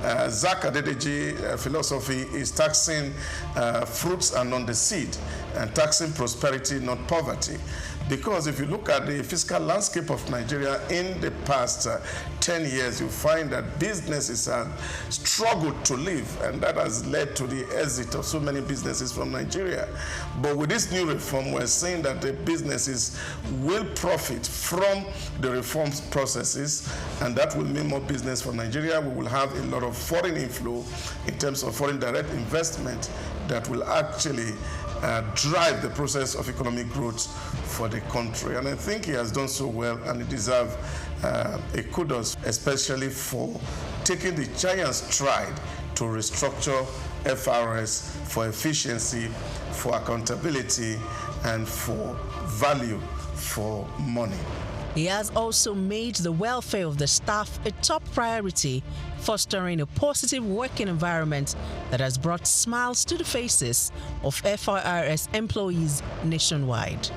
Zaka Adedeji philosophy is taxing fruits and not the seed, and taxing prosperity, not poverty. Because if you look at the fiscal landscape of Nigeria in the past 10 years, you find that businesses have struggled to live, and that has led to the exit of so many businesses from Nigeria. But with this new reform, we're saying that the businesses will profit from the reform processes, and that will mean more business for Nigeria. We will have a lot of foreign inflow in terms of foreign direct investment that will actually drive the process of economic growth for the country. And I think he has done so well, and he deserves a kudos, especially for taking the giant stride to restructure FIRS for efficiency, for accountability, and for value for money. He has also made the welfare of the staff a top priority, fostering a positive working environment that has brought smiles to the faces of FIRS employees nationwide.